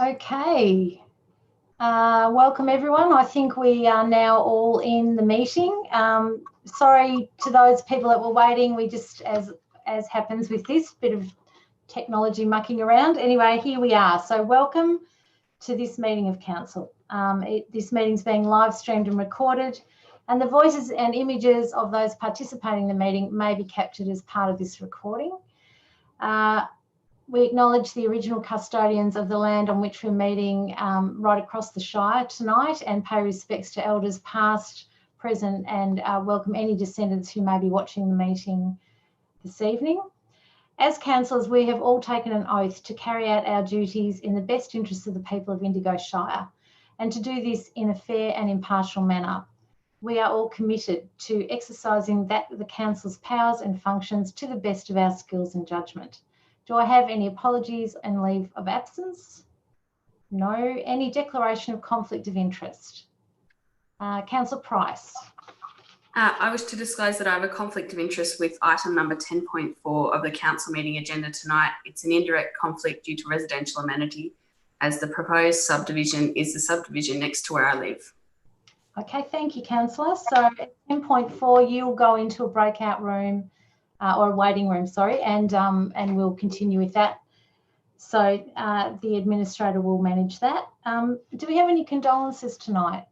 Okay, welcome everyone. I think we are now all in the meeting. Sorry to those people that were waiting. We just, as happens with this, bit of technology mucking around. Anyway, here we are. So welcome to this meeting of council. This meeting's being live streamed and recorded, and the voices and images of those participating in the meeting may be captured as part of this recording. We acknowledge the original custodians of the land on which we're meeting right across the Shire tonight, and pay respects to elders past, present, and welcome any descendants who may be watching the meeting this evening. As councillors, we have all taken an oath to carry out our duties in the best interests of the people of Indigo Shire, and to do this in a fair and impartial manner. We are all committed to exercising the council's powers and functions to the best of our skills and judgment. Do I have any apologies and leave of absence? No. Any declaration of conflict of interest? Councillor Price. I wish to disclose that I have a conflict of interest with item number 10.4 of the council meeting agenda tonight. It's an indirect conflict due to residential amenity, as the proposed subdivision is the subdivision next to where I live. Okay, thank you, councillor. So at 10.4, you'll go into a breakout room or a waiting room, sorry, and we'll continue with that. So the administrator will manage that. Do we have any condolences tonight?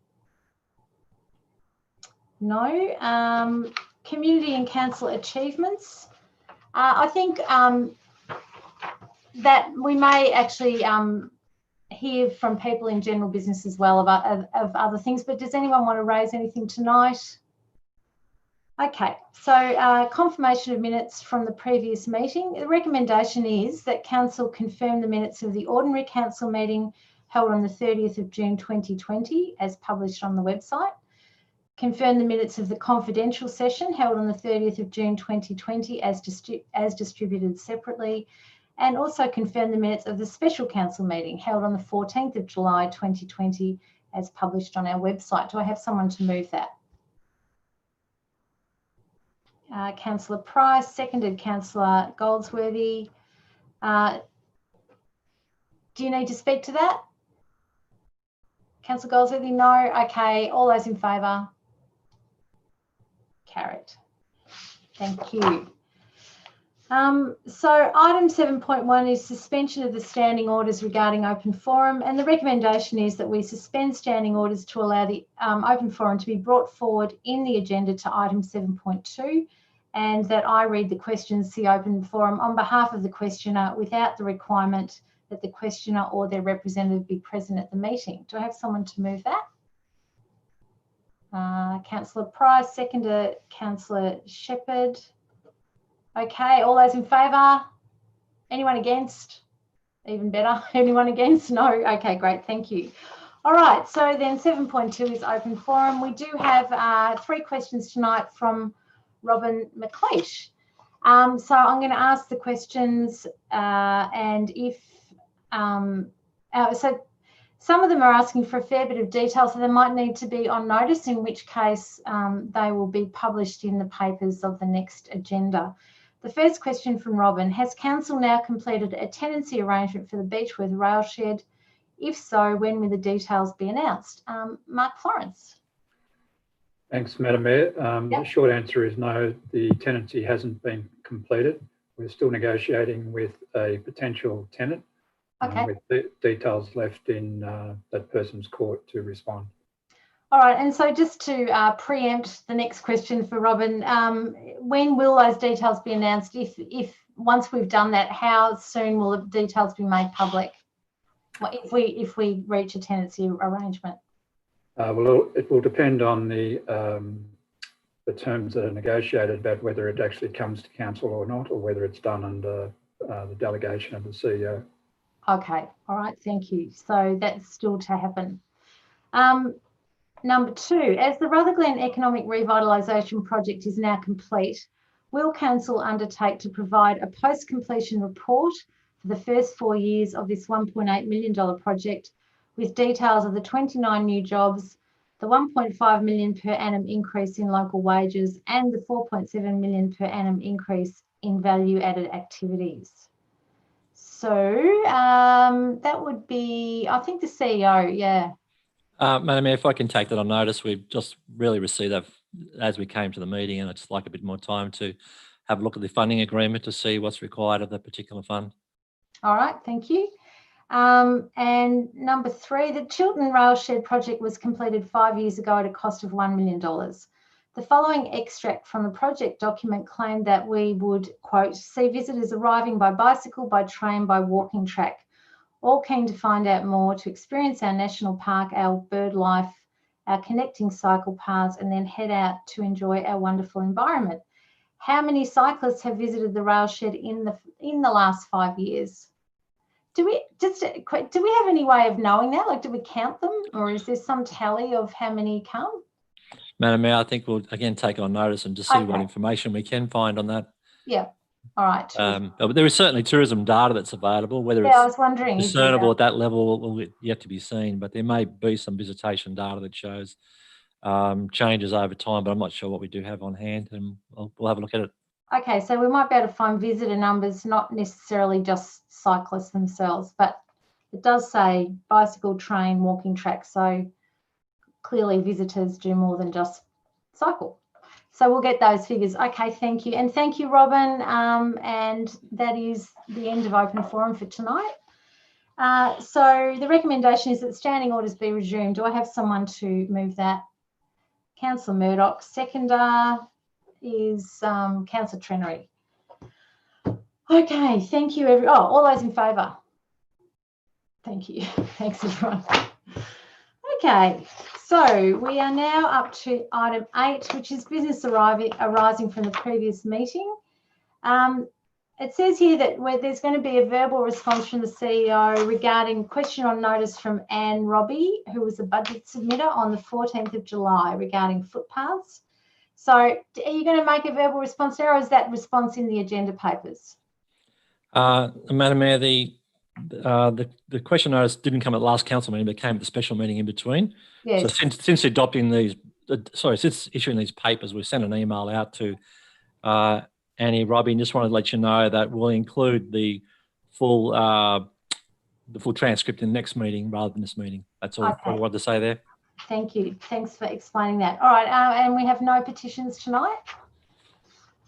No. Community and council achievements. I think that we may actually hear from people in general business as well of other things, but does anyone want to raise anything tonight? Okay, so confirmation of minutes from the previous meeting. The recommendation is that council confirm the minutes of the ordinary council meeting held on the 30th of June 2020 as published on the website. Confirm the minutes of the confidential session held on the 30th of June 2020 as distributed separately, and also confirm the minutes of the special council meeting held on the 14th of July 2020 as published on our website. Do I have someone to move that? Councillor Price, seconded Councillor Goldsworthy. Do you need to speak to that? Councillor Goldsworthy, no. Okay, all those in favour? Carried. Thank you. So item 7.1 is suspension of the standing orders regarding open forum, and the recommendation is that we suspend standing orders to allow the open forum to be brought forward in the agenda to item 7.2, and that I read the questions to the open forum on behalf of the questioner without the requirement that the questioner or their representative be present at the meeting. Do I have someone to move that? Councillor Price, seconder Councillor Shepherd. Okay, all those in favour? Anyone against? Even better. Anyone against? No? Okay, great, thank you. All right, so then 7.2 is open forum. We do have 3 questions tonight from Robin McLeish. So I'm going to ask the questions and if, so some of them are asking for a fair bit of detail, so they might need to be on notice, in which case they will be published in the papers of the next agenda. The first question from Robin: has council now completed a tenancy arrangement for the Beechworth rail shed? If so, when will the details be announced? Mark Florence. Thanks, Madam Mayor. The short answer is no, the tenancy hasn't been completed. We're still negotiating with a potential tenant, with the details left in that person's court to respond. All right, and so just to preempt the next question for Robin, when will those details be announced? If once we've done that, how soon will the details be made public? If we reach a tenancy arrangement? Well, it will depend on the terms that are negotiated about whether it actually comes to council or not, or whether it's done under the delegation of the CEO. Okay, all right, thank you. So that's still to happen. Number 2, as the Rutherglen Economic Revitalisation Project is now complete, will council undertake to provide a post-completion report for the first 4 years of this $1.8 million project, with details of the 29 new jobs, the 1.5 million per annum increase in local wages, and the 4.7 million per annum increase in value-added activities? So that would be, I think, the CEO, yeah. Madam Mayor, if I can take that on notice, we've just really received that as we came to the meeting, and I'd just like a bit more time to have a look at the funding agreement to see what's required of that particular fund. All right, thank you. And number 3, the Chiltern Rail Shed project was completed 5 years ago at a cost of $1 million. The following extract from the project document claimed that we would, quote, see visitors arriving by bicycle, by train, by walking track, all keen to find out more, to experience our national park, our bird life, our connecting cycle paths, and then head out to enjoy our wonderful environment. How many cyclists have visited the rail shed in the last 5 years? Do we have any way of knowing that? Like, do we count them, or is there some tally of how many come? Madam Mayor, I think we'll again take it on notice and just see what information we can find on that. Yeah. All right. But there is certainly tourism data that's available. Whether I it's was wondering, discernible at that level will yet to be seen. But there may be some visitation data that shows changes over time. But I'm not sure what we do have on hand, and we'll have a look at it. Okay, so we might be able to find visitor numbers, not necessarily just cyclists themselves, but it does say bicycle, train, walking track. So clearly visitors do more than just cycle. So we'll get those figures. Okay, thank you. And thank you, Robin. And that is the end of open forum for tonight. So the recommendation is that standing orders be resumed. Do I have someone to move that? Councillor Murdoch. Seconder is Councillor Trenery. Okay, thank you. All those in favour? Thank you. Thanks, everyone. Okay, so we are now up to item 8, which is business arising from the previous meeting. It says here that there's going to be a verbal response from the CEO regarding question on notice from Anne Robbie, who was a budget submitter on the 14th of July regarding footpaths. So are you going to make a verbal response there, or is that response in the agenda papers? Madam Mayor, the question notice didn't come at the last council meeting, but came at the special meeting in between. Yes. So since adopting these, since issuing these papers, we've sent an email out to Annie Robbie, and just wanted to let you know that we'll include the full transcript in the next meeting rather than this meeting. That's all I wanted to say there. Thank you. Thanks for explaining that. All right, and we have no petitions tonight.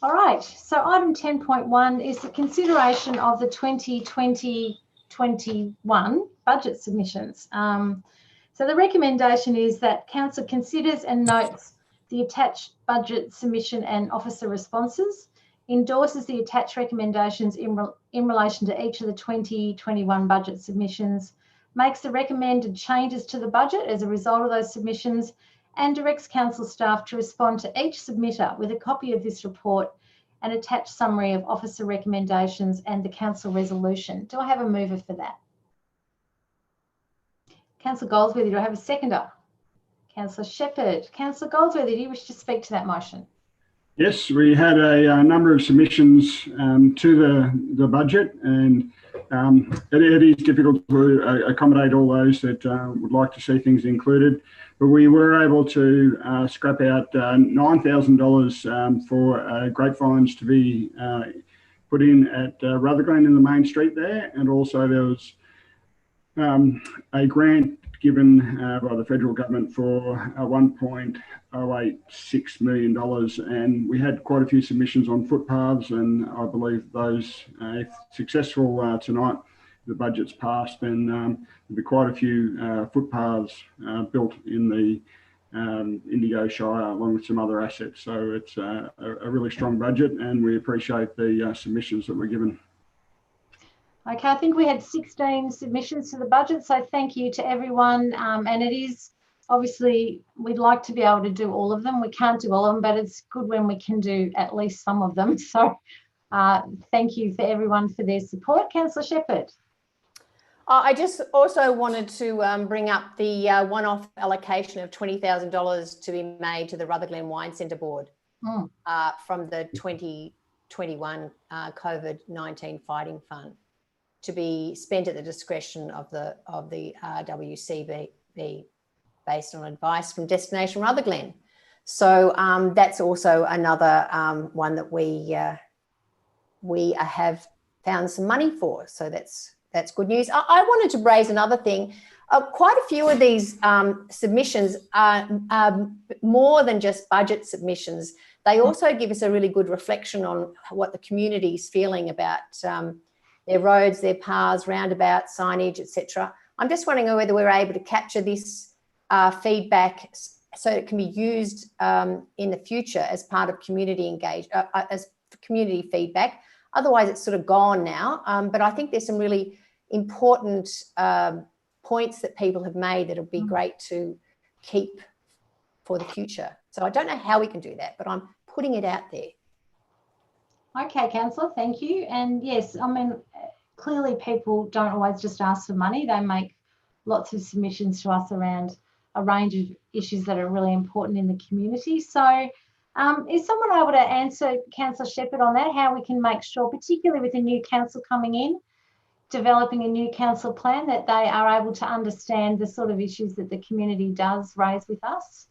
All right, so item 10.1 is the consideration of the 2020-21 budget submissions. So the recommendation is that Council considers and notes the attached budget submission and officer responses, endorses the attached recommendations in relation to each of the 2021 budget submissions, makes the recommended changes to the budget as a result of those submissions, and directs council staff to respond to each submitter with a copy of this report and attached summary of officer recommendations and the council resolution. Do I have a mover for that? Councillor Goldsworthy, do I have a seconder? Councillor Shepherd. Councillor Goldsworthy, do you wish to speak to that motion? Yes, we had a number of submissions to the budget, and it is difficult to accommodate all those that would like to see things included. But we were able to scrap out $9,000 for grapevines to be put in at Rutherglen in the main street there, and also there was a grant given by the federal government for $1.086 million, and we had quite a few submissions on footpaths, and I believe those, if successful tonight, the budget's passed, and there'll be quite a few footpaths built in the Indigo Shire along with some other assets. So it's a really strong budget, and we appreciate the submissions that were given. Okay, I think we had 16 submissions to the budget, so thank you to everyone. And it is obviously, we'd like to be able to do all of them. We can't do all of them, but it's good when we can do at least some of them. So thank you for everyone for their support. Councillor Shepherd. I just also wanted to bring up the one-off allocation of $20,000 to be made to the Rutherglen Wine Centre Board from the 2021 COVID-19 Fighting Fund, to be spent at the discretion of the RWCB based on advice from Destination Rutherglen. So that's also another one that we have found some money for. So that's good news. I wanted to raise another thing. Quite a few of these submissions are more than just budget submissions. They also give us a really good reflection on what the community is feeling about their roads, their paths, roundabouts, signage, etc. I'm just wondering whether we're able to capture this feedback so it can be used in the future as part of community as community feedback. Otherwise, it's sort of gone now. But I think there's some really important points that people have made that would be great to keep for the future. So I don't know how we can do that, but I'm putting it out there. Okay, Councillor, thank you. And yes, I mean, clearly people don't always just ask for money. They make lots of submissions to us around a range of issues that are really important in the community. So is someone able to answer, Councillor Shepherd, on that, how we can make sure, particularly with a new council coming in, developing a new council plan, that they are able to understand the sort of issues that the community does raise with us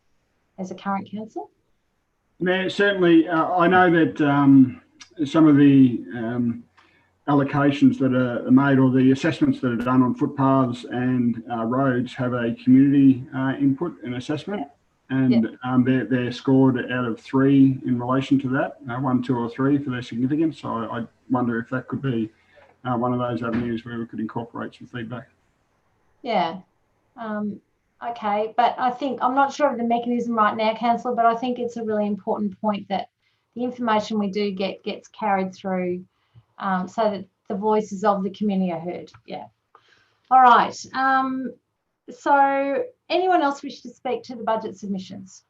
as a current council? Mayor, certainly, I know that some of the allocations that are made, or the assessments that are done on footpaths and roads, have a community input and assessment, and they're scored out of 3 in relation to that, 1, 2 or 3 for their significance. So I wonder if that could be one of those avenues where we could incorporate some feedback. Yeah. Okay, but I think, I'm not sure of the mechanism right now, Councillor, but I think it's a really important point that the information we do get gets carried through so that the voices of the community are heard. Yeah. All right. So anyone else wish to speak to the budget submissions?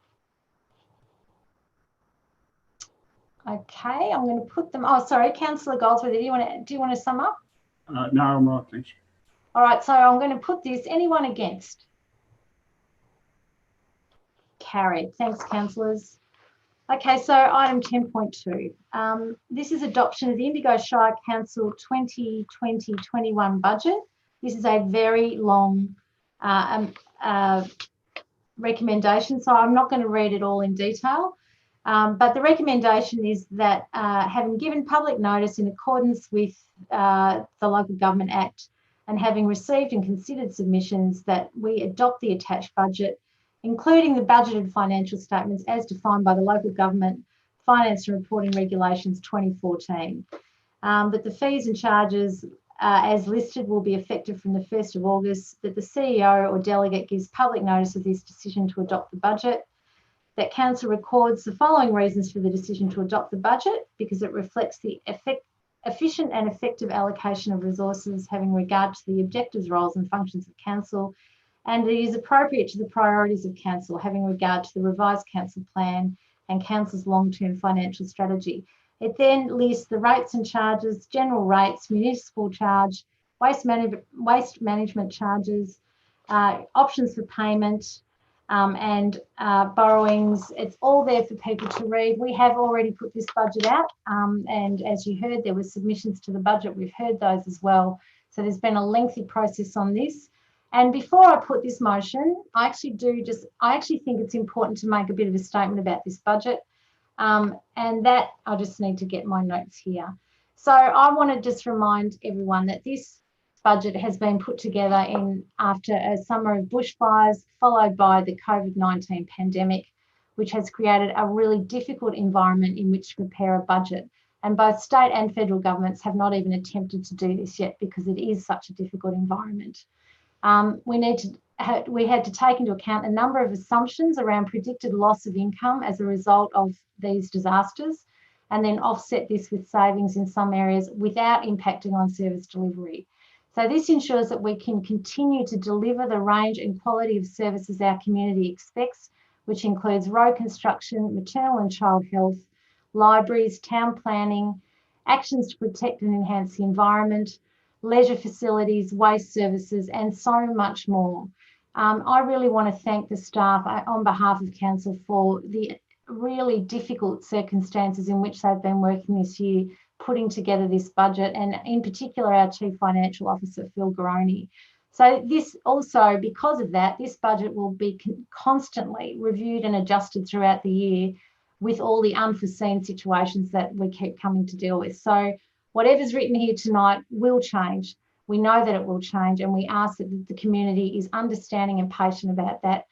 Okay, I'm going to put them. Oh, sorry, Councillor Goldsworthy, do you want to sum up? No, I'm right, thanks. All right, so I'm going to put this. Anyone against? Carried. Thanks, councillors. Okay, so item 10.2. This is adoption of the Indigo Shire Council 2020-21 budget. This is a very long recommendation, so I'm not going to read it all in detail. But the recommendation is that having given public notice in accordance with the Local Government Act and having received and considered submissions, that we adopt the attached budget, including the budgeted financial statements as defined by the Local Government Finance and Reporting Regulations 2014. That the fees and charges as listed will be effective from the 1st of August, that the CEO or delegate gives public notice of this decision to adopt the budget, that Council records the following reasons for the decision to adopt the budget: because it reflects the efficient and effective allocation of resources having regard to the objectives, roles and functions of Council, and it is appropriate to the priorities of Council having regard to the revised Council plan and Council's long-term financial strategy. It then lists the rates and charges, general rates, municipal charge, waste management charges, options for payment, and borrowings. It's all there for people to read. We have already put this budget out, and as you heard, there were submissions to the budget. We've heard those as well. So there's been a lengthy process on this. And before I put this motion, I actually think it's important to make a bit of a statement about this budget. And that I just need to get my notes here. So I want to just remind everyone that this budget has been put together after a summer of bushfires, followed by the COVID-19 pandemic, which has created a really difficult environment in which to prepare a budget. And both state and federal governments have not even attempted to do this yet because it is such a difficult environment. We had to take into account a number of assumptions around predicted loss of income as a result of these disasters, and then offset this with savings in some areas without impacting on service delivery. So this ensures that we can continue to deliver the range and quality of services our community expects, which includes road construction, maternal and child health, libraries, town planning, actions to protect and enhance the environment, leisure facilities, waste services, and so much more. I really want to thank the staff on behalf of Council for the really difficult circumstances in which they've been working this year, putting together this budget, and in particular our Chief Financial Officer, Phil Garoni. So this also, because of that, this budget will be constantly reviewed and adjusted throughout the year with all the unforeseen situations that we keep coming to deal with. So whatever's written here tonight will change. We know that it will change, and we ask that the community is understanding and patient about that,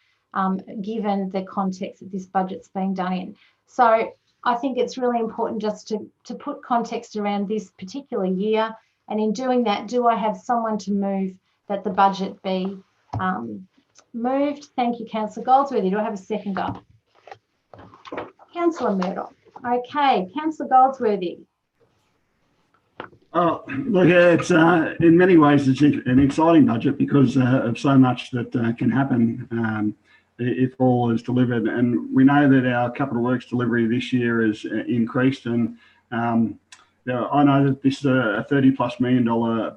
given the context that this budget's being done in. So I think it's really important just to put context around this particular year. And in doing that, do I have someone to move that the budget be moved? Thank you, Councillor Goldsworthy. Do I have a seconder? Councillor Murdoch. Okay, Councillor Goldsworthy. Oh, look, it's in many ways it's an exciting budget because of so much that can happen if all is delivered. And we know that our capital works delivery this year is increased, and I know that this is a $30+ million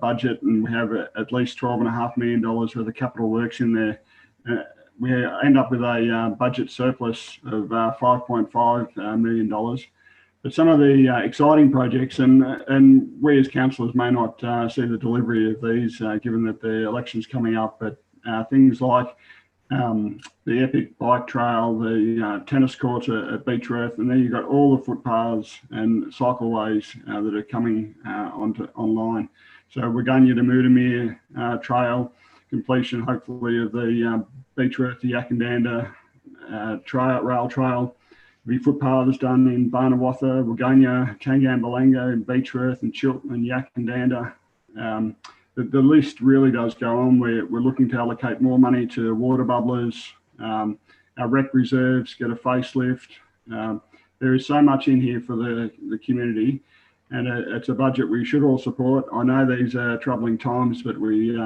budget, and we have at least $12.5 million worth of capital works in there. We end up with a budget surplus of $5.5 million. But some of the exciting projects, and we as councillors may not see the delivery of these given that the election's coming up, but things like the epic bike trail, the tennis courts at Beechworth, and then you've got all the footpaths and cycleways that are coming online. So Waganya to Moodamere trail, completion hopefully of the Beechworth to Yakandanda rail trail. The footpaths done in Barnawatha, Waganya, Tangambalango, Beechworth and Chiltern and Yakandanda. The list really does go on. We're looking to allocate more money to water bubblers. Our rec reserves get a facelift. There is so much in here for the community, and it's a budget we should all support. I know these are troubling times, but we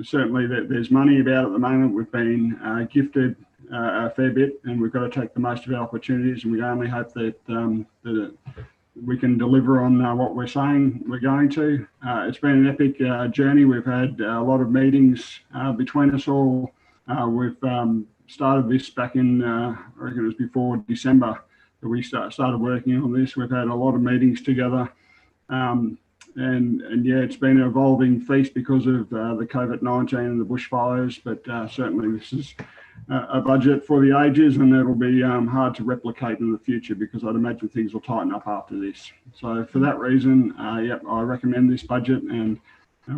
certainly there's money about at the moment. We've been gifted a fair bit, and we've got to take the most of our opportunities, and we only hope that that we can deliver on what we're saying we're going to. It's been an epic journey. We've had a lot of meetings between us all. We've started this back in, I reckon it was before December that we started working on this. We've had a lot of meetings together. And yeah, it's been an evolving feast because of the COVID-19 and the bushfires, but certainly this is a budget for the ages, and it'll be hard to replicate in the future because I'd imagine things will tighten up after this. So for that reason, yep, I recommend this budget, and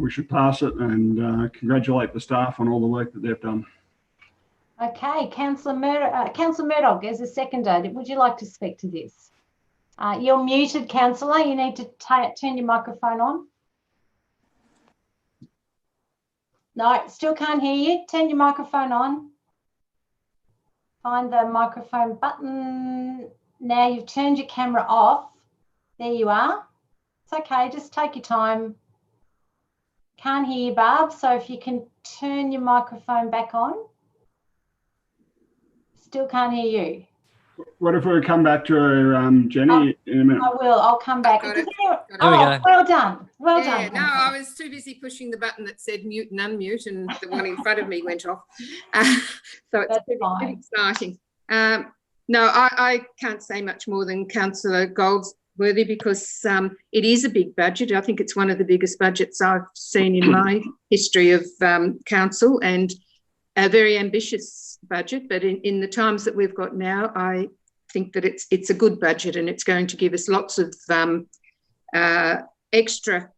we should pass it, and congratulate the staff on all the work that they've done. Okay, Councillor Murdoch, as a seconder, would you like to speak to this? You're muted, Councillor. You need to turn your microphone on. No, still can't hear you. Turn your microphone on. Find the microphone button. Now you've turned your camera off. There you are. It's okay, just take your time. Can't hear you, Barb, so if you can turn your microphone back on. Still can't hear you. What if we come back to her, Jenny, in a minute? I will. I'll come back. Got it. Oh, go. well done. Well Yeah, done. no, I was too busy pushing the button that said mute and unmute, and the one in front of me went off. So it's pretty exciting. No, I can't say much more than Councillor Goldsworthy because it is a big budget. I think it's one of the biggest budgets I've seen in my history of council, and a very ambitious budget. But in the times that we've got now, I think that it's a good budget, and it's going to give us lots of extra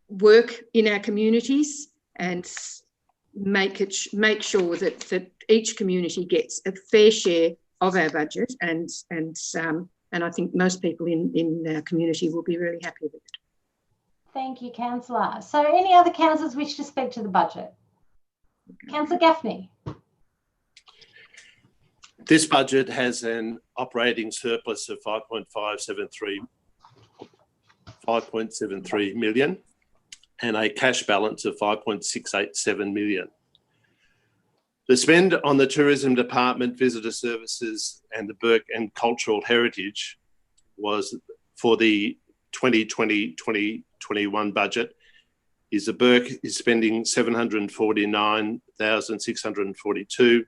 work in our communities, and make sure that each community gets a fair share of our budget, and I think most people in our community will be really happy with it. Thank you, Councillor. So any other councillors wish to speak to the budget? Councillor Gaffney. This budget has an operating surplus of 5.73 million and a cash balance of 5.687 million. The spend on the Tourism Department, Visitor Services and the Burke and Cultural Heritage was for the 2020-2021 budget is the Burke is spending $749,642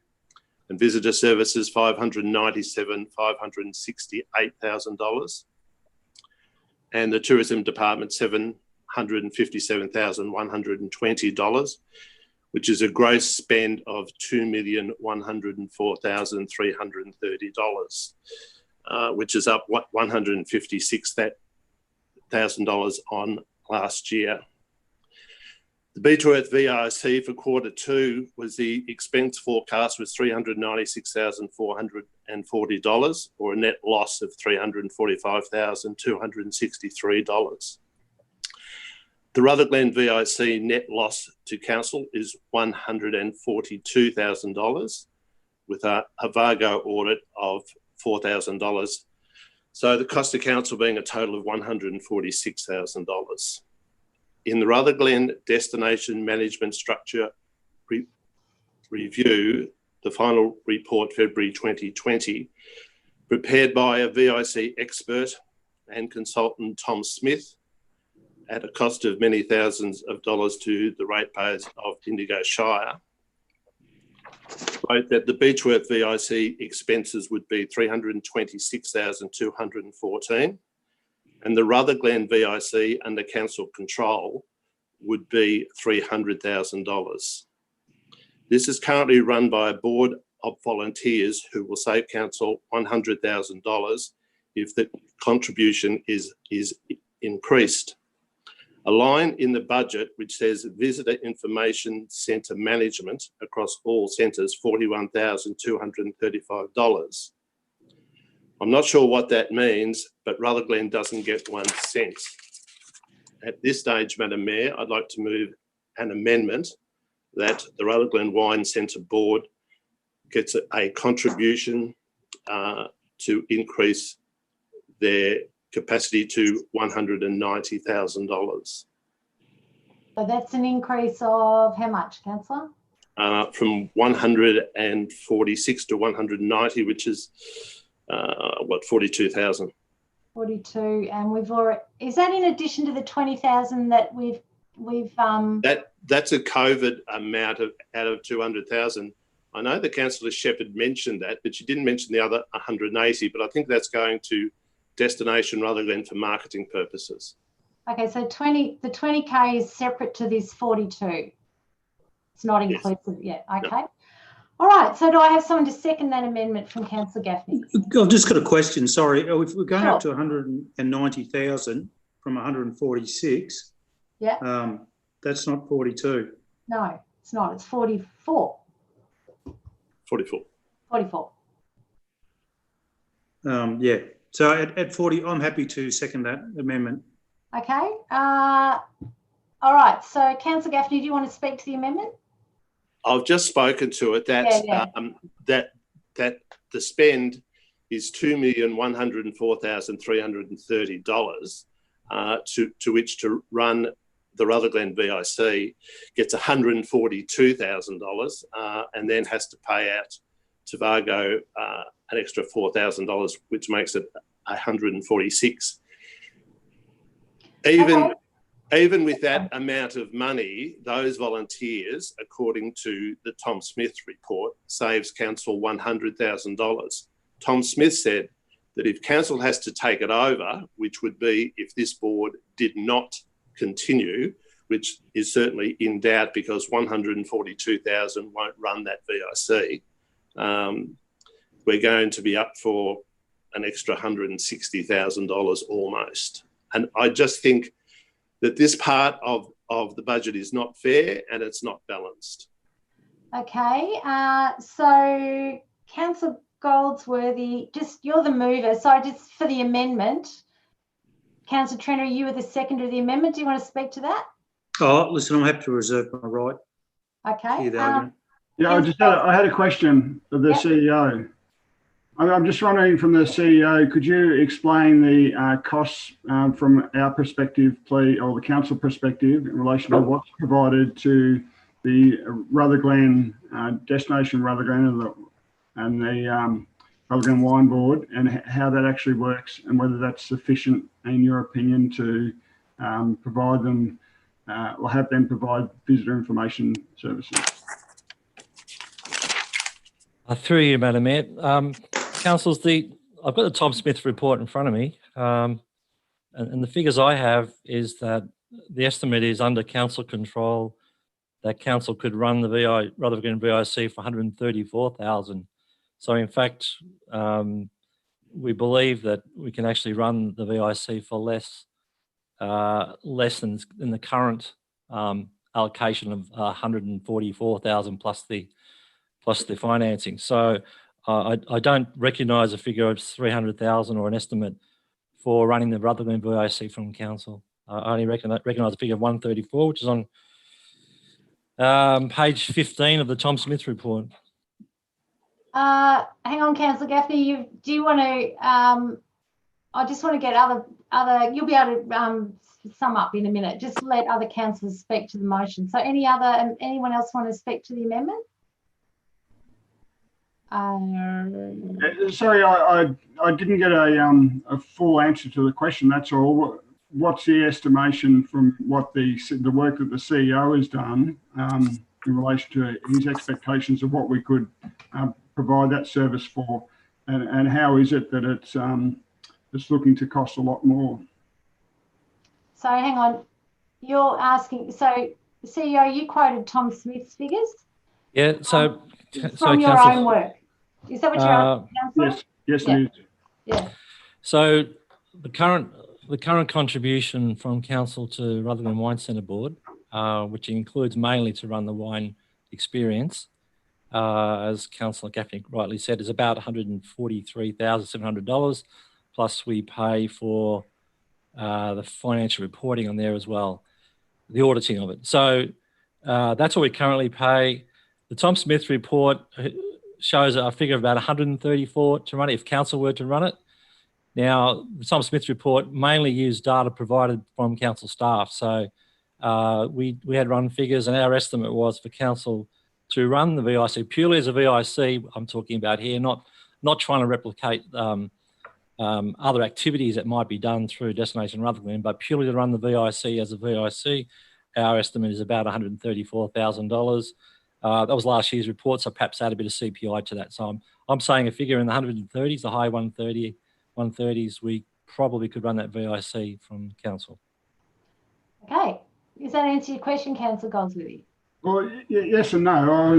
and Visitor Services $568,000 and the Tourism Department $757,120, which is a gross spend of $2,104,330, which is up $156,000 $100,000 on last year. The Beechworth VIC for Q2 was the expense forecast was $396,440, or a net loss of $345,263. The Rutherglen VIC net loss to council is $142,000, with a Vargo audit of $4,000. So the cost to council being a total of $146,000. In the Rutherglen Destination Management Structure Review, the final report, February 2020, prepared by a VIC expert and consultant, Tom Smith, at a cost of many thousands of dollars to the ratepayers of Indigo Shire, wrote that the Beechworth VIC expenses would be $326,214, and the Rutherglen VIC under council control would be $300,000. This is currently run by a board of volunteers who will save council $100,000 if the contribution is increased. A line in the budget which says Visitor Information Centre Management across all centres, $41,235. I'm not sure what that means, but Rutherglen doesn't get 1 cent. At this stage, Madam Mayor, I'd like to move an amendment that the Rutherglen Wine Centre Board gets a contribution to increase their capacity to $190,000. So that's an increase of how much, Councillor? From 146 to 190, which is 42,000. 42, and we've already, is that in addition to the 20,000 that we've that's a COVID amount of out of 200,000. I know the Councillor Shepherd mentioned that, but she didn't mention the other 180, but I think that's going to Destination Rutherglen for marketing purposes. Okay, so the 20K is separate to this 42. It's not inclusive yet. Okay. No. All right. So do I have someone to second that amendment from Councillor Gaffney? I've just got a question. Sorry. If we're going up to 190,000 from 146, yeah. That's not 42. No, it's not. It's 44. 44. 44. Yeah. So at 40, I'm happy to second that amendment. Okay. All right. So, Councillor Gaffney, do you want to speak to the amendment? I've just spoken to it. That's that the spend is $2,104,330 to which to run the Rutherglen VIC gets $142,000 and then has to pay out to Vargo an extra $4,000, which makes it $146,000. Even with that amount of money, those volunteers, according to the Tom Smith report, saves council $100,000. Tom Smith said that if council has to take it over, which would be if this board did not continue, which is certainly in doubt because 142,000 won't run that VIC, we're going to be up for an extra $160,000 almost. And I just think that this part of the budget is not fair and it's not balanced. Okay, so Councillor Goldsworthy, you're the mover. So just for the amendment, Councillor Trenner, you were the seconder of the amendment. Do you want to speak to that? Oh, listen, I'm happy to reserve my right. Okay. Yeah, I had a question of the CEO. I'm just wondering from the CEO, could you explain the costs from our perspective, please, or the council perspective in relation to what's provided to the Rutherglen, Destination Rutherglen and the Rutherglen Wine Board, and how that actually works and whether that's sufficient in your opinion to provide them or have them provide visitor information services? Through you, Madam Mayor. Councillors, I've got the Tom Smith report in front of me, and the figures I have is that the estimate is under council control that council could run the Rutherglen VIC for $134,000. So in fact, we believe that we can actually run the VIC for less less than the current allocation of 144,000 plus the financing. So I don't recognise a figure of 300,000 or an estimate for running the Rutherglen VIC from council. I only recognise a figure of 134, which is on page 15 of the Tom Smith report. Hang on, Councillor Gaffney. Do you want to? I just want to get other. You'll be able to sum up in a minute. Just let other councillors speak to the motion. So, anyone else want to speak to the amendment? Sorry, I didn't get a full answer to the question. That's all. What's the estimation from what the work that the CEO has done in relation to his expectations of what we could provide that service for, and how is it that it's looking to cost a lot more? So hang on, you're asking. So CEO, you quoted Tom Smith's figures. Yeah. So from your own work. Is that what you're asking, Councillor? Yes, it is. Yeah. So the current contribution from council to Rutherglen Wine Centre Board, which includes mainly to run the wine experience, as Councillor Gaffney rightly said, is about $143,700. Plus we pay for the financial reporting on there as well, the auditing of it. So that's what we currently pay. The Tom Smith report shows a figure of about 134 to run it if council were to run it. Now, the Tom Smith report mainly used data provided from council staff. So we had run figures, and our estimate was for council to run the VIC purely as a VIC. I'm talking about here, not trying to replicate other activities that might be done through Destination Rutherglen, but purely to run the VIC as a VIC. Our estimate is about $134,000. That was last year's report, so perhaps add a bit of CPI to that. So I'm saying a figure in the 130s, the high 130s, we probably could run that VIC from council. Okay. Does that answer your question, Councillor Goldsworthy? Well, yes and no. I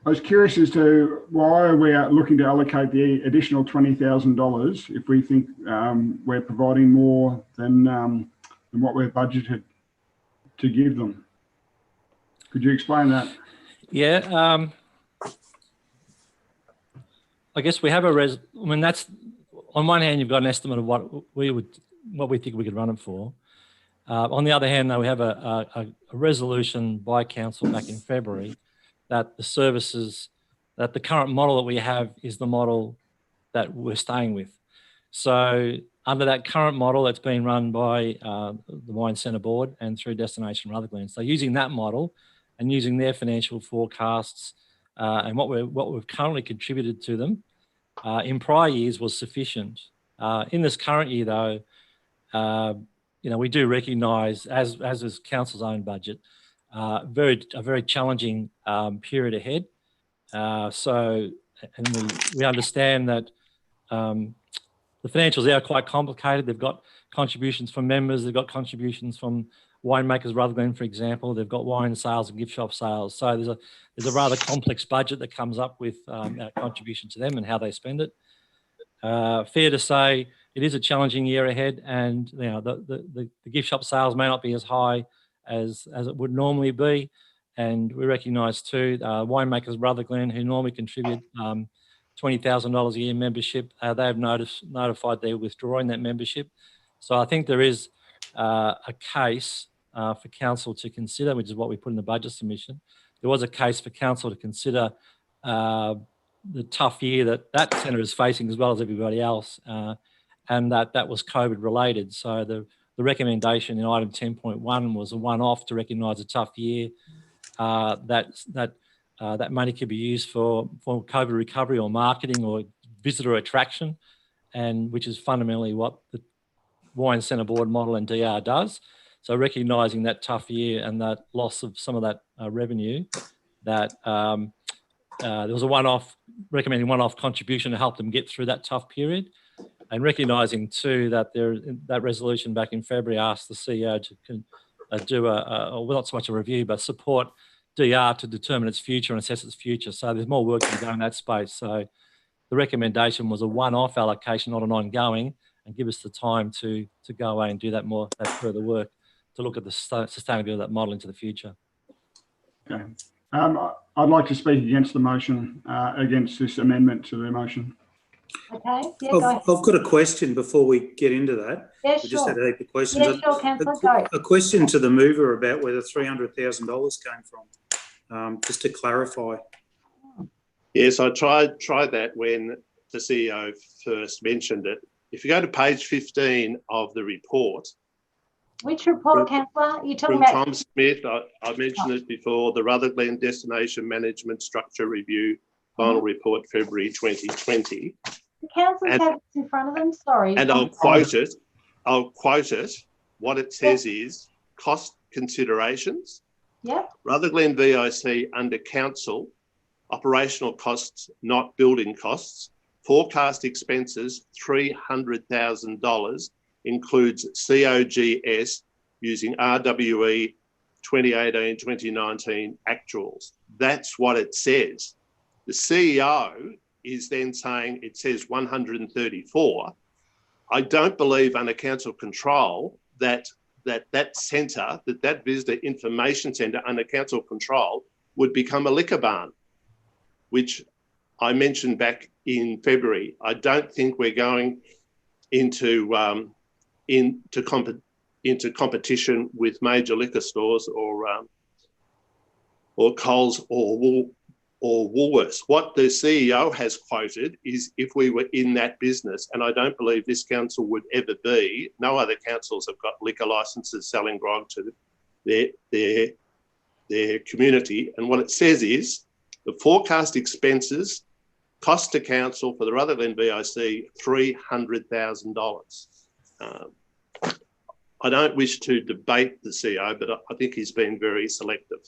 was curious as to why are we looking to allocate the additional $20,000 if we think we're providing more than what we're budgeted to give them. Could you explain that? Yeah. I guess we have I mean, that's on one hand, you've got an estimate of what we think we could run it for. On the other hand, though, we have a resolution by council back in February that the services, that the current model that we have is the model that we're staying with. So under that current model that's been run by the Wine Centre Board and through Destination Rutherglen. So using that model and using their financial forecasts and what we've currently contributed to them in prior years was sufficient. In this current year, though, we do recognise, as is council's own budget, a very challenging period ahead. And we understand that the financials are quite complicated. They've got contributions from members. They've got contributions from winemakers, Rutherglen, for example. They've got wine sales and gift shop sales. So there's a rather complex budget that comes up with our contribution to them and how they spend it. Fair to say, it is a challenging year ahead, and the gift shop sales may not be as high as it would normally be. And we recognise too, winemakers Rutherglen, who normally contribute $20,000 a year membership, they have notified they're withdrawing that membership. So I think there is a case for council to consider, which is what we put in the budget submission. There was a case for council to consider the tough year that centre is facing as well as everybody else, and that was COVID related. So the recommendation in item 10.1 was a one-off to recognise a tough year. That money could be used for COVID recovery or marketing or visitor attraction, and which is fundamentally what the Wine Centre Board model and DR does. So recognising that tough year and that loss of some of that revenue, that there was recommending one-off contribution to help them get through that tough period, and recognising too that that resolution back in February asked the CEO to do well, not so much a review, but support DR to determine its future and assess its future. So there's more work to be done in that space. So the recommendation was a one-off allocation, not an ongoing, and give us the time to go away and do that further work to look at the sustainability of that model into the future. Okay. I'd like to speak against the motion, against this amendment to the motion. Okay. Yeah, go ahead. I've got a question before we get into that. Yeah, We just sure. had a heap of questions. Yeah, sure, Councillor, go. A question to the mover about where the $300,000 came from, just to clarify. Yes, I tried that when the CEO first mentioned it. If you go to page 15 of the report. Which report, Councillor? You're talking from about? Tom Smith, I mentioned it before, the Rutherglen Destination Management Structure Review, final report, February 2020. The councillors have this in front of them, sorry. And I'll quote it. What it says is cost considerations. Yep. Rutherglen VIC under council, operational costs, not building costs. Forecast expenses, $300,000, includes COGS using RWE 2018-2019 actuals. That's what it says. The CEO is then saying it says 134. I don't believe under council control that centre, that visitor information centre under council control would become a liquor barn, which I mentioned back in February. I don't think we're going into competition with major liquor stores or Coles or Woolworths. What the CEO has quoted is if we were in that business, and I don't believe this council would ever be, no other councils have got liquor licences selling grog to their community. And what it says is the forecast expenses, cost to council for the Rutherglen VIC, $300,000. I don't wish to debate the CEO, but I think he's been very selective.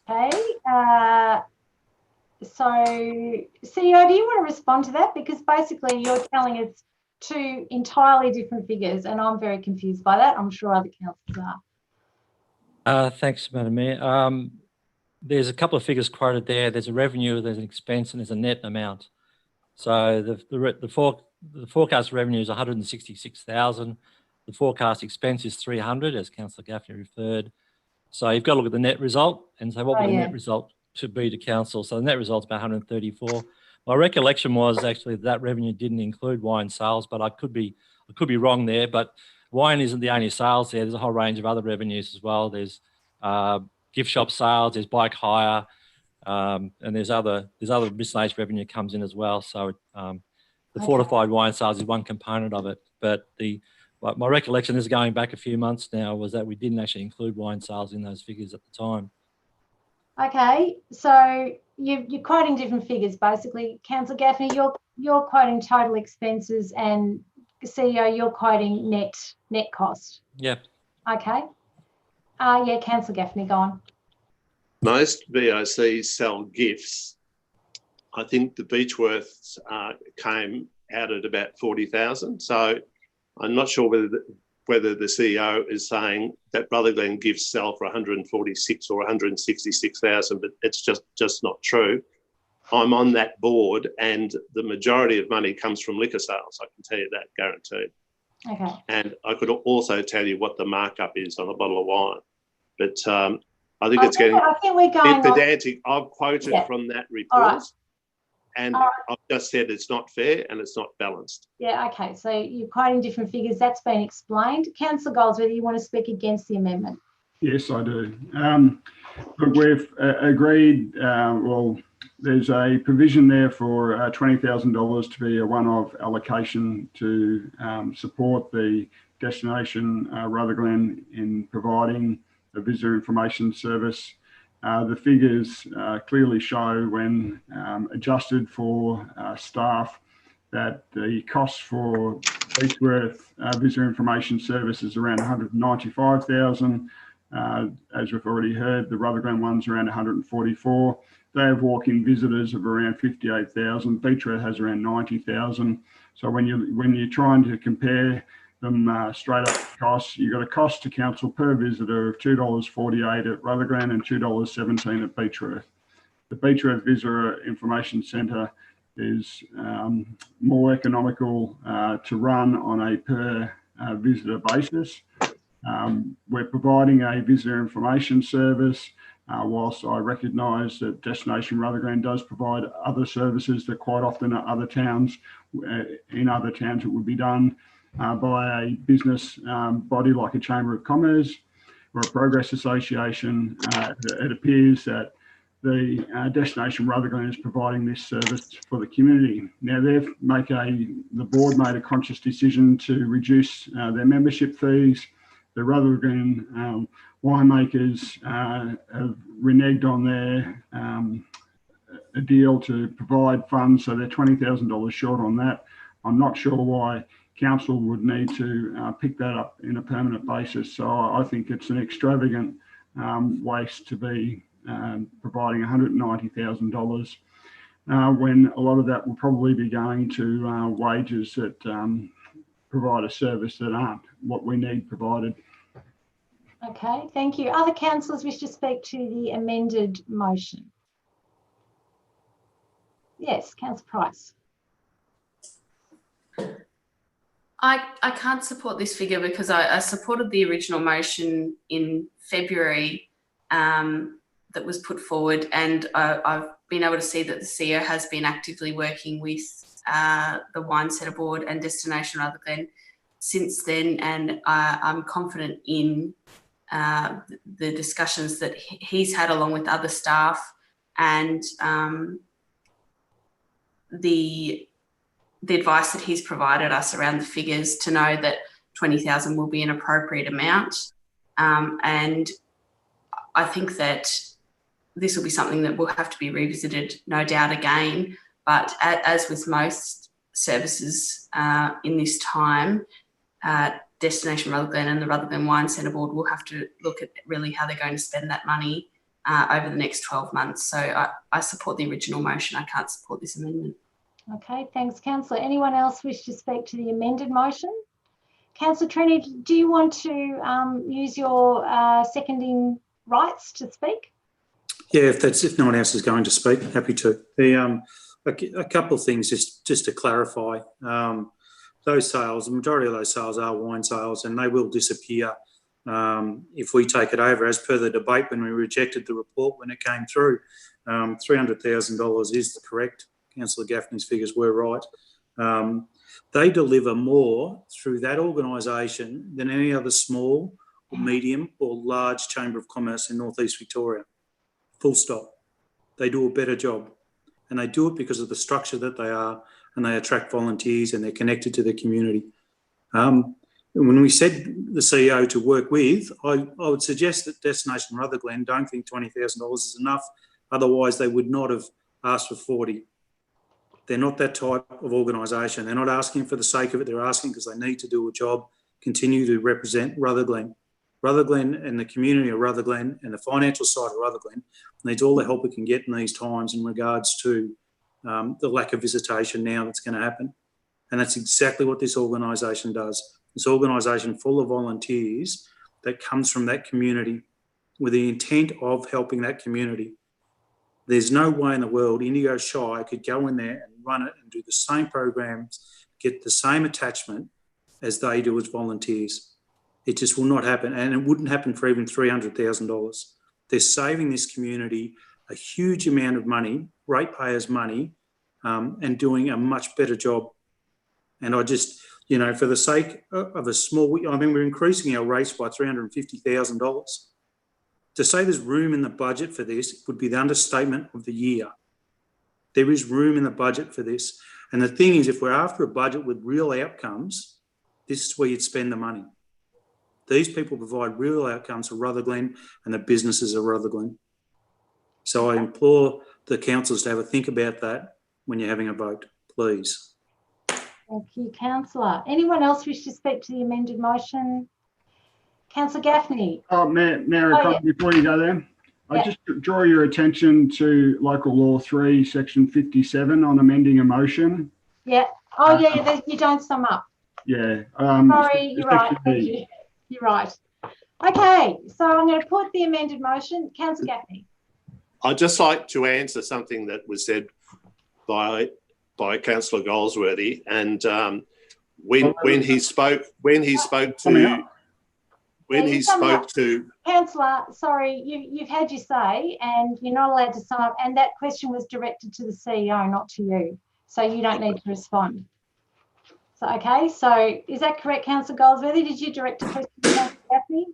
Okay. So, CEO, do you want to respond to that? Because basically you're telling us two entirely different figures, and I'm very confused by that. I'm sure other councillors are. Thanks, Madam Mayor. There's a couple of figures quoted there. There's a revenue, there's an expense, and there's a net amount. So the forecast revenue is 166,000. The forecast expense is 300, as Councillor Gaffney referred. So you've got to look at the net result and say, what would the net result to be to council? So the net result's about 134. My recollection was actually that revenue didn't include wine sales, but I could be wrong there. But wine isn't the only sales there. There's a whole range of other revenues as well. There's gift shop sales, there's bike hire, and there's other miscellaneous revenue comes in as well. So the fortified wine sales is one component of it. But my recollection is going back a few months now was that we didn't actually include wine sales in those figures at the time. Okay, so you're quoting different figures basically. Councillor Gaffney, you're quoting total expenses, and CEO, you're quoting net cost. Yep. Okay. Yeah, Councillor Gaffney, go on. Most VICs sell gifts. I think the Beechworth came out at about 40,000. So I'm not sure whether the CEO is saying that Rutherglen gifts sell for 146 or 166,000, but it's just not true. I'm on that board, and the majority of money comes from liquor sales. I can tell you that, guaranteed. Okay. And I could also tell you what the markup is on a bottle of wine. But I think we're going pedantic. I've quoted from that report, and I've just said it's not fair and it's not balanced. Yeah, okay. So you're quoting different figures. That's been explained. Councillor Goldsworthy, you want to speak against the amendment? Yes, I do. Look, we've agreed, well, there's a provision there for $20,000 to be a one-off allocation to support the destination Rutherglen in providing a visitor information service. The figures clearly show when adjusted for staff that the cost for Beechworth visitor information service is around 195,000. As we've already heard, the Rutherglen one's around 144. They have walk-in visitors of around 58,000. Beechworth has around 90,000. So when you're trying to compare them straight up costs, you've got a cost to council per visitor of $2.48 at Rutherglen and $2.17 at Beechworth. The Beechworth Visitor Information Centre is more economical to run on a per visitor basis. We're providing a visitor information service, whilst I recognise that Destination Rutherglen does provide other services that quite often at other towns, in other towns it would be done by a business body like a Chamber of Commerce or a Progress Association. It appears that the Destination Rutherglen is providing this service for the community. Now the board made a conscious decision to reduce their membership fees. The Rutherglen winemakers have reneged on their a deal to provide funds, so they're $20,000 short on that. I'm not sure why council would need to pick that up in a permanent basis. So I think it's an extravagant waste to be providing $190,000 when a lot of that will probably be going to wages that provide a service that aren't what we need provided. Okay, thank you. Other councillors wish to speak to the amended motion? Yes, Councillor Price. I can't support this figure because I supported the original motion in February that was put forward, and I've been able to see that the CEO has been actively working with the Wine Centre Board and Destination Rutherglen since then, and I'm confident in the discussions that he's had along with other staff, and the advice that he's provided us around the figures to know that 20,000 will be an appropriate amount. And I think that this will be something that will have to be revisited, no doubt, again. But as with most services in this time, Destination Rutherglen and the Rutherglen Wine Centre Board will have to look at really how they're going to spend that money over the next 12 months. So I support the original motion. I can't support this amendment. Okay, thanks, Councillor. Anyone else wish to speak to the amended motion? Councillor Trini, do you want to use your seconding rights to speak? Yeah, if no one else is going to speak, happy to. A couple of things just to clarify. Those sales, the majority of those sales are wine sales, and they will disappear if we take it over. As per the debate when we rejected the report when it came through, $300,000 is the correct. Councillor Gaffney's figures were right. They deliver more through that organisation than any other small or medium or large Chamber of Commerce in North East Victoria. Full stop. They do a better job, and they do it because of the structure that they are, and they attract volunteers and they're connected to the community. When we said the CEO to work with, I would suggest that Destination Rutherglen don't think $20,000 is enough. Otherwise, they would not have asked for 40. They're not that type of organisation. They're not asking for the sake of it. They're asking because they need to do a job, continue to represent Rutherglen. Rutherglen and the community of Rutherglen and the financial side of Rutherglen needs all the help it can get in these times in regards to the lack of visitation now that's going to happen. And that's exactly what this organisation does. This organisation full of volunteers that comes from that community with the intent of helping that community. There's no way in the world Indigo Shire could go in there and run it and do the same programs, get the same attachment as they do as volunteers. It just will not happen, and it wouldn't happen for even $300,000. They're saving this community a huge amount of money, ratepayers' money, and doing a much better job. And I just, for the sake of a small, we're increasing our rates by $350,000. To say there's room in the budget for this would be the understatement of the year. There is room in the budget for this. And the thing is, if we're after a budget with real outcomes, this is where you'd spend the money. These people provide real outcomes for Rutherglen and the businesses of Rutherglen. So I implore the councillors to have a think about that when you're having a vote, please. Thank you, Councillor. Anyone else wish to speak to the amended motion? Councillor Gaffney. Mayor, before you go there, I just draw your attention to Local Law 3, Section 57 on amending a motion. Yeah. You don't sum up. Yeah. Sorry, you're right. Thank you. You're right. Okay, so I'm going to put the amended motion. Councillor Gaffney. I'd just like to answer something that was said by by Councillor Goldsworthy, and when he spoke to Councillor, sorry, you've had your say, and you're not allowed to sum up. And that question was directed to the CEO, not to you, so you don't need to respond. So okay, so is that correct, Councillor Goldsworthy? Did you direct a question to Councillor Gaffney?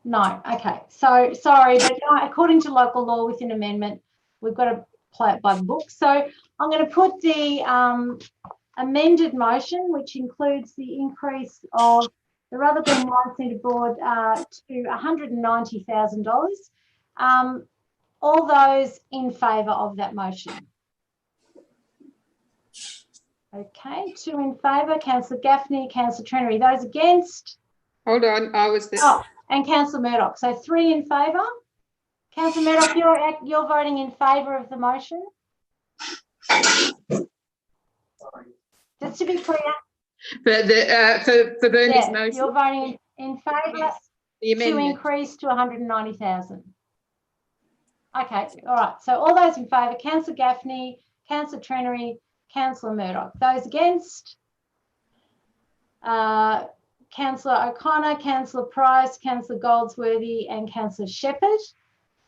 No. Okay. So sorry, but according to local law, with an amendment, we've got to play it by the book. So I'm going to put the amended motion, which includes the increase of the Rutherglen Wine Centre Board to $190,000. All those in favour of that motion? Okay, 2 in favour. Councillor Gaffney, Councillor Trenery. Those against? Hold on, I was there. Oh, and Councillor Murdoch. So 3 in favour. Councillor Murdoch, you're voting in favour of the motion? Just to be clear. For Bernie's motion. You're voting in favour to increase to 190,000. Okay, all right. So all those in favour, Councillor Gaffney, Councillor Trenery, Councillor Murdoch. Those against? Councillor O'Connor, Councillor Price, Councillor Goldsworthy and Councillor Shepherd.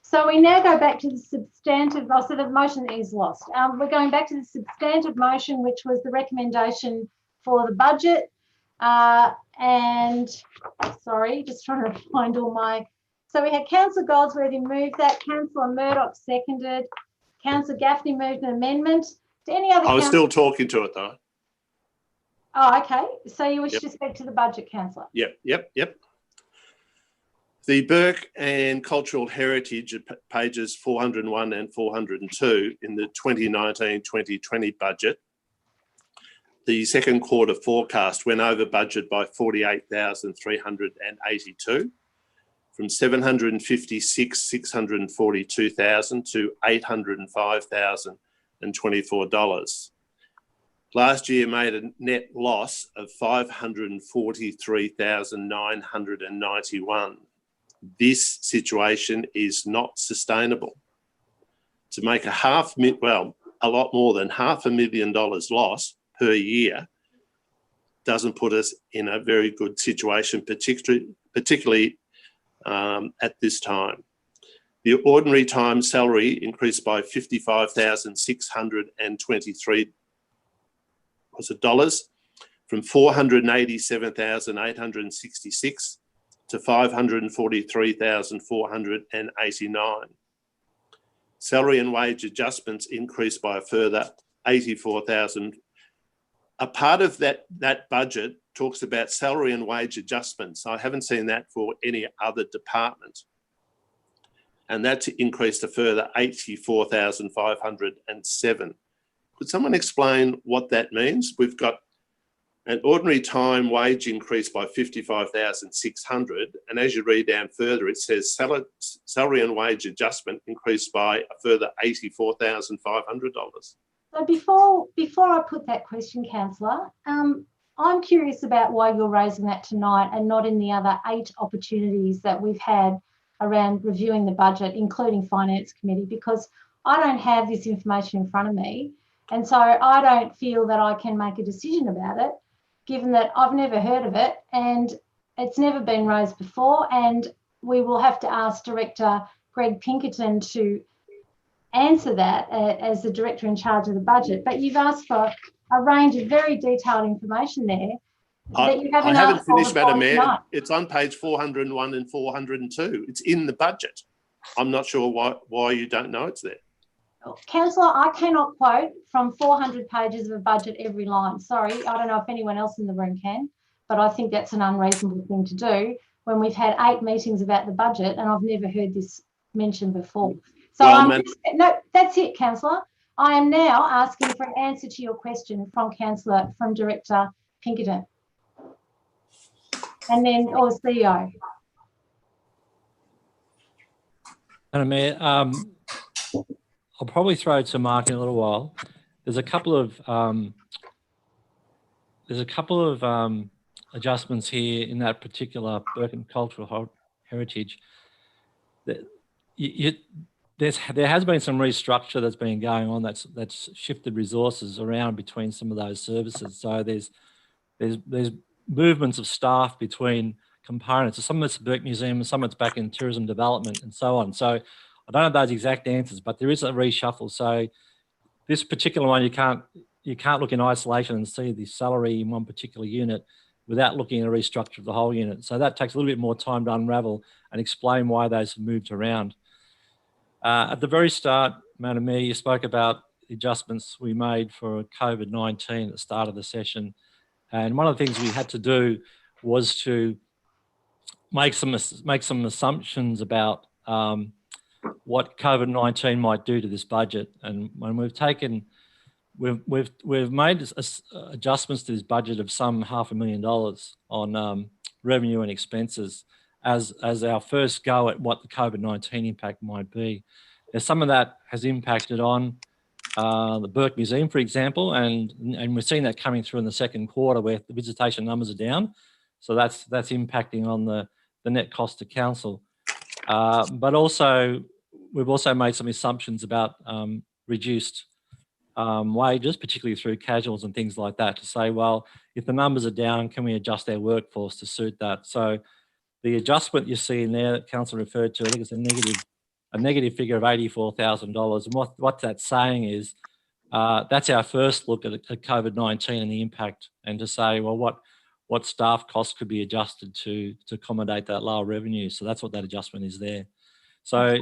So we now go back to the substantive, so the motion is lost. We're going back to the substantive motion, which was the recommendation for the budget. And sorry, just trying to find all my, so we had Councillor Goldsworthy move that, Councillor Murdoch seconded, Councillor Gaffney moved an amendment. To any other I was still talking to it though. Oh, okay. So you wish to speak to the budget, Councillor? Yep. The Burke and Cultural Heritage at pages 401 and 402 in the 2019-2020 budget, the second quarter forecast went over budget by 48,382 from 756,642,000 to $805,024. Last year made a net loss of 543,991. This situation is not sustainable. To make a lot more than $500,000 loss per year doesn't put us in a very good situation, particularly at this time. The ordinary time salary increased by $55,623 from 487,866 to 543,489. Salary and wage adjustments increased by a further 84,000. A part of that budget talks about salary and wage adjustments. I haven't seen that for any other department. And that's increased a further 84,507. Could someone explain what that means? We've got an ordinary time wage increase by 55,600. And as you read down further, it says salary and wage adjustment increased by a further $84,500. So before I put that question, Councillor, I'm curious about why you're raising that tonight and not in the other 8 opportunities that we've had around reviewing the budget, including Finance Committee, because I don't have this information in front of me. And so I don't feel that I can make a decision about it, given that I've never heard of it and it's never been raised before. And we will have to ask Director Greg Pinkerton to answer that as the Director in charge of the budget. But you've asked for a range of very detailed information there. I haven't finished, Madam Mayor. It's on page 401 and 402. It's in the budget. I'm not sure why you don't know it's there. Councillor, I cannot quote from 400 pages of a budget every line. Sorry, I don't know if anyone else in the room can, but I think that's an unreasonable thing to do when we've had 8 meetings about the budget and I've never heard this mentioned before. So no, that's it, Councillor. I am now asking for an answer to your question from Director Pinkerton. And then, or CEO. Madam Mayor, I'll probably throw it to Mark in a little while. There's a couple of adjustments here in that particular Burke and Cultural Heritage. That there has been some restructure that's been going on that's shifted resources around between some of those services. So there's movements of staff between components. So some of it's Burke Museum, some of it's back in tourism development and so on. So I don't have those exact answers, but there is a reshuffle. So this particular one, you can't look in isolation and see the salary in one particular unit without looking at a restructure of the whole unit. So that takes a little bit more time to unravel and explain why those have moved around. At the very start, Madam Mayor, you spoke about the adjustments we made for COVID-19 at the start of the session. And one of the things we had to do was to make some assumptions about what COVID-19 might do to this budget. And when we've made adjustments to this budget of some $500,000 on revenue and expenses as our first go at what the COVID-19 impact might be. Now, some of that has impacted on the Burke Museum, for example, and we're seeing that coming through in the second quarter where the visitation numbers are down. So that's impacting on the net cost to council. But also, we've also made some assumptions about reduced wages, particularly through casuals and things like that, to say, well, if the numbers are down, can we adjust our workforce to suit that? So the adjustment you see in there that council referred to, I think it's a negative figure of $84,000. And what that's saying is that's our first look at COVID-19 and the impact, and to say, well, what staff costs could be adjusted to accommodate that lower revenue. So that's what that adjustment is there. So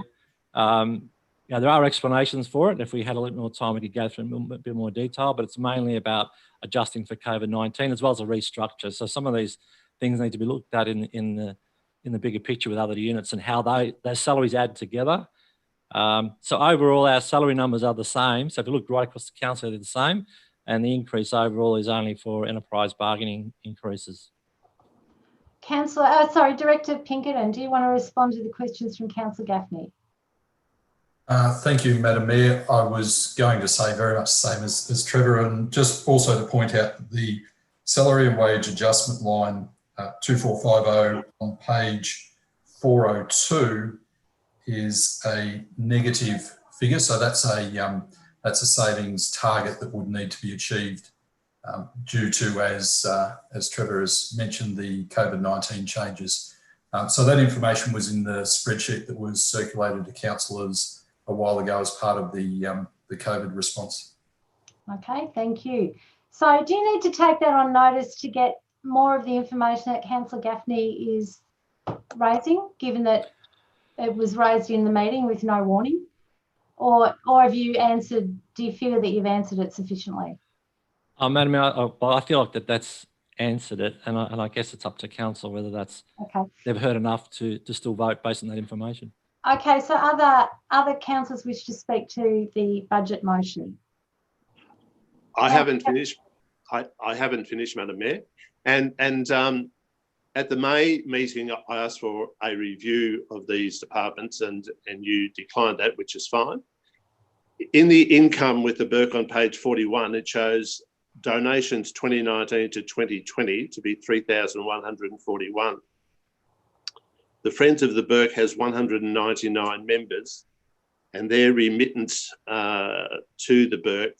there are explanations for it. If we had a little more time, we could go through a bit more detail, but it's mainly about adjusting for COVID-19 as well as a restructure. So some of these things need to be looked at in the bigger picture with other units and how those salaries add together. So overall, our salary numbers are the same. So if you look right across the council, they're the same. And the increase overall is only for enterprise bargaining increases. Director Pinkerton, do you want to respond to the questions from Councillor Gaffney? Thank you, Madam Mayor. I was going to say very much the same as Trevor, and just also to point out that the salary and wage adjustment line 2450 on page 402 is a negative figure. So that's a savings target that would need to be achieved due to, as Trevor has mentioned, the COVID-19 changes. So that information was in the spreadsheet that was circulated to councillors a while ago as part of the COVID response. Okay, thank you. So do you need to take that on notice to get more of the information that Councillor Gaffney is raising, given that it was raised in the meeting with no warning? Or have you answered, do you feel that you've answered it sufficiently? Madam Mayor, I feel like that's answered it, and I guess it's up to council whether that's they've heard enough to still vote based on that information. Okay, so other councillors wish to speak to the budget motion. I haven't finished. I haven't finished, Madam Mayor, and at the May meeting, I asked for a review of these departments, and you declined that, which is fine. In the income with the Burke on page 41, it shows donations 2019 to 2020 to be 3,141. The Friends of the Burke has 199 members, and their remittance to the Burke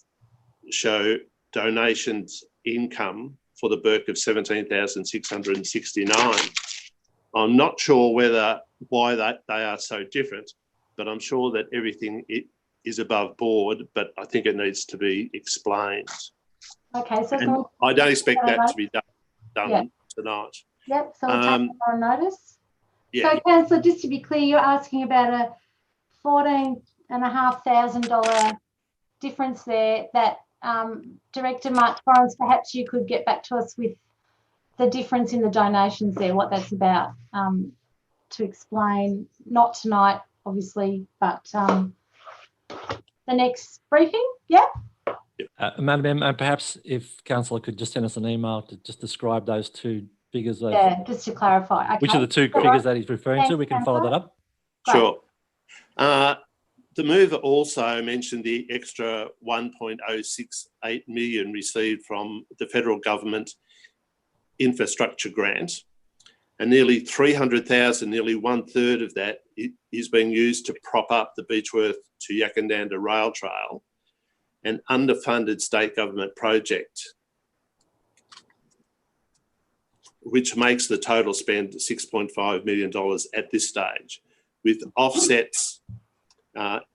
show donations income for the Burke of 17,669. I'm not sure why they are so different, but I'm sure that everything is above board, but I think it needs to be explained. Okay, so and I don't expect that to be done tonight. Yep, so we'll take that on notice. Yeah. So, Councillor, just to be clear, you're asking about a $14,500 difference there that Director Mark Torrance, perhaps you could get back to us with the difference in the donations there, what that's about, to explain, not tonight, obviously, but the next briefing, yeah? Madam Mayor, perhaps if Councillor could just send us an email to just describe those two figures. Yeah, just to clarify. Okay. Which are the two figures that he's referring to? We can follow that up. Sure. The mover also mentioned the extra $1.068 million received from the federal government infrastructure grant. and nearly 300,000, nearly 1/3 of that is being used to prop up the Beechworth to Yakandanda rail trail, an underfunded state government project, which makes the total spend $6.5 million at this stage, with offsets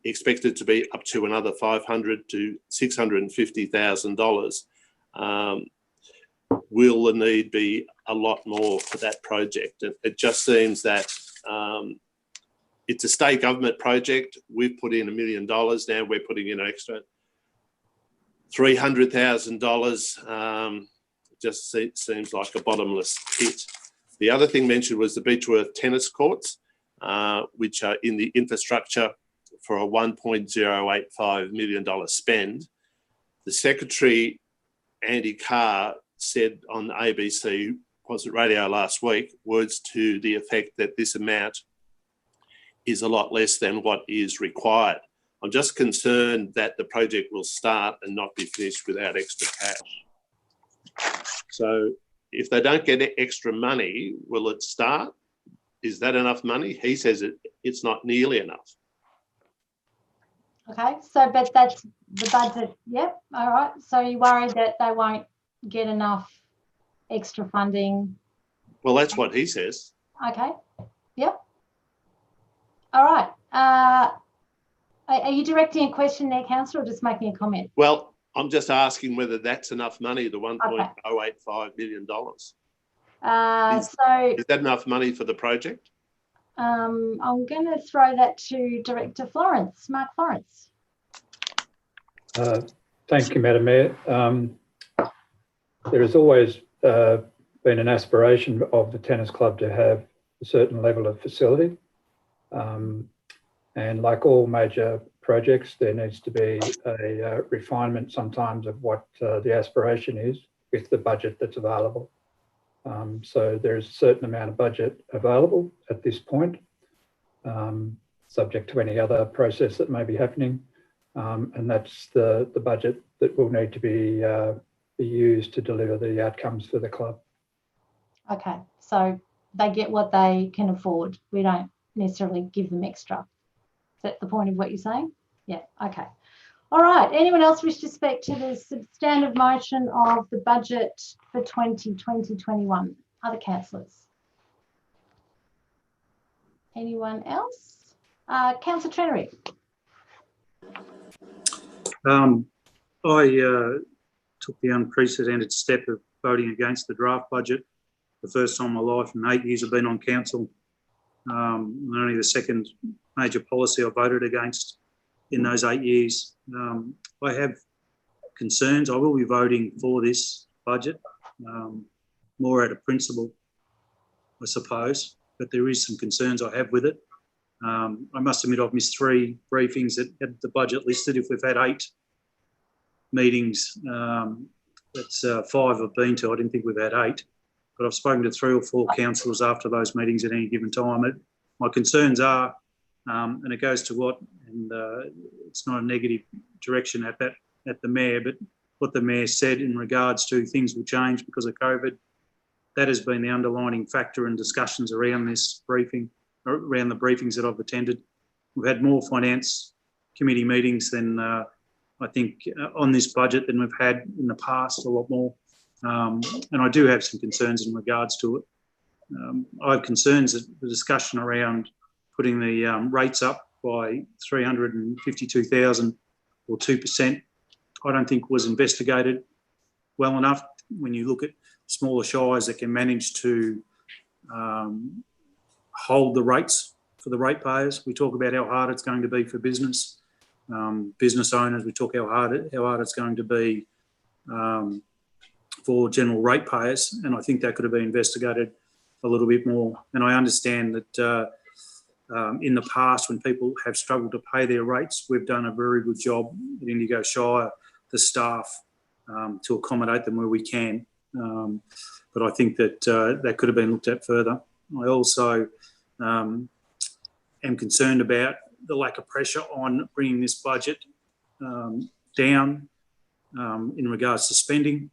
expected to be up to another $500,000 to $650,000. Will the need be a lot more for that project? It just seems that it's a state government project. We've put in $1 million. Now we're putting in an extra $300,000. Just seems like a bottomless pit. The other thing mentioned was the Beechworth tennis courts, which are in the infrastructure for a $1.085 million spend. The Secretary, Andy Carr, said on ABC, was it radio last week, words to the effect that this amount is a lot less than what is required. I'm just concerned that the project will start and not be finished without extra cash. So if they don't get extra money, will it start? Is that enough money? He says it's not nearly enough. Okay, so but that's the budget. Yep. All right. So you're worried that they won't get enough extra funding? Well, that's what he says. Okay. Yep. All right. Are you directing a question there, Councillor, or just making a comment? Well, I'm just asking whether that's enough money, the $1.085 million. Is that enough money for the project? I'm going to throw that to Director Florence, Mark Florence. Thank you, Madam Mayor. There has always been an aspiration of the tennis club to have a certain level of facility. And like all major projects, there needs to be a refinement sometimes of what the aspiration is with the budget that's available. So there's a certain amount of budget available at this point, subject to any other process that may be happening. And that's the budget that will need to be used to deliver the outcomes for the club. Okay, so they get what they can afford. We don't necessarily give them extra. Is that the point of what you're saying? Yeah, okay. All right, anyone else wish to speak to the substantive motion of the budget for 2020-21? Other councillors? Anyone else? Councillor Trenery. I took the unprecedented step of voting against the draft budget. The first time in my life in 8 years I've been on council. And only the second major policy I voted against in those 8 years. I have concerns. I will be voting for this budget, more out of principle, I suppose, but there is some concerns I have with it. I must admit I've missed 3 briefings that had the budget listed. If we've had 8 meetings, that's 5 I've been to. I didn't think we've had 8, but I've spoken to 3 or 4 councillors after those meetings at any given time. My concerns are, and it goes to what, and it's not a negative direction at the mayor, but what the mayor said in regards to things will change because of COVID. That has been the underlining factor in discussions around this briefing, around the briefings that I've attended. We've had more finance committee meetings than I think on this budget than we've had in the past, a lot more. And I do have some concerns in regards to it. I have concerns that the discussion around putting the rates up by 352,000 or 2%, I don't think was investigated well enough. When you look at smaller shires that can manage to hold the rates for the ratepayers, we talk about how hard it's going to be for business owners. We talk how hard it's going to be for general ratepayers, and I think that could have been investigated a little bit more. And I understand that in the past, when people have struggled to pay their rates, we've done a very good job at Indigo Shire, the staff, to accommodate them where we can. But I think that that could have been looked at further. I also am concerned about the lack of pressure on bringing this budget down in regards to spending.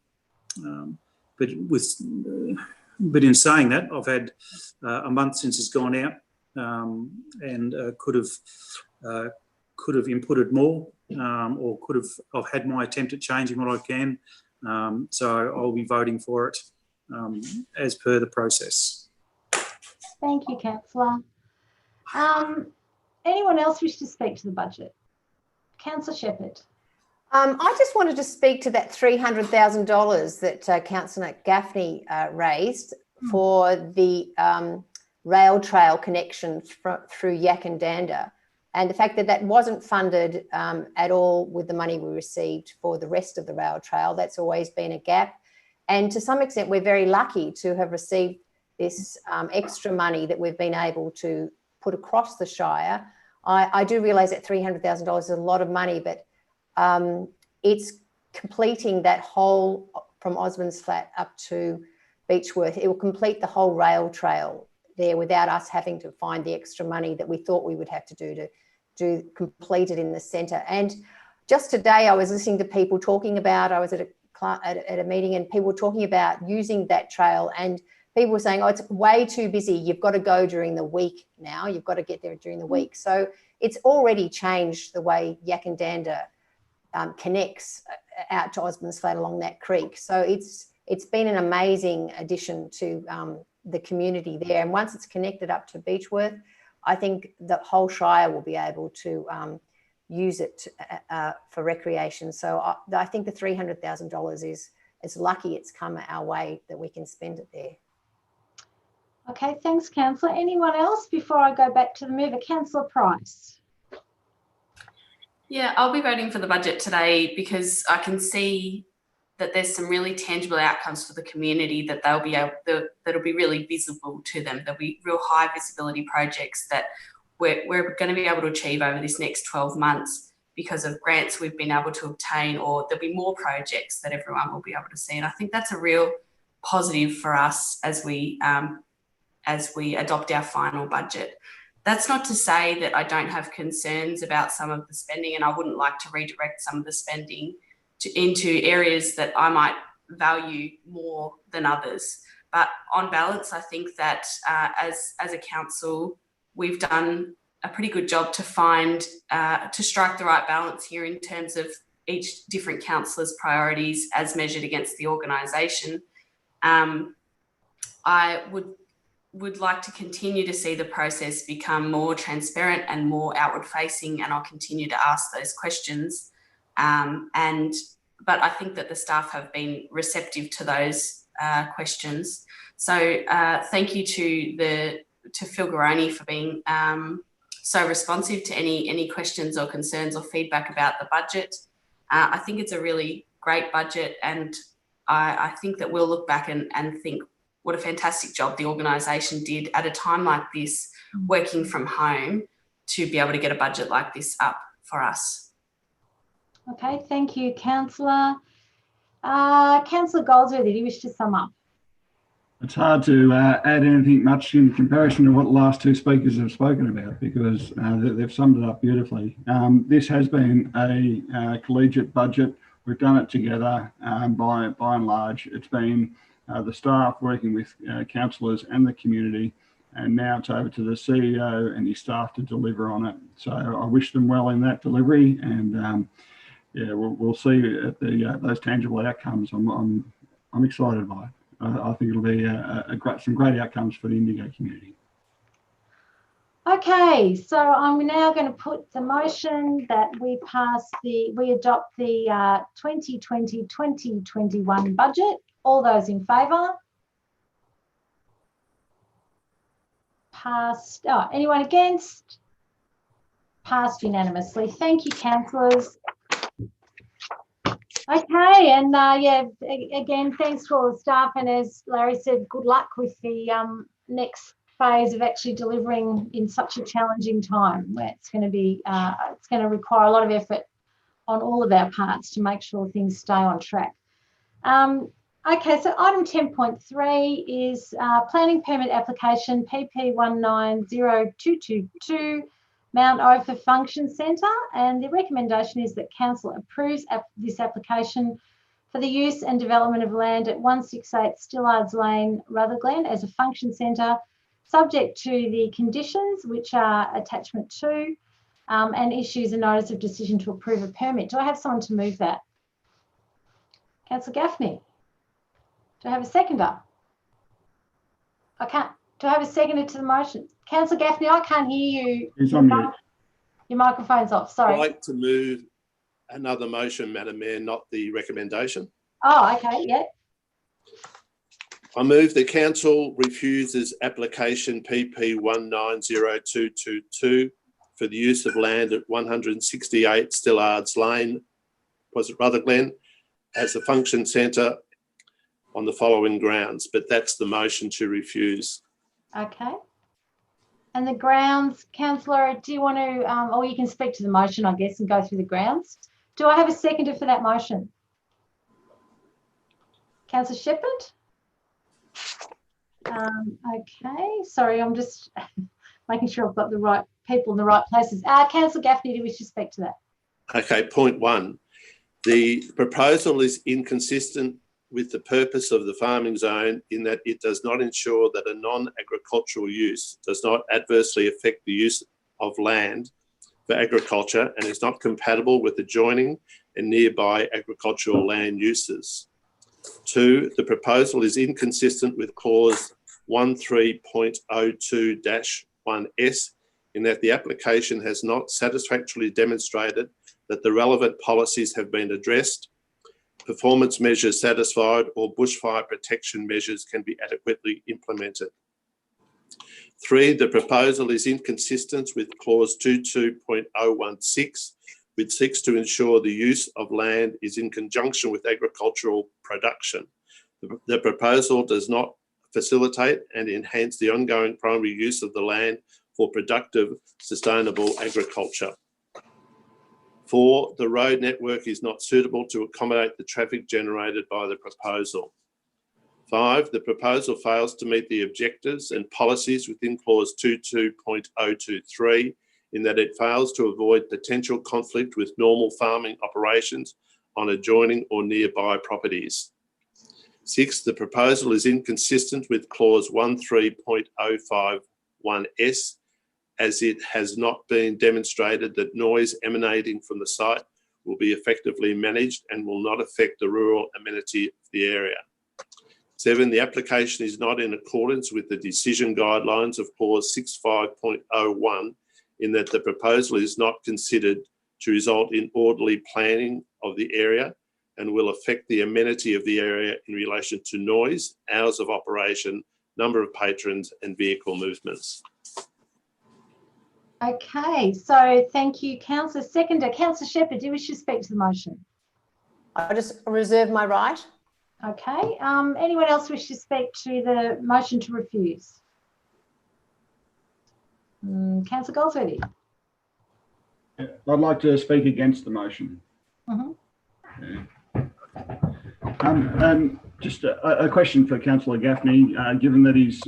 But with But in saying that, I've had a month since it's gone out, and could have inputted more, or I've had my attempt at changing what I can. So I'll be voting for it as per the process. Thank you, Councillor. Anyone else wish to speak to the budget? Councillor Shepherd. I just wanted to speak to that $300,000 that Councillor Gaffney raised for the rail trail connection through Yakandanda, and the fact that that wasn't funded at all with the money we received for the rest of the rail trail. That's always been a gap. And to some extent, we're very lucky to have received this extra money that we've been able to put across the Shire. I do realise that $300,000 is a lot of money, but it's completing that whole from Osmond's Flat up to Beechworth. It will complete the whole rail trail there without us having to find the extra money that we thought we would have to do to complete it in the centre. And just today I was listening to people talking about, I was at a meeting and people were talking about using that trail, and people were saying, oh, it's way too busy. You've got to go during the week now. You've got to get there during the week. So it's already changed the way Yakandanda connects out to Osmond's Flat along that creek. So it's been an amazing addition to the community there. And once it's connected up to Beechworth, I think the whole Shire will be able to use it for recreation. So I think the $300,000 is lucky it's come our way that we can spend it there. Okay, thanks, Councillor. Anyone else before I go back to the mover? Councillor Price. Yeah, I'll be voting for the budget today because I can see that there's some really tangible outcomes for the community that they'll be able that'll be really visible to them. There'll be real high visibility projects that we're going to be able to achieve over this next 12 months because of grants we've been able to obtain, or there'll be more projects that everyone will be able to see. And I think that's a real positive for us as we adopt our final budget. That's not to say that I don't have concerns about some of the spending, and I wouldn't like to redirect some of the spending into areas that I might value more than others. But on balance, I think that as a council, we've done a pretty good job to strike the right balance here in terms of each different councillor's priorities as measured against the organisation. I would like to continue to see the process become more transparent and more outward facing, and I'll continue to ask those questions. But I think that the staff have been receptive to those questions. So thank you to Phil Garoni for being so responsive to any questions or concerns or feedback about the budget. I think it's a really great budget, and I think that we'll look back and think what a fantastic job the organisation did at a time like this, working from home, to be able to get a budget like this up for us. Okay, thank you, Councillor. Councillor Goldsworthy, do you wish to sum up? It's hard to add anything much in comparison to what the last two speakers have spoken about, because they've summed it up beautifully. This has been a collegiate budget. We've done it together by and large. It's been the staff working with councillors and the community, and now it's over to the CEO and his staff to deliver on it. So I wish them well in that delivery, and yeah, we'll see those tangible outcomes. I'm excited by it. I think it'll be some great outcomes for the Indigo community. Okay, so I'm now going to put the motion that we adopt the 2020-2021 budget. All those in favour? Passed. Oh, anyone against? Passed unanimously. Thank you, councillors. Okay, and yeah, again, thanks to all the staff, and as Larry said, good luck with the next phase of actually delivering in such a challenging time, where it's going to be, it's going to require a lot of effort on all of our parts to make sure things stay on track. Okay, so item 10.3 is planning permit application PP 190222 Mount Ophir Function Centre, and the recommendation is that council approves this application for the use and development of land at 168 Stillards Lane, Rutherglen, as a function centre, subject to the conditions which are attachment 2, and issues a notice of decision to approve a permit. Do I have someone to move that? Councillor Gaffney. Do I have a seconder? I can't. Do I have a seconder to the motion? Councillor Gaffney, I can't hear you. He's on mute. Your microphone's off. Sorry. I'd like to move another motion, Madam Mayor, not the recommendation. Oh, okay. Yeah. I move the council refuses application PP 190222 for the use of land at 168 Stillards Lane, was it Rutherglen, as a function centre on the following grounds, but that's the motion to refuse. Okay. And the grounds, Councillor, do you want to, or you can speak to the motion, I guess, and go through the grounds. Do I have a seconder for that motion? Councillor Shepherd? Okay, sorry, I'm just making sure I've got the right people in the right places. Councillor Gaffney, do you wish to speak to that? Okay, point 1. The proposal is inconsistent with the purpose of the farming zone in that it does not ensure that a non-agricultural use does not adversely affect the use of land for agriculture and is not compatible with adjoining and nearby agricultural land uses. 2, the proposal is inconsistent with clause 13.02-1S in that the application has not satisfactorily demonstrated that the relevant policies have been addressed, performance measures satisfied, or bushfire protection measures can be adequately implemented. 3, the proposal is inconsistent with clause 22.016, which seeks to ensure the use of land is in conjunction with agricultural production. The proposal does not facilitate and enhance the ongoing primary use of the land for productive, sustainable agriculture. 4, the road network is not suitable to accommodate the traffic generated by the proposal. 5, the proposal fails to meet the objectives and policies within clause 22.023 in that it fails to avoid potential conflict with normal farming operations on adjoining or nearby properties. 6, the proposal is inconsistent with clause 13.051S as it has not been demonstrated that noise emanating from the site will be effectively managed and will not affect the rural amenity of the area. 7, the application is not in accordance with the decision guidelines of clause 65.01 in that the proposal is not considered to result in orderly planning of the area and will affect the amenity of the area in relation to noise, hours of operation, number of patrons and vehicle movements. Okay, so thank you, Councillor. Seconder, Councillor Shepherd, do you wish to speak to the motion? I just reserve my right. Okay, anyone else wish to speak to the motion to refuse? Councillor Goldsworthy. I'd like to speak against the motion. Just a question for Councillor Gaffney, given that he's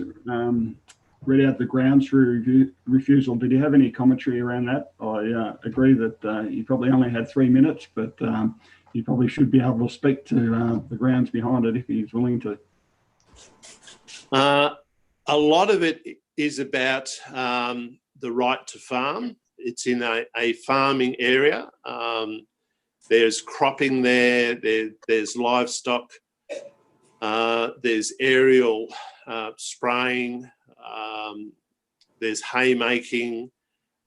read out the grounds for refusal, did you have any commentary around that? I agree that you probably only had 3 minutes, but you probably should be able to speak to the grounds behind it if he's willing to. A lot of it is about the right to farm. It's in a farming area. There's cropping there, there's livestock, there's aerial spraying, there's haymaking.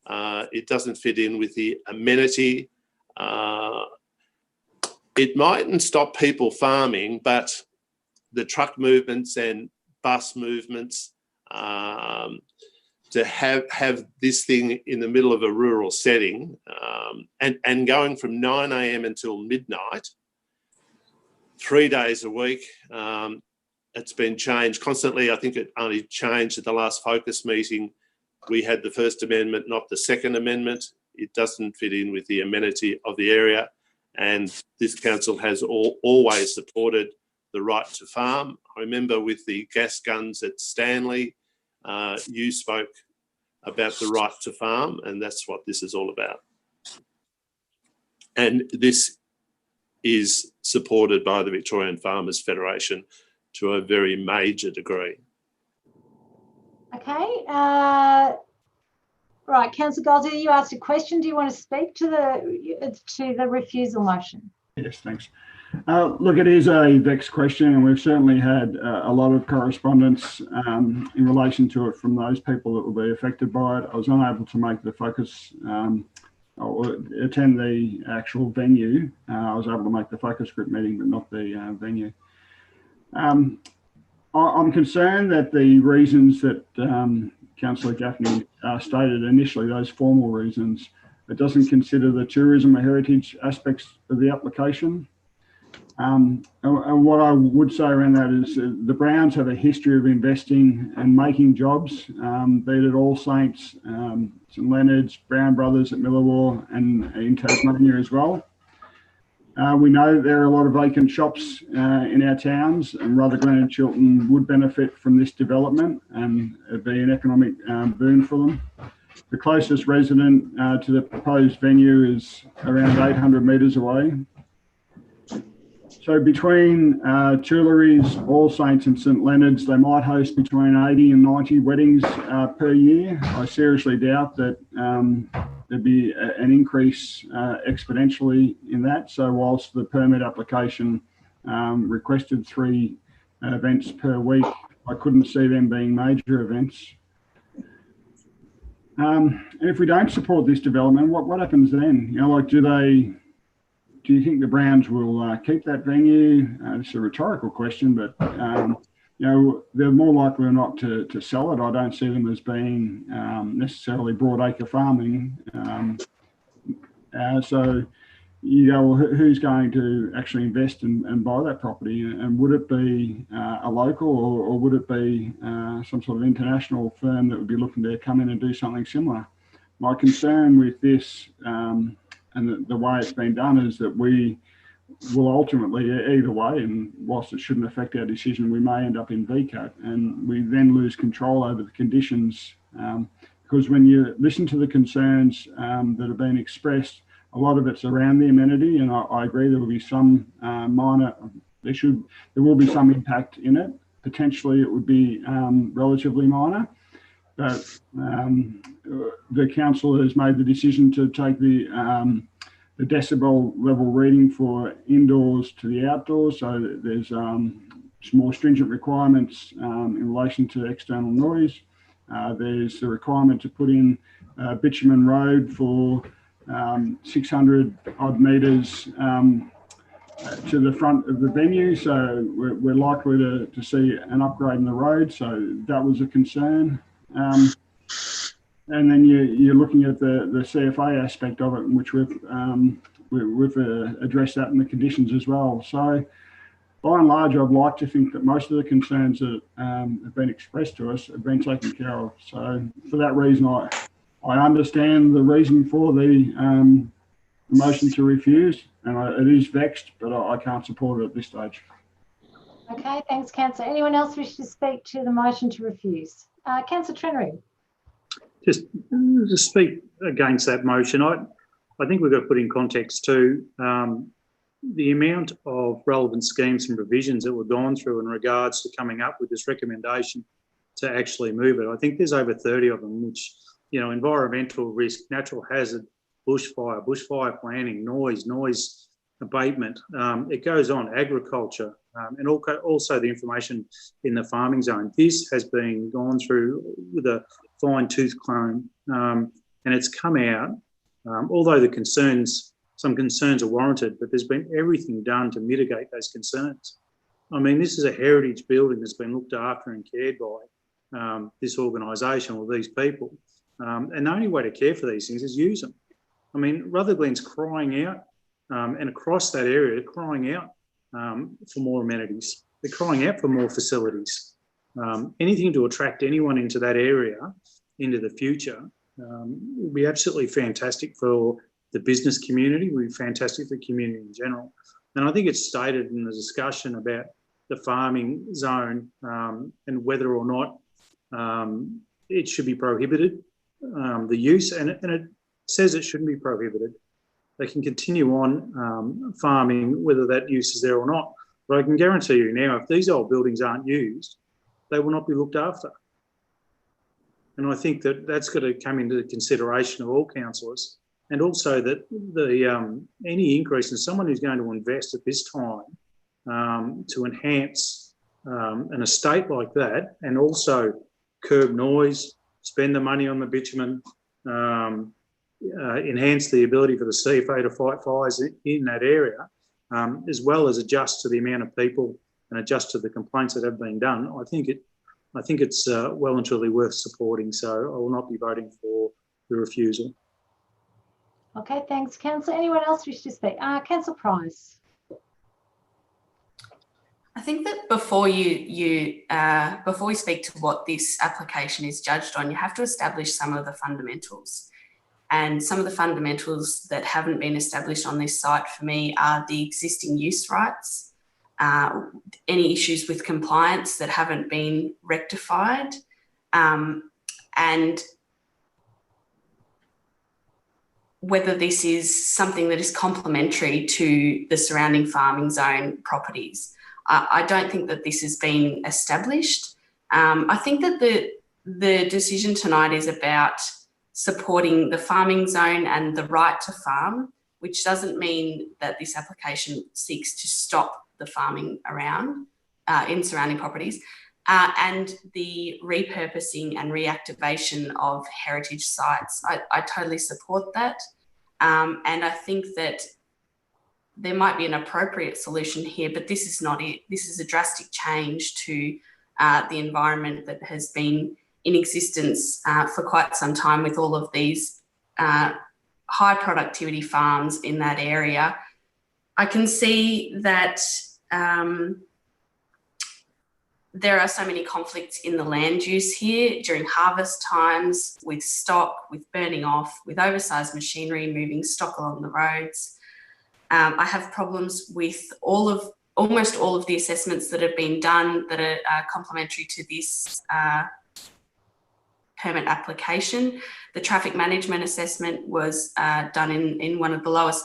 It doesn't fit in with the amenity. It mightn't stop people farming, but the truck movements and bus movements, to have this thing in the middle of a rural setting, and going from 9 a.m. until midnight, 3 days a week, it's been changed constantly. I think it only changed at the last focus meeting. We had the First Amendment, not the Second Amendment. It doesn't fit in with the amenity of the area. And this council has always supported the right to farm. I remember with the gas guns at Stanley, you spoke about the right to farm, and that's what this is all about. And this is supported by the Victorian Farmers Federation to a very major degree. Okay. Right, Councillor Goldsworthy, you asked a question. Do you want to speak to the refusal motion? Yes, thanks. Look, it is a vexed question, and we've certainly had a lot of correspondence in relation to it from those people that will be affected by it. I was unable to make the focus or attend the actual venue. I was able to make the focus group meeting, but not the venue. I'm concerned that the reasons that Councillor Gaffney stated initially, those formal reasons, it doesn't consider the tourism or heritage aspects of the application. And what I would say around that is the Browns have a history of investing and making jobs, be it at All Saints, St Leonard's, Brown Brothers at Millwall, and in Tasmania as well. We know there are a lot of vacant shops in our towns, and Rutherglen and Chiltern would benefit from this development, and it'd be an economic boon for them. The closest resident to the proposed venue is around 800 metres away. So between Tuileries, All Saints and St Leonard's, they might host between 80 and 90 weddings per year. I seriously doubt that there'd be an increase exponentially in that. So whilst the permit application requested 3 events per week, I couldn't see them being major events. And if we don't support this development, what happens then? You know, like, do you think the Browns will keep that venue? It's a rhetorical question, but you know, they're more likely or not to sell it. I don't see them as being necessarily broadacre farming. So you go, well, who's going to actually invest and buy that property? And would it be a local, or would it be some sort of international firm that would be looking to come in and do something similar? My concern with this and the way it's been done is that we will ultimately, either way, and whilst it shouldn't affect our decision, we may end up in VCAT, and we then lose control over the conditions. Because when you listen to the concerns that have been expressed, a lot of it's around the amenity, and I agree there will be some there will be some impact in it. Potentially it would be relatively minor, but the council has made the decision to take the decibel level reading for indoors to the outdoors. So there's some more stringent requirements in relation to external noise. There's the requirement to put in bitumen road for 600 odd metres to the front of the venue. So we're likely to see an upgrade in the road. So that was a concern. And then you're looking at the CFA aspect of it, which we've addressed that in the conditions as well. So by and large, I'd like to think that most of the concerns that have been expressed to us have been taken care of. So for that reason, I understand the reason for the motion to refuse, and it is vexed, but I can't support it at this stage. Okay, thanks, Councillor. Anyone else wish to speak to the motion to refuse? Councillor Trennery. Just to speak against that motion, I think we've got to put in context too the amount of relevant schemes and provisions that were gone through in regards to coming up with this recommendation to actually move it. I think there's over 30 of them, which, you know, environmental risk, natural hazard, bushfire planning, noise abatement. It goes on, agriculture, and also the information in the farming zone. This has been gone through with a fine tooth comb, and it's come out, although some concerns are warranted, but there's been everything done to mitigate those concerns. I mean, this is a heritage building that's been looked after and cared by this organisation or these people. And the only way to care for these things is use them. I mean, Rutherglen's crying out, and across that area, they're crying out for more amenities. They're crying out for more facilities. Anything to attract anyone into that area into the future will be absolutely fantastic for the business community, will be fantastic for the community in general. And I think it's stated in the discussion about the farming zone and whether or not it should be prohibited, the use, and it says it shouldn't be prohibited. they can continue on farming, whether that use is there or not. But I can guarantee you now, if these old buildings aren't used, they will not be looked after. And I think that that's got to come into the consideration of all councillors, and also that any increase in someone who's going to invest at this time to enhance an estate like that, and also curb noise, spend the money on the bitumen, enhance the ability for the CFA to fight fires in that area, as well as adjust to the amount of people and adjust to the complaints that have been done. I think it's well and truly worth supporting. So I will not be voting for the refusal. Okay, thanks, Councillor. Anyone else wish to speak? Councillor Price. I think that before before we speak to what this application is judged on, you have to establish some of the fundamentals. And some of the fundamentals that haven't been established on this site for me are the existing use rights, any issues with compliance that haven't been rectified, and whether this is something that is complementary to the surrounding farming zone properties. I don't think that this has been established. I think that the decision tonight is about supporting the farming zone and the right to farm, which doesn't mean that this application seeks to stop the farming around in surrounding properties, and the repurposing and reactivation of heritage sites. I totally support that. And I think that there might be an appropriate solution here, but this is not it. This is a drastic change to the environment that has been in existence for quite some time, with all of these high productivity farms in that area. I can see that there are so many conflicts in the land use here during harvest times, with stock, with burning off, with oversized machinery moving stock along the roads. I have problems with almost all of the assessments that have been done that are complementary to this permit application. The traffic management assessment was done in one of the lowest,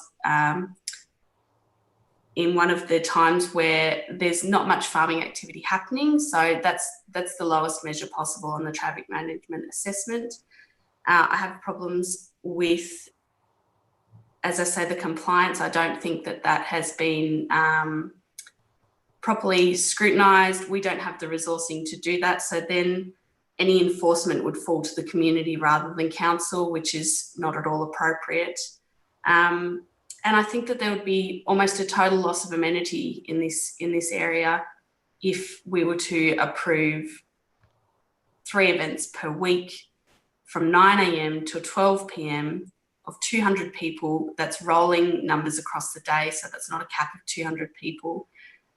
in one of the times where there's not much farming activity happening. So that's the lowest measure possible on the traffic management assessment. I have problems with, as I say, the compliance. I don't think that has been properly scrutinised. We don't have the resourcing to do that. So then any enforcement would fall to the community rather than council, which is not at all appropriate. And I think that there would be almost a total loss of amenity in this area if we were to approve 3 events per week from 9 a.m. to 12 p.m. of 200 people. That's rolling numbers across the day, so that's not a cap of 200 people.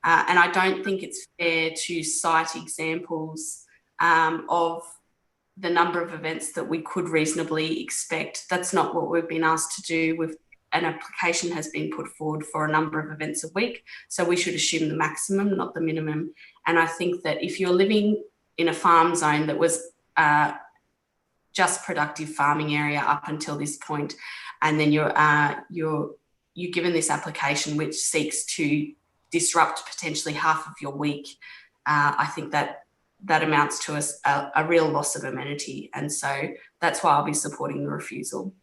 And I don't think it's fair to cite examples of the number of events that we could reasonably expect. That's not what we've been asked to do. An application has been put forward for a number of events a week, so we should assume the maximum, not the minimum. And I think that if you're living in a farm zone that was just productive farming area up until this point, and then you're given this application which seeks to disrupt potentially half of your week, I think that amounts to a real loss of amenity. And so that's why I'll be supporting the refusal.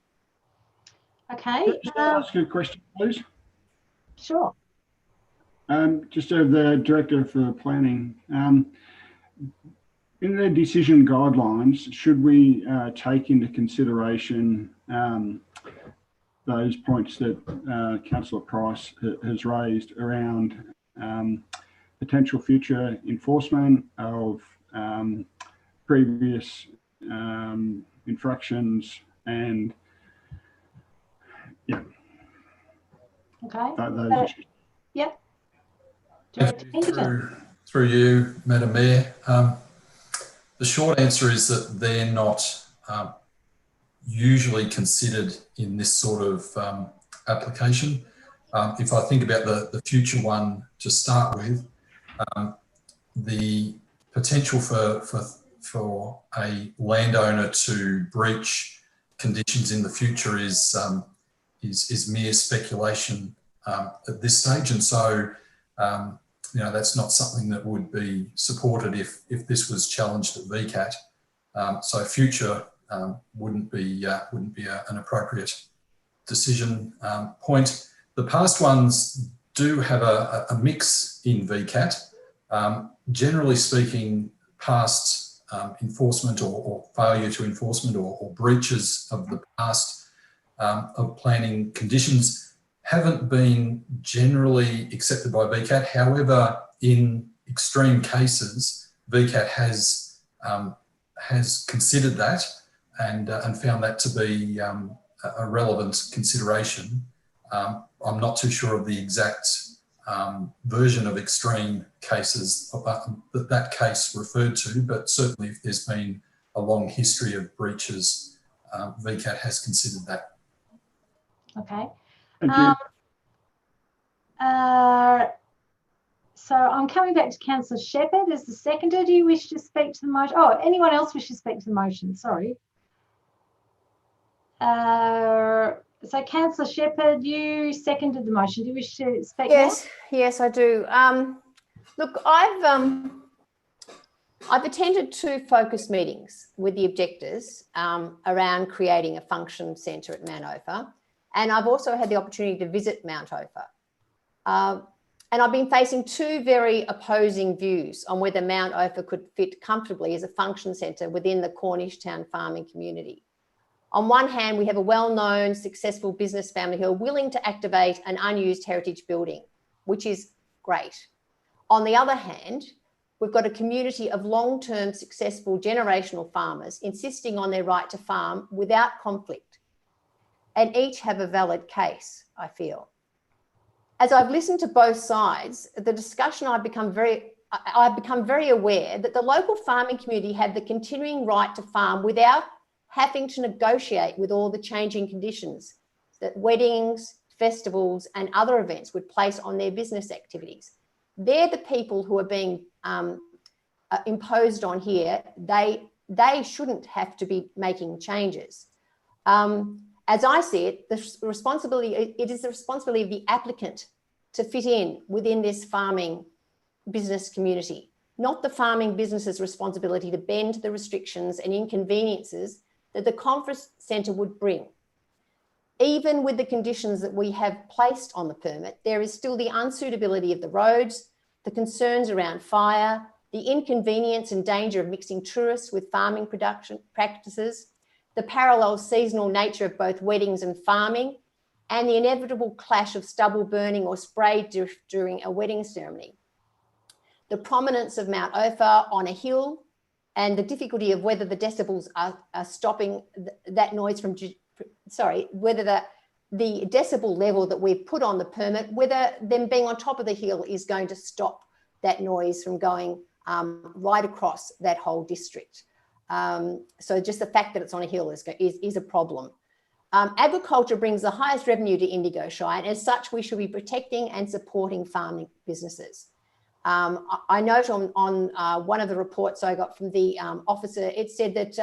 Okay. Can I ask you a question, please? Sure. Just of the Director for Planning. In the decision guidelines, should we take into consideration those points that Councillor Price has raised around potential future enforcement of previous infractions and yeah. Okay. Those issues. Yep. Through you, Madam Mayor. The short answer is that they're not usually considered in this sort of application. If I think about the future one to start with, the potential for a landowner to breach conditions in the future is is mere speculation at this stage, and so that's not something that would be supported if this was challenged at VCAT. So future wouldn't be an appropriate decision point. The past ones do have a mix in VCAT. Generally speaking, past enforcement or failure to enforcement or breaches of the past of planning conditions haven't been generally accepted by VCAT. However, in extreme cases, VCAT has considered that and found that to be a relevant consideration. I'm not too sure of the exact version of extreme cases that case referred to, but certainly if there's been a long history of breaches, VCAT has considered that. Okay. Thank you. So I'm coming back to Councillor Shepherd as the seconder. Do you wish to speak to the motion? Oh, anyone else wish to speak to the motion? Sorry. So Councillor Shepherd, you seconded the motion. Do you wish to speak? Yes, now? yes, I do. Look, I've attended 2 focus meetings with the objectors around creating a function centre at Mount Ophir, and I've also had the opportunity to visit Mount Ophir. And I've been facing 2 very opposing views on whether Mount Ophir could fit comfortably as a function centre within the Cornish town farming community. On one hand, we have a well-known, successful business family who are willing to activate an unused heritage building, which is great. On the other hand, we've got a community of long-term, successful generational farmers insisting on their right to farm without conflict, and each have a valid case, I feel. As I've listened to both sides, the discussion, I've become very aware that the local farming community have the continuing right to farm without having to negotiate with all the changing conditions that weddings, festivals and other events would place on their business activities. They're the people who are being imposed on here. They shouldn't have to be making changes. As I see it, it is the responsibility of the applicant to fit in within this farming business community, not the farming business's responsibility to bend the restrictions and inconveniences that the conference centre would bring. Even with the conditions that we have placed on the permit, there is still the unsuitability of the roads, the concerns around fire, the inconvenience and danger of mixing tourists with farming production practices, the parallel seasonal nature of both weddings and farming, and the inevitable clash of stubble burning or spray during a wedding ceremony. The prominence of Mount Ophir on a hill and the difficulty of whether the decibels are stopping that noise from, whether the decibel level that we've put on the permit, whether them being on top of the hill is going to stop that noise from going right across that whole district. So just the fact that it's on a hill is a problem. Agriculture brings the highest revenue to Indigo Shire, and as such, we should be protecting and supporting farming businesses. I note on one of the reports I got from the officer, it said that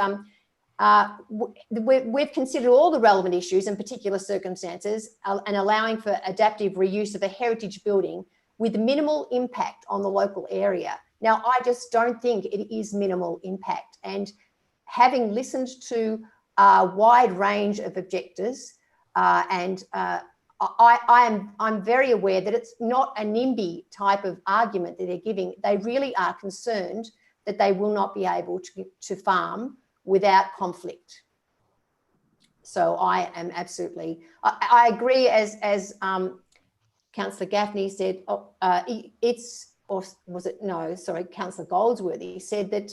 we've considered all the relevant issues and particular circumstances and allowing for adaptive reuse of a heritage building with minimal impact on the local area. Now, I just don't think it is minimal impact. And having listened to a wide range of objectors I'm very aware that it's not a NIMBY type of argument that they're giving. They really are concerned that they will not be able to farm without conflict. So I am absolutely, I agree as Councillor Gaffney said, Councillor Goldsworthy said that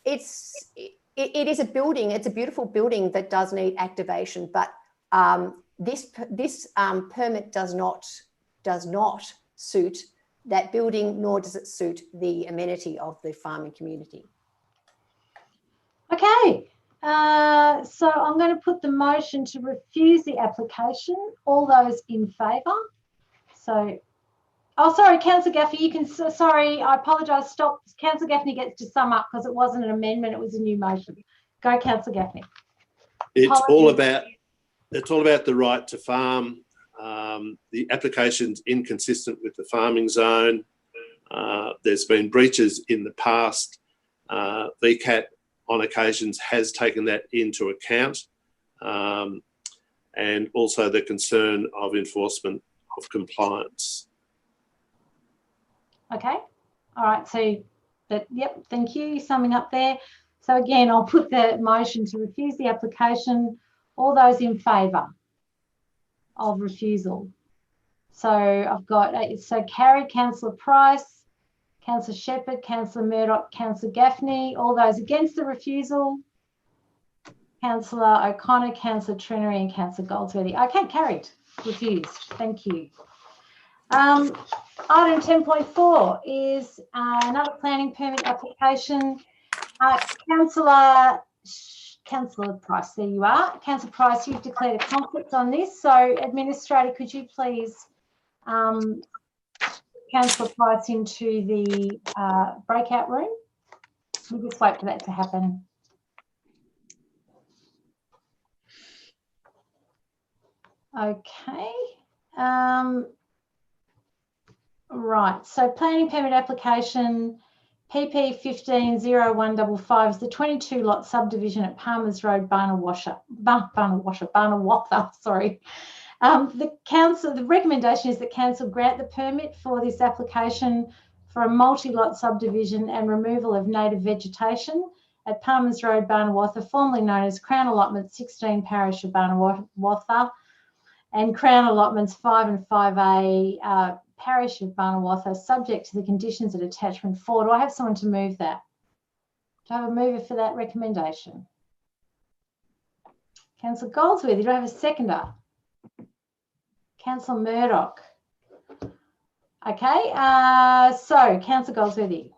it is a building, it's a beautiful building that does need activation, but this permit does not suit that building, nor does it suit the amenity of the farming community. Okay, so I'm going to put the motion to refuse the application. All those in favour? So, oh, sorry, Councillor Gaffney, you can, sorry, I apologise, stop. Councillor Gaffney gets to sum up because it wasn't an amendment, it was a new motion. Go, Councillor Gaffney. It's all about It's all about the right to farm. The application's inconsistent with the farming zone. There's been breaches in the past. VCAT on occasions has taken that into account, and also the concern of enforcement of compliance. Okay, all right, so that, yep, thank you, summing up there. So again, I'll put the motion to refuse the application. All those in favour of refusal? So I've got, so carried, Councillor Price, Councillor Shepherd, Councillor Murdoch, Councillor Gaffney. All those against the refusal? Councillor O'Connor, Councillor Trenary and Councillor Goldsworthy. Okay, carried, refused, thank you. Item 10.4 is another planning permit application. Councillor Price, there you are. Councillor Price, you've declared a conflict on this. So, Administrator, could you please Councillor Price into the breakout room? We'll just wait for that to happen. Okay. Right, so planning permit application PP 150155 is the 22 lot subdivision at Palmers Road, Barnawatha, sorry. The recommendation is that council grant the permit for this application for a multi-lot subdivision and removal of native vegetation at Palmers Road, Barnawatha, formerly known as Crown Allotment 16, Parish of Barnawatha, and Crown Allotments 5 and 5A, Parish of Barnawatha, subject to the conditions at attachment 4. Do I have someone to move that? Do I have a mover for that recommendation? Councillor Goldsworthy, do I have a seconder? Councillor Murdoch. Okay, so Councillor Goldsworthy.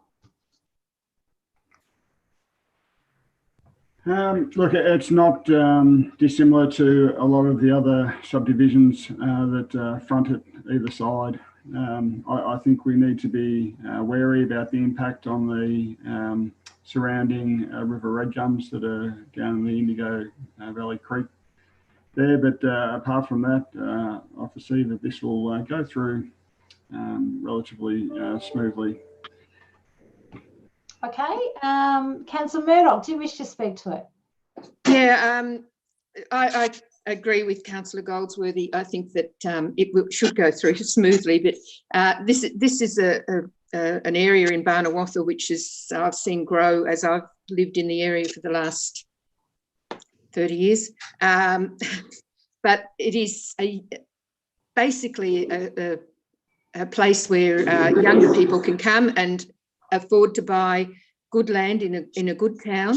Look, it's not dissimilar to a lot of the other subdivisions that front at either side. I think we need to be wary about the impact on the surrounding river red gums that are down the Indigo Valley Creek there. But apart from that, I foresee that this will go through relatively smoothly. Okay, Councillor Murdoch, do you wish to speak to it? Yeah, I agree with Councillor Goldsworthy. I think that it should go through smoothly, but this is an area in Barnawatha which I've seen grow as I've lived in the area for the last 30 years. But it is basically a place where younger people can come and afford to buy good land in a good town,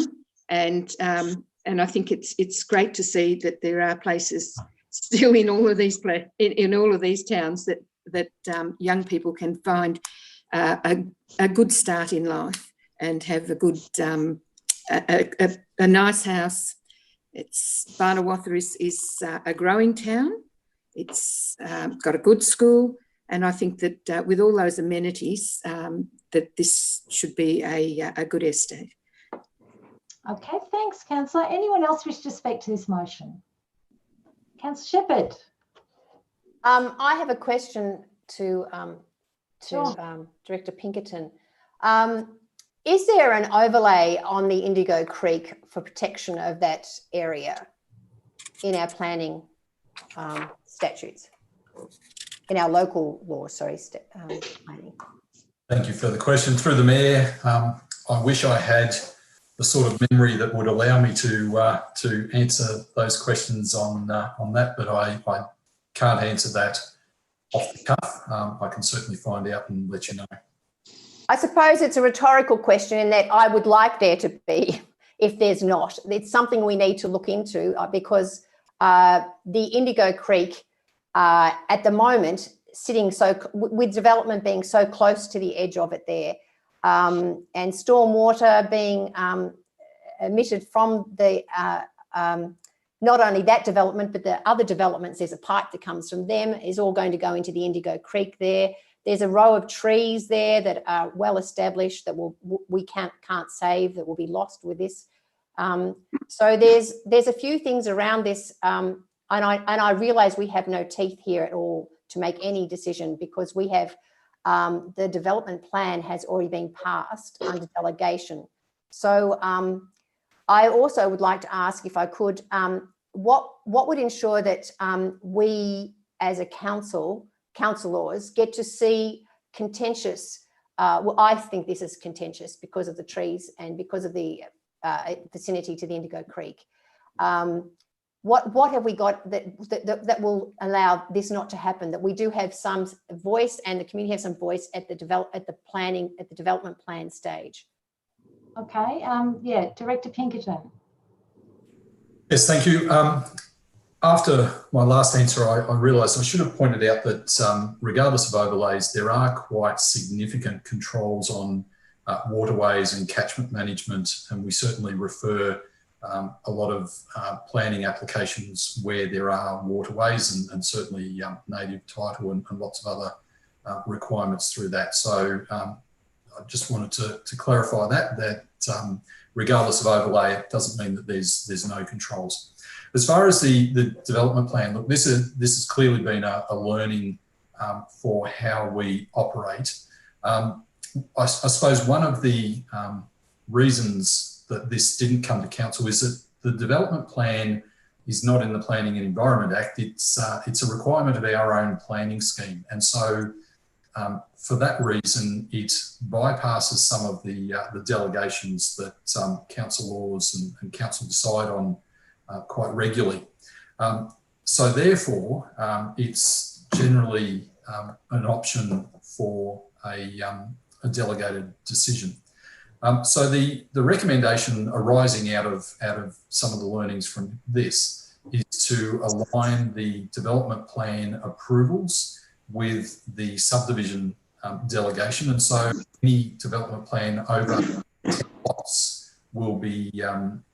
and I think it's great to see that there are places still in all of these in all of these towns that young people can find a good start in life and have a good a nice house. Barnawatha is a growing town. It's got a good school, and I think that with all those amenities, that this should be a good estate. Okay, thanks, Councillor. Anyone else wish to speak to this motion? Councillor Shepherd. I have a question to Director Pinkerton. Is there an overlay on the Indigo Creek for protection of that area in our planning statutes? In our local law, sorry, planning. Thank you for the question. Through the Mayor, I wish I had the sort of memory that would allow me to answer those questions on that, but I can't answer that off the cuff. I can certainly find out and let you know. I suppose it's a rhetorical question in that I would like there to be, if there's not. It's something we need to look into because the Indigo Creek at the moment sitting with development being so close to the edge of it there, and stormwater being emitted from the not only that development but the other developments. There's a pipe that comes from them, is all going to go into the Indigo Creek there. There's a row of trees there that are well established that we can't save, that will be lost with this. So there's a few things around this. I realise we have no teeth here at all to make any decision, because we have the development plan has already been passed under delegation. So I also would like to ask, if I could, what would ensure that we as a councillors get to see contentious, well, I think this is contentious because of the trees and because of the vicinity to the Indigo Creek. What have we got that will allow this not to happen? That we do have some voice, and the community has some voice at the development plan stage. Okay. Yeah, Director Pinkerton. Yes, thank you. After my last answer, I realised I should have pointed out that regardless of overlays, there are quite significant controls on waterways and catchment management, and we certainly refer a lot of planning applications where there are waterways and certainly native title and lots of other requirements through that. So I just wanted to clarify that regardless of overlay, it doesn't mean that there's no controls. As far as the development plan, look, this has clearly been a learning for how we operate. I suppose one of the reasons that this didn't come to council is that the development plan is not in the Planning and Environment Act. It's a requirement of our own planning scheme, and so for that reason, it bypasses some of the delegations that council laws and council decide on quite regularly. So therefore, it's generally an option for a delegated decision. So the recommendation arising out of some of the learnings from this is to align the development plan approvals with the subdivision delegation, and so any development plan over 10 lots will be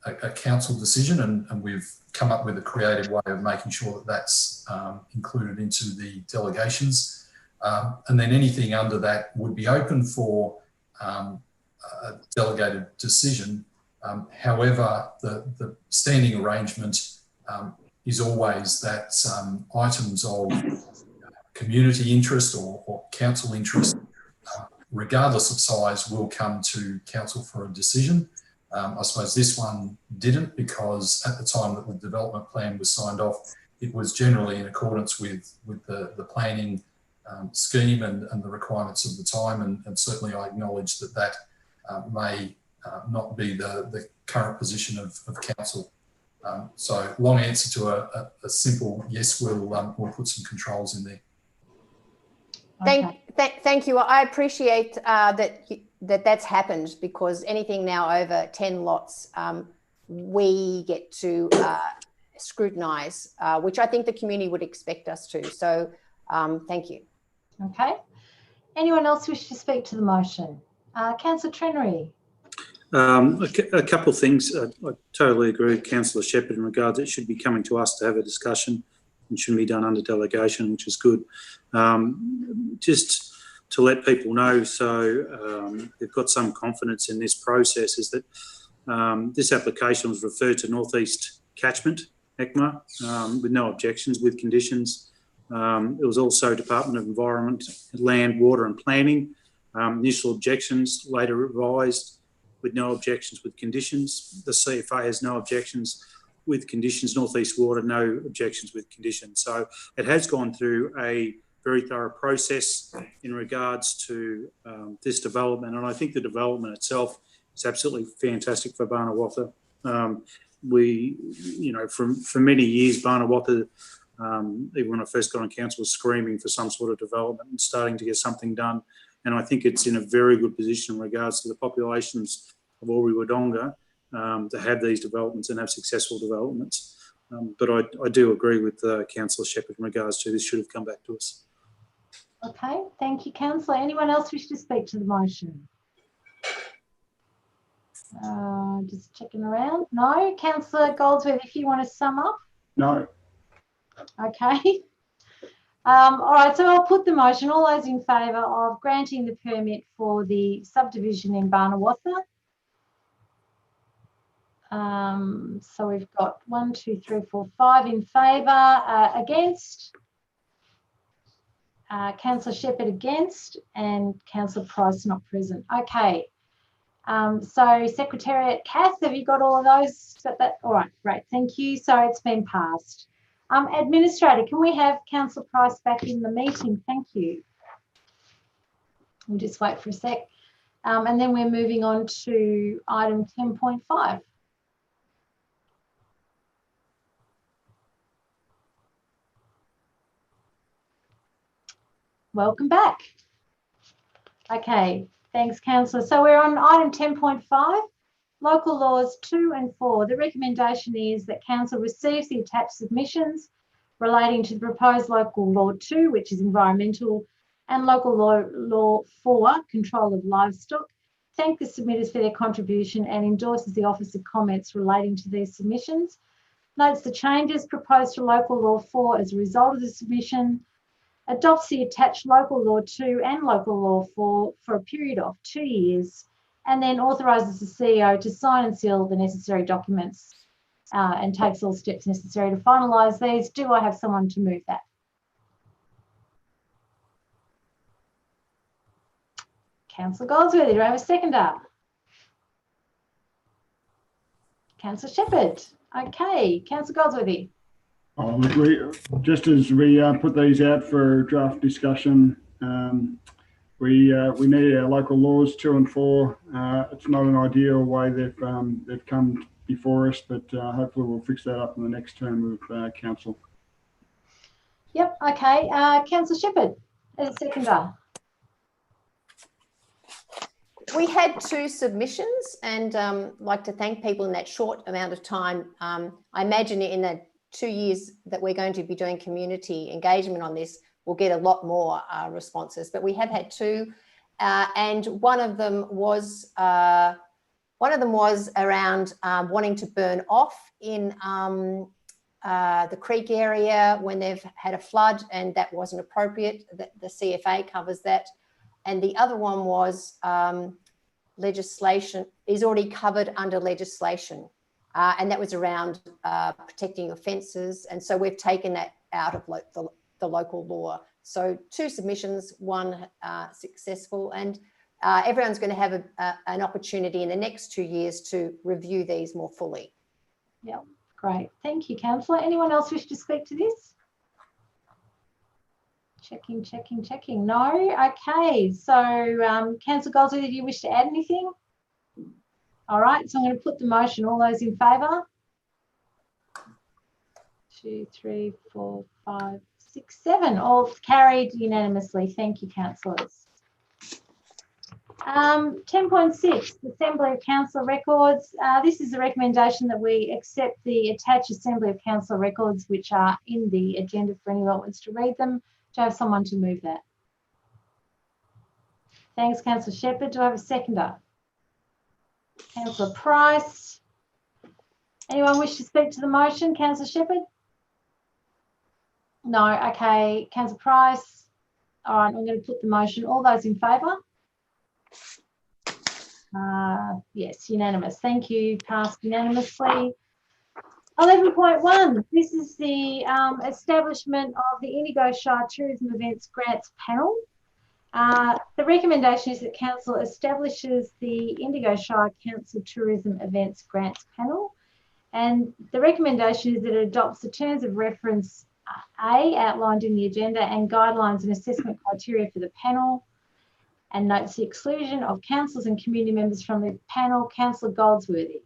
a council decision, and we've come up with a creative way of making sure that that's included into the delegations, and then anything under that would be open for a delegated decision. However, the standing arrangement is always that items of community interest or council interest, regardless of size, will come to council for a decision. I suppose this one didn't, because at the time that the development plan was signed off, it was generally in accordance with the planning scheme and the requirements of the time, and certainly I acknowledge that may not be the current position of council. So long answer to a simple yes, we'll put some controls in there. Thank you. I appreciate that's happened, because anything now over 10 lots, we get to scrutinise, which I think the community would expect us to. So thank you. Okay. Anyone else wish to speak to the motion? Councillor Trenery. A couple of things. I totally agree with Councillor Shepherd in regards it should be coming to us to have a discussion and shouldn't be done under delegation, which is good. Just to let people know, so they've got some confidence in this process, is that this application was referred to North East Catchment, ECMA, with no objections, with conditions. It was also Department of Environment, Land, Water and Planning. Initial objections, later revised with no objections, with conditions. The CFA has no objections, with conditions. North East Water, no objections, with conditions. So it has gone through a very thorough process in regards to this development, and I think the development itself is absolutely fantastic for Barnawatha. We, for many years, Barnawatha, even when I first got on council, was screaming for some sort of development and starting to get something done. And I think it's in a very good position in regards to the populations of Albury-Wodonga to have these developments and have successful developments. But I do agree with Councillor Shepherd in regards to this should have come back to us. Okay, thank you, Councillor. Anyone else wish to speak to the motion? Just checking around. No? Councillor Goldsworth, if you want to sum up? No. Okay. All right, so I'll put the motion. All those in favour of granting the permit for the subdivision in Barnawatha? So we've got 1, 2, 3, 4, 5 in favour, against, Councillor Shepherd against, and Councillor Price not present. Okay. So Secretariat, Kath, have you got all of those? All right, great, thank you. So it's been passed. Administrator, can we have Councillor Price back in the meeting? Thank you. We'll just wait for a sec. And then we're moving on to item 10.5. Welcome back. Okay, thanks, Councillor. So we're on item 10.5, local laws 2 and 4. The recommendation is that Council receives the attached submissions relating to the proposed local law 2, which is environmental, and local law 4, control of livestock. Thank the submitters for their contribution and endorses the Office of Comments relating to these submissions. Notes the changes proposed to local law 4 as a result of the submission. Adopts the attached local law 2 and local law 4 for a period of 2 years, and then authorises the CEO to sign and seal the necessary documents and takes all steps necessary to finalise these. Do I have someone to move that? Councillor Goldsworthy, do I have a seconder? Councillor Shepherd. Okay, Councillor Goldsworthy. Look, just as we put these out for draft discussion, we need our local laws 2 and 4. It's not an ideal way they've come before us, but hopefully we'll fix that up in the next term of council. Yep. Okay. Councillor Shepherd, as a seconder. We had 2 submissions, and like to thank people in that short amount of time. I imagine in the 2 years that we're going to be doing community engagement on this, we'll get a lot more responses. But we have had 2, and one of them was around wanting to burn off in the creek area when they've had a flood, and that wasn't appropriate. The CFA covers that. And the other one was legislation is already covered under legislation. And that was around protecting offences. And so we've taken that out of the local law. So 2 submissions, 1 successful. And everyone's going to have an opportunity in the next 2 years to review these more fully. Yeah, great. Thank you, Councillor. Anyone else wish to speak to this? Checking. No? Okay. So, Councillor Goldsworthy, do you wish to add anything? All right. So I'm going to put the motion. All those in favour? 2, 3, 4, 5, 6, 7. All carried unanimously. Thank you, councillors. 10.6, Assembly of Council Records. This is a recommendation that we accept the attached Assembly of Council Records, which are in the agenda for anyone who wants to read them. Do I have someone to move that? Thanks, Councillor Shepherd. Do I have a seconder? Councillor Price. Anyone wish to speak to the motion? Councillor Shepherd? No. Okay. Councillor Price. All right. I'm going to put the motion. All those in favour? Yes, unanimous. Thank you. Passed unanimously. 11.1. This is the establishment of the Indigo Shire Tourism Events Grants Panel. The recommendation is that Council establishes the Indigo Shire Council Tourism Events Grants Panel, and the recommendation is that it adopts the terms of reference A outlined in the agenda and guidelines and assessment criteria for the panel, and notes the exclusion of councillors and community members from the panel. Councillor Goldsworthy.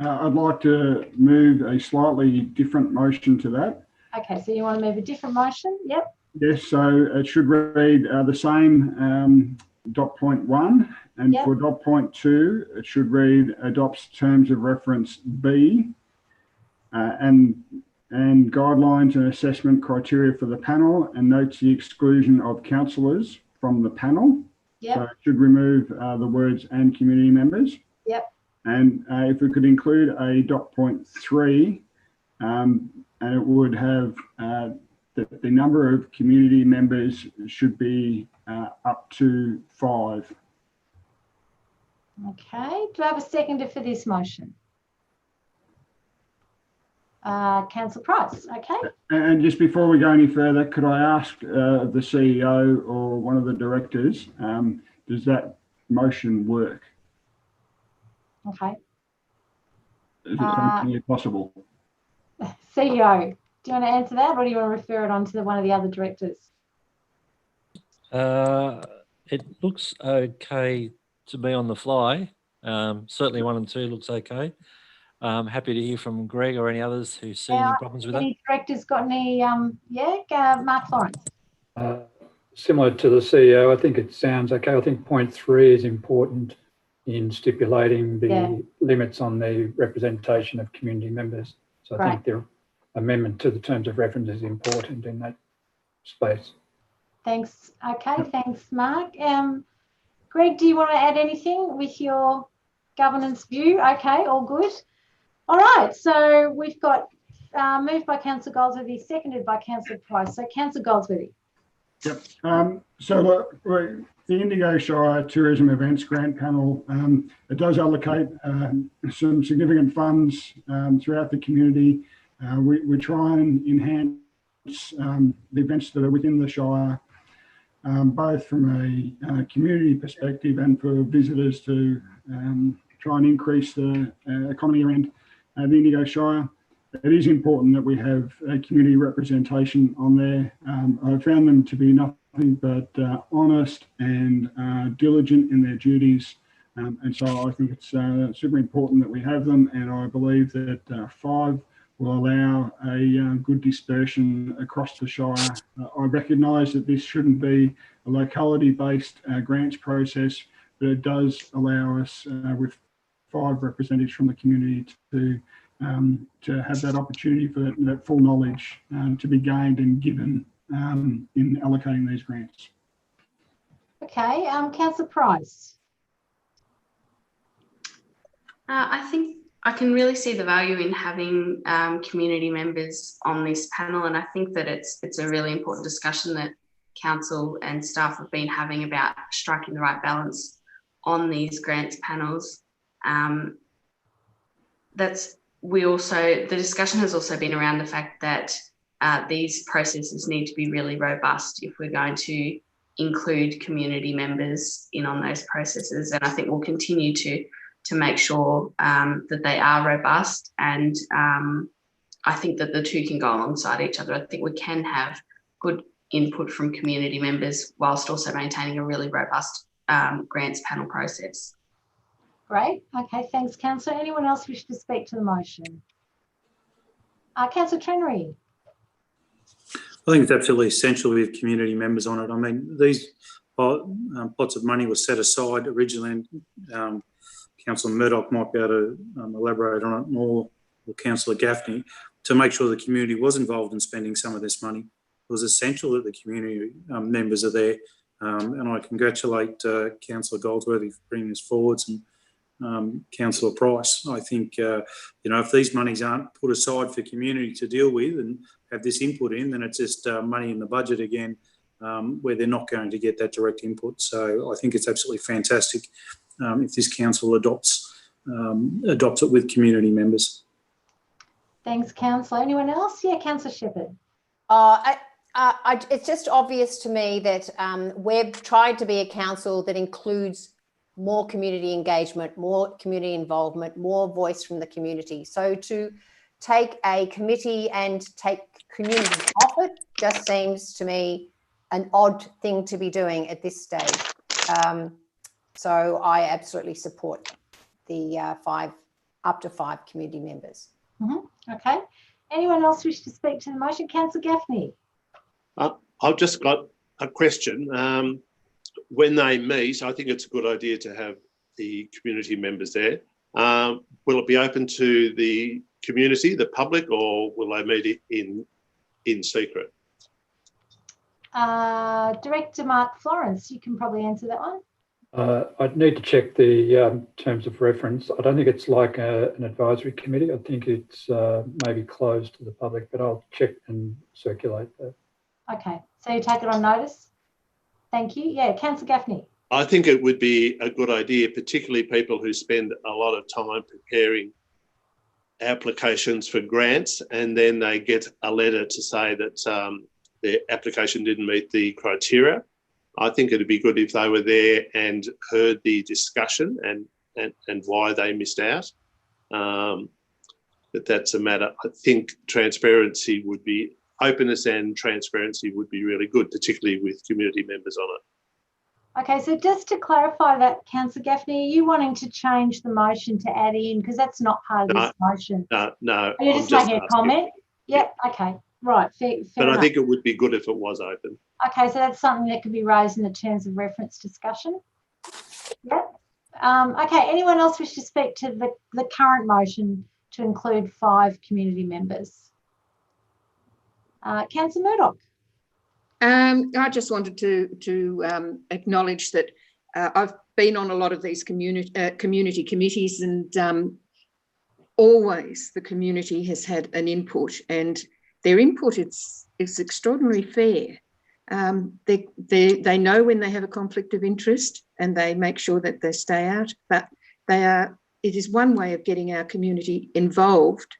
I'd like to move a slightly different motion to that. Okay, so you want to move a different motion? Yep. Yes, so it should read the same dot point 1, and for dot point 2, it should read adopts terms of reference B and guidelines and assessment criteria for the panel, and notes the exclusion of councillors from the panel. Yep. So it should remove the words and community members. Yep. And if we could include a dot point 3, and it would have that the number of community members should be up to 5. Okay. Do I have a seconder for this motion? Councillor Price, okay. And just before we go any further, could I ask the CEO or one of the directors, does that motion work? Okay. Is it something possible? CEO, do you want to answer that, or do you want to refer it on to one of the other directors? It looks okay to me on the fly. Certainly 1 and 2 looks okay. Happy to hear from Greg or any others who see any problems with that. Any directors got any, Mark Florence? Similar to the CEO, I think it sounds okay. I think point 3 is important in stipulating the limits on the representation of community members. So I think the amendment to the terms of reference is important in that space. Thanks. Okay, thanks, Mark. Greg, do you want to add anything with your governance view? Okay, all good. All right, so we've got moved by Councillor Goldsworthy, seconded by Councillor Price. So Councillor Goldsworthy. Yep. So look, the Indigo Shire Tourism Events Grant Panel, it does allocate some significant funds throughout the community. We try and enhance the events that are within the Shire, both from a community perspective and for visitors to try and increase the economy around the Indigo Shire. It is important that we have a community representation on there. I found them to be nothing but honest and diligent in their duties. And so I think it's super important that we have them. And I believe that 5 will allow a good dispersion across the Shire. I recognise that this shouldn't be a locality-based grants process, but it does allow us with 5 representatives from the community to have that opportunity for that full knowledge to be gained and given in allocating these grants. Okay, Councillor Price. I think I can really see the value in having community members on this panel, and I think that it's a really important discussion that council and staff have been having about striking the right balance on these grants panels. The discussion has also been around the fact that these processes need to be really robust if we're going to include community members in on those processes. And I think we'll continue to make sure that they are robust. And I think that the two can go alongside each other. I think we can have good input from community members whilst also maintaining a really robust grants panel process. Great. Okay, thanks, Councillor. Anyone else wish to speak to the motion? Councillor Trenery. I think it's absolutely essential we have community members on it. I mean, these pots of money were set aside originally, and Councillor Murdoch might be able to elaborate on it more, or Councillor Gaffney, to make sure the community was involved in spending some of this money. It was essential that the community members are there, and I congratulate Councillor Goldsworthy for bringing this forwards, and Councillor Price. I think, if these monies aren't put aside for community to deal with and have this input in, then it's just money in the budget again, where they're not going to get that direct input. So I think it's absolutely fantastic if this council adopts it with community members. Thanks, Councillor. Anyone else? Yeah, Councillor Shepherd. It's just obvious to me that we've tried to be a council that includes more community engagement, more community involvement, more voice from the community. So to take a committee and take community off it just seems to me an odd thing to be doing at this stage. So I absolutely support the up to 5 community members. Mm-hmm. Okay. Anyone else wish to speak to the motion? Councillor Gaffney. I've just got a question. When they meet, I think it's a good idea to have the community members there. Will it be open to the community, the public, or will they meet in secret? Director Mark Florence, you can probably answer that one. I'd need to check the terms of reference. I don't think it's like an advisory committee. I think it's maybe closed to the public, but I'll check and circulate that. Okay, so you take it on notice? Thank you. Yeah, Councillor Gaffney. I think it would be a good idea, particularly people who spend a lot of time preparing applications for grants, and then they get a letter to say that their application didn't meet the criteria. I think it'd be good if they were there and heard the discussion and why they missed out. But that's a matter. I think transparency would be, openness and transparency would be really good, particularly with community members on it. Okay, so just to clarify that, Councillor Gaffney, are you wanting to change the motion to add in, because that's not part of this motion? No. Are you just making a comment? Yep, okay, right, fair but enough. I think it would be good if it was open. Okay, so that's something that could be raised in the terms of reference discussion. Yep. Okay, anyone else wish to speak to the current motion to include 5 community members? Councillor Murdoch. I just wanted to acknowledge that I've been on a lot of these community committees, and always the community has had an input, and their input is extraordinarily fair. They know when they have a conflict of interest, and they make sure that they stay out. But it is one way of getting our community involved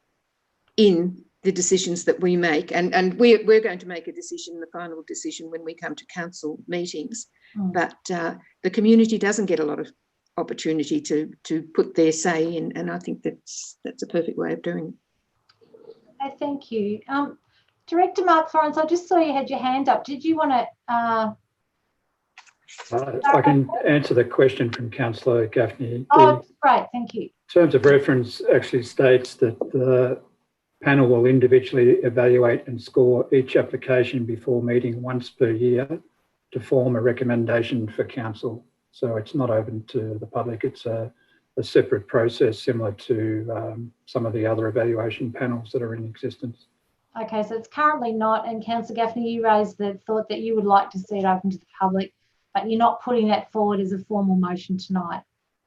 in the decisions that we make, and we're going to make a decision, the final decision, when we come to council meetings. But the community doesn't get a lot of opportunity to put their say in, and I think that's a perfect way of doing it. Okay, thank you. Director Mark Florence, I just saw you had your hand up. Did you want to? I can answer the question from Councillor Gaffney. Oh, great, thank you. Terms of reference actually states that the panel will individually evaluate and score each application before meeting once per year to form a recommendation for council. So it's not open to the public. It's a separate process similar to some of the other evaluation panels that are in existence. Okay, so it's currently not, and Councillor Gaffney, you raised the thought that you would like to see it open to the public, but you're not putting that forward as a formal motion tonight.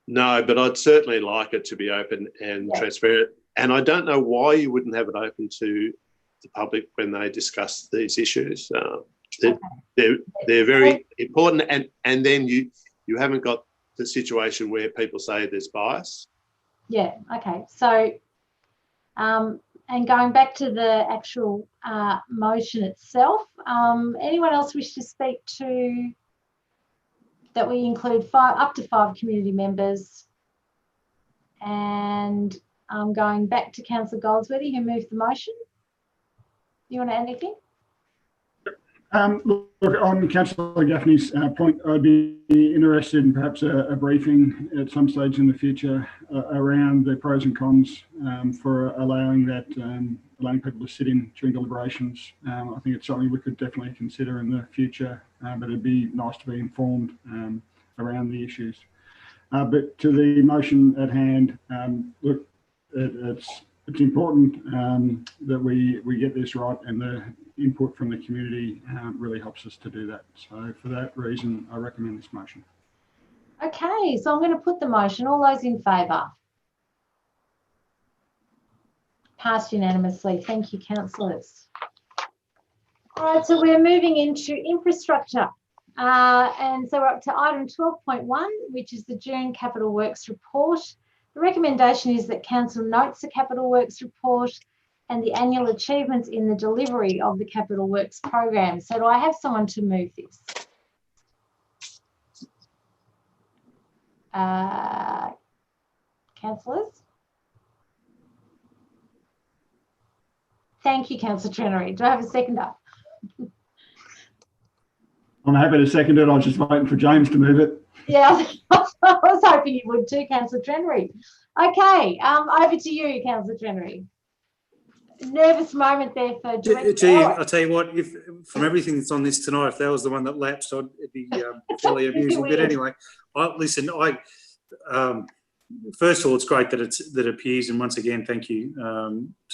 No, but I'd certainly like it to be open and transparent. And I don't know why you wouldn't have it open to the public when they discuss these issues. They're very important, and then you haven't got the situation where people say there's bias. Yeah, okay. So, and going back to the actual motion itself, anyone else wish to speak to that we include up to 5 community members? And going back to Councillor Goldsworthy, who moved the motion. You want to add anything? Look, on Councillor Gaffney's point, I'd be interested in perhaps a briefing at some stage in the future around the pros and cons for allowing people to sit in during deliberations. I think it's something we could definitely consider in the future, but it'd be nice to be informed around the issues. But to the motion at hand, look, it's important that we get this right, and the input from the community really helps us to do that. So for that reason, I recommend this motion. Okay, so I'm going to put the motion. All those in favour? Passed unanimously. Thank you, councillors. All right, so we're moving into infrastructure. And so we're up to item 12.1, which is the June Capital Works report. The recommendation is that council notes the Capital Works report and the annual achievements in the delivery of the Capital Works program. So do I have someone to move this? Councillors? Thank you, Councillor Trenery. Do I have a seconder? I'm happy to second it. I was just waiting for James to move it. Yeah, I was hoping you would too, Councillor Trenery. Okay, over to you, Councillor Trenery. Nervous moment there for Director. I'll tell you what, if from everything that's on this tonight, if that was the one that lapsed, it'd be fairly amusing. But anyway, first of all, it's great that it appears, and once again, thank you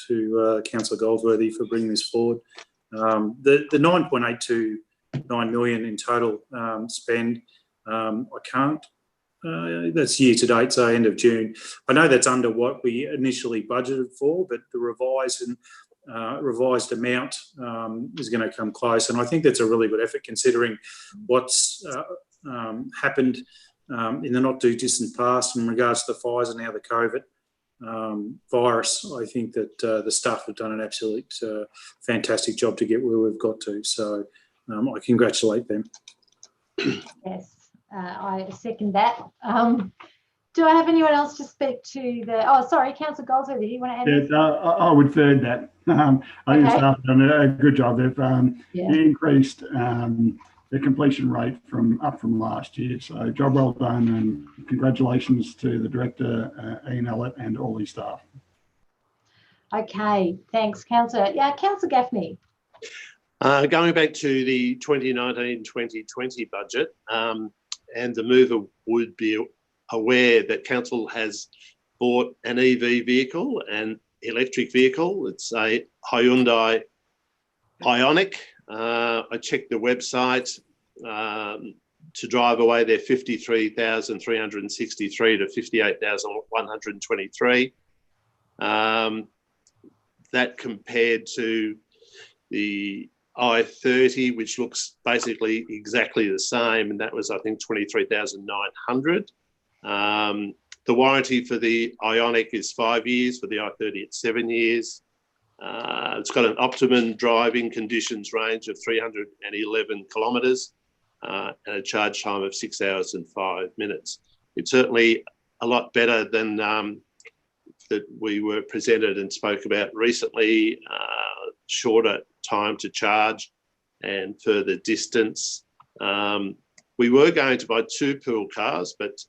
to Councillor Goldsworthy for bringing this forward. The 9.829 million in total spend, I can't. That's year to date, so end of June. I know that's under what we initially budgeted for, but the revised amount is going to come close, and I think that's a really good effort considering what's happened in the not too distant past in regards to the fires and now the COVID. virus, I think that the staff have done an absolute fantastic job to get where we've got to. So I congratulate them. Yes, I second that. Do I have anyone else to speak to the? Oh, sorry, Councillor Goldsworthy, do you want to add? Yes, I would third that. I think the staff have done a good job. They've increased the completion rate up from last year. So job well done, and congratulations to the director, Ian Ellett, and all his staff. Okay, thanks, Councillor. Yeah, Councillor Gaffney. Going back to the 2019-2020 budget, and the mover would be aware that council has bought an EV vehicle, an electric vehicle. It's a Hyundai Ioniq. I checked the website to drive away their 53,363 to 58,123. That compared to the I-30, which looks basically exactly the same, and that was, I think, 23,900. The warranty for the Ioniq is 5 years. For the I-30, it's 7 years. It's got an optimum driving conditions range of 311 kilometres and a charge time of 6 hours and 5 minutes. It's certainly a lot better than that we were presented and spoke about recently, shorter time to charge and further distance. We were going to buy 2 pool cars, but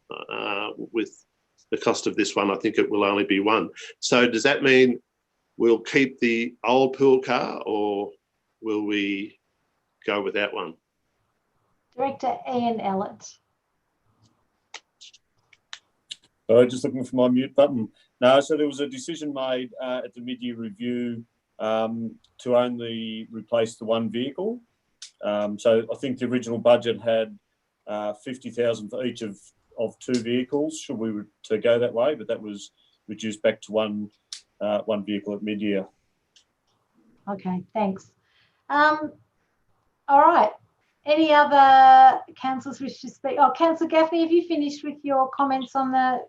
with the cost of this one, I think it will only be 1. So does that mean we'll keep the old pool car, or will we go with that one? Director Ian Ellett. Just looking for my mute button. No, so there was a decision made at the mid-year review to only replace the 1 vehicle. So I think the original budget had 50,000 for each of 2 vehicles, should we to go that way, but that was reduced back to one vehicle at mid-year. Okay, thanks. All right. Any other councillors wish to speak? Oh, Councillor Gaffney, have you finished with your comments on the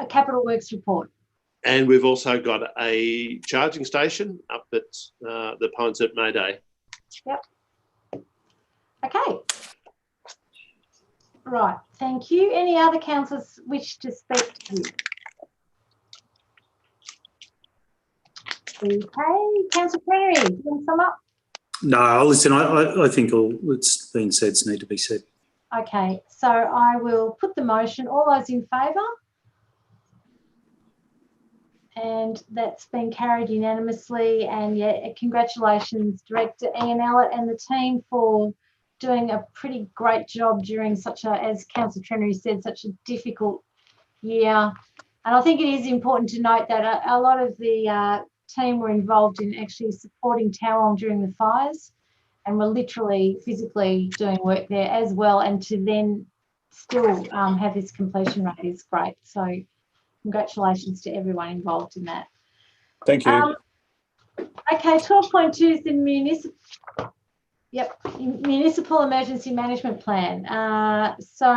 Capital Works report? And we've also got a charging station up at the Pines at May Day. Yep. Okay. Right, thank you. Any other councillors wish to speak to you? Okay, Councillor Perry, do you want to sum up? No, listen, I think all that's been said need to be said. Okay, so I will put the motion. All those in favour? And that's been carried unanimously. And yeah, congratulations, Director Ian Ellett and the team, for doing a pretty great job during such a, as Councillor Trenery said, such a difficult year. And I think it is important to note that a lot of the team were involved in actually supporting Towong during the fires, and were literally physically doing work there as well. And to then still have this completion rate is great. So congratulations to everyone involved in that. Thank you. Okay, 12.2 is the municipal emergency management plan. So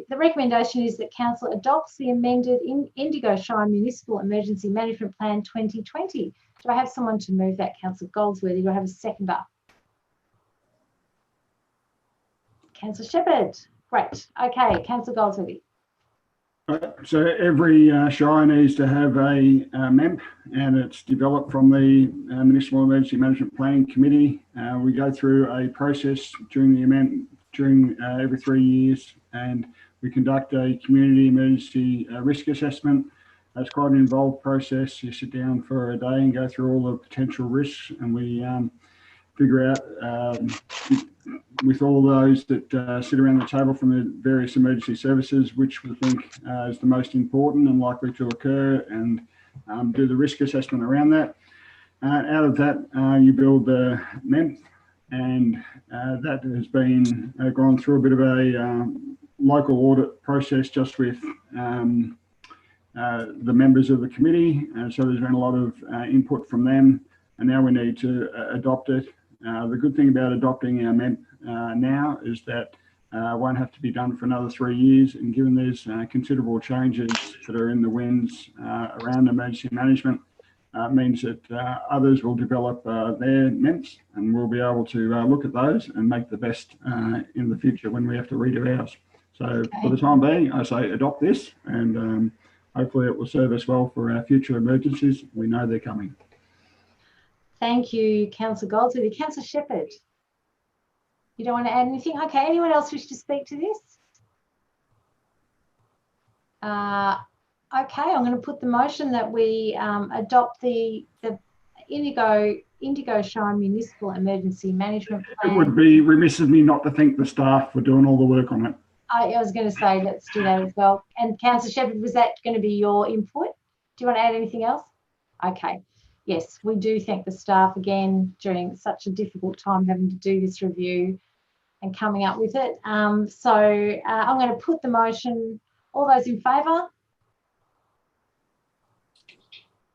the recommendation is that council adopts the amended Indigo Shire Municipal Emergency Management Plan 2020. Do I have someone to move that, Councillor Goldsworthy? Do I have a seconder? Councillor Shepherd. Great. Okay, Councillor Goldsworthy. So every Shire needs to have a MEMP, and it's developed from the Municipal Emergency Management Planning Committee. We go through a process during every 3 years, and we conduct a community emergency risk assessment. That's quite an involved process. You sit down for a day and go through all the potential risks, and we figure out with all those that sit around the table from the various emergency services, which we think is the most important and likely to occur, and do the risk assessment around that. Out of that, you build the MEMP, and that has been gone through a bit of a local audit process just with the members of the committee. So there's been a lot of input from them, and now we need to adopt it. The good thing about adopting our MEMP now is that won't have to be done for another 3 years. And given there's considerable changes that are in the winds around emergency management, means that others will develop their MEMPs, and we'll be able to look at those and make the best in the future when we have to redo ours. So for the time being, I say adopt this, and hopefully it will serve us well for our future emergencies. We know they're coming. Thank you, Councillor Goldsworthy. Councillor Shepherd, you don't want to add anything? Okay, anyone else wish to speak to this? Okay, I'm going to put the motion that we adopt the Indigo Shire Municipal Emergency Management Plan. It would be remiss of me not to thank the staff for doing all the work on it. I was going to say, let's do that as well. And Councillor Shepherd, was that going to be your input? Do you want to add anything else? Okay. Yes, we do thank the staff again during such a difficult time having to do this review and coming up with it. I'm going to put the motion. All those in favour?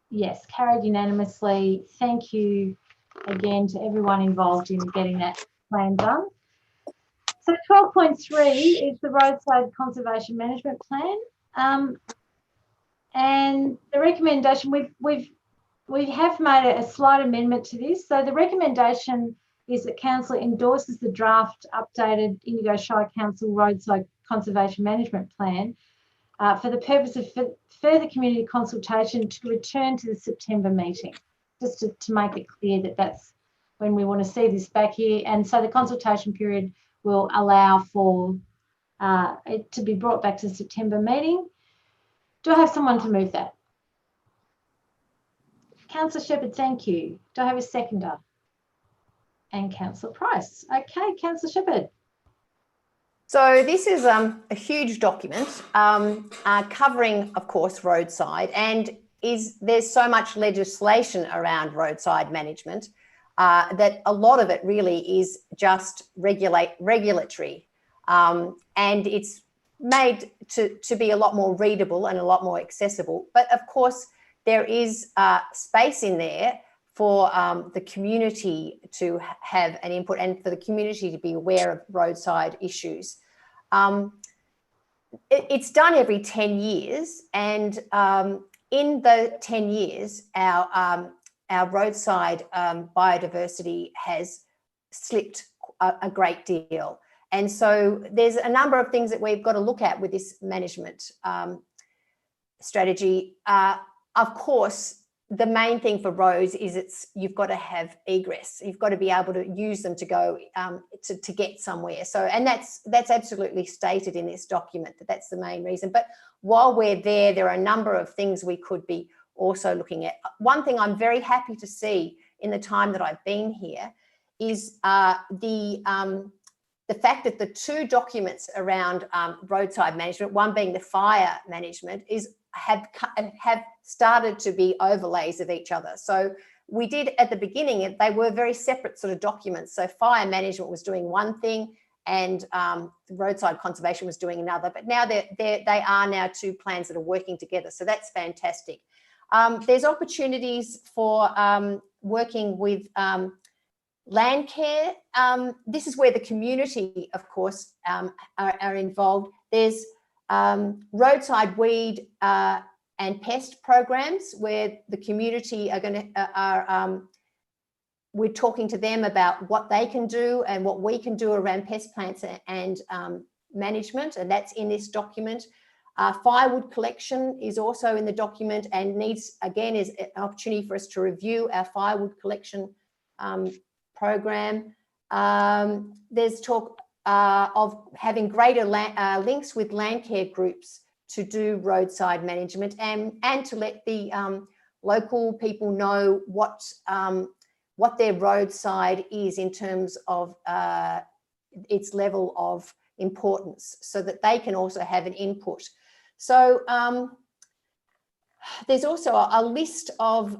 Yes, carried unanimously. Thank you again to everyone involved in getting that plan done. So 12.3 is the Roadside Conservation Management Plan. And the recommendation, we have made a slight amendment to this. So the recommendation is that Council endorses the draft updated Indigo Shire Council Roadside Conservation Management Plan for the purpose of further community consultation to return to the September meeting, just to make it clear that that's when we want to see this back here. And so the consultation period will allow for it to be brought back to the September meeting. Do I have someone to move that? Councillor Shepherd, thank you. Do I have a seconder? And Councillor Price. Okay, Councillor Shepherd. So this is a huge document covering, of course, roadside, and there's so much legislation around roadside management that a lot of it really is just regulatory, and it's made to be a lot more readable and a lot more accessible. But of course, there is space in there for the community to have an input and for the community to be aware of roadside issues. It's done every 10 years, and in the 10 years, our roadside biodiversity has slipped a great deal. And so there's a number of things that we've got to look at with this management strategy. Of course, the main thing for roads is you've got to have egress. You've got to be able to use them to go to get somewhere. So, and that's absolutely stated in this document that that's the main reason. But while we're there, there are a number of things we could be also looking at. One thing I'm very happy to see in the time that I've been here is the fact that the two documents around roadside management, one being the fire management, have started to be overlays of each other. So we did at the beginning, they were very separate sort of documents. So fire management was doing one thing and roadside conservation was doing another, but now they are now two plans that are working together. So that's fantastic. There's opportunities for working with land care. This is where the community, of course, are involved. There's roadside weed and pest programs where the community we're talking to them about what they can do and what we can do around pest plants and management, and that's in this document. Firewood collection is also in the document and is an opportunity for us to review our firewood collection program. There's talk of having greater links with land care groups to do roadside management and to let the local people know what their roadside is in terms of its level of importance, so that they can also have an input. So there's also a list of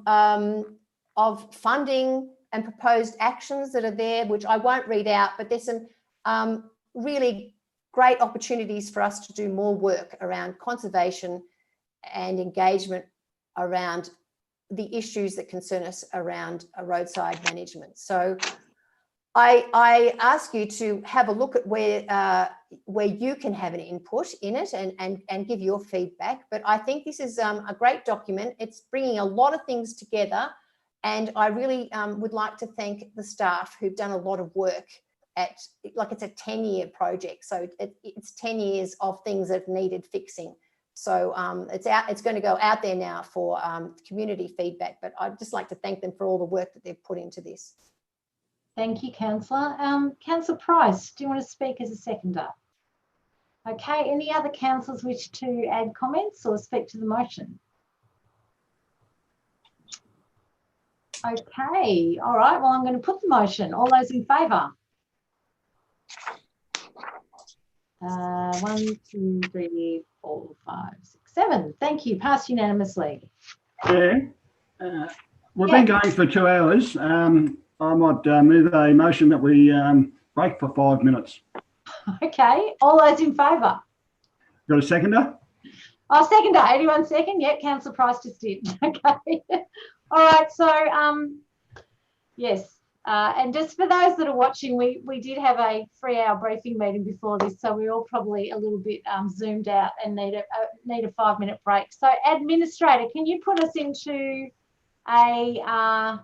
funding and proposed actions that are there, which I won't read out, but there's some really great opportunities for us to do more work around conservation and engagement around the issues that concern us around roadside management. So I ask you to have a look at where you can have an input in it and give your feedback. But I think this is a great document. It's bringing a lot of things together, and I really would like to thank the staff who've done a lot of work at, like, it's a 10-year project, so it's 10 years of things that needed fixing. So it's going to go out there now for community feedback. But I'd just like to thank them for all the work that they've put into this. Thank you, Councillor. Councillor Price, do you want to speak as a seconder? Okay, any other councillors wish to add comments or speak to the motion? Okay, all right, well, I'm going to put the motion. All those in favour? 1, 2, 3, 4, 5, 6, 7. Thank you. Passed unanimously. Yeah. We've been going for 2 hours. I might move a motion that we break for 5 minutes. Okay, all those in favour? Got a seconder? Oh, seconder. Anyone second? Yeah, Councillor Price just did. Okay. All right, so yes. And just for those that are watching, we did have a 3-hour briefing meeting before this, so we're all probably a little bit zoomed out and need a 5-minute break. So, Administrator, can you put us into a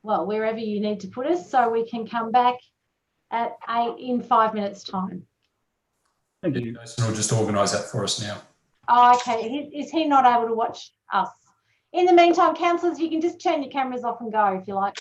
well, wherever you need to put us, so we can come back in 5 minutes' time? Thank you. Jason will just organise that for us now. Oh, okay. Is he not able to watch us? In the meantime, councillors, you can just turn your cameras off and go if you like.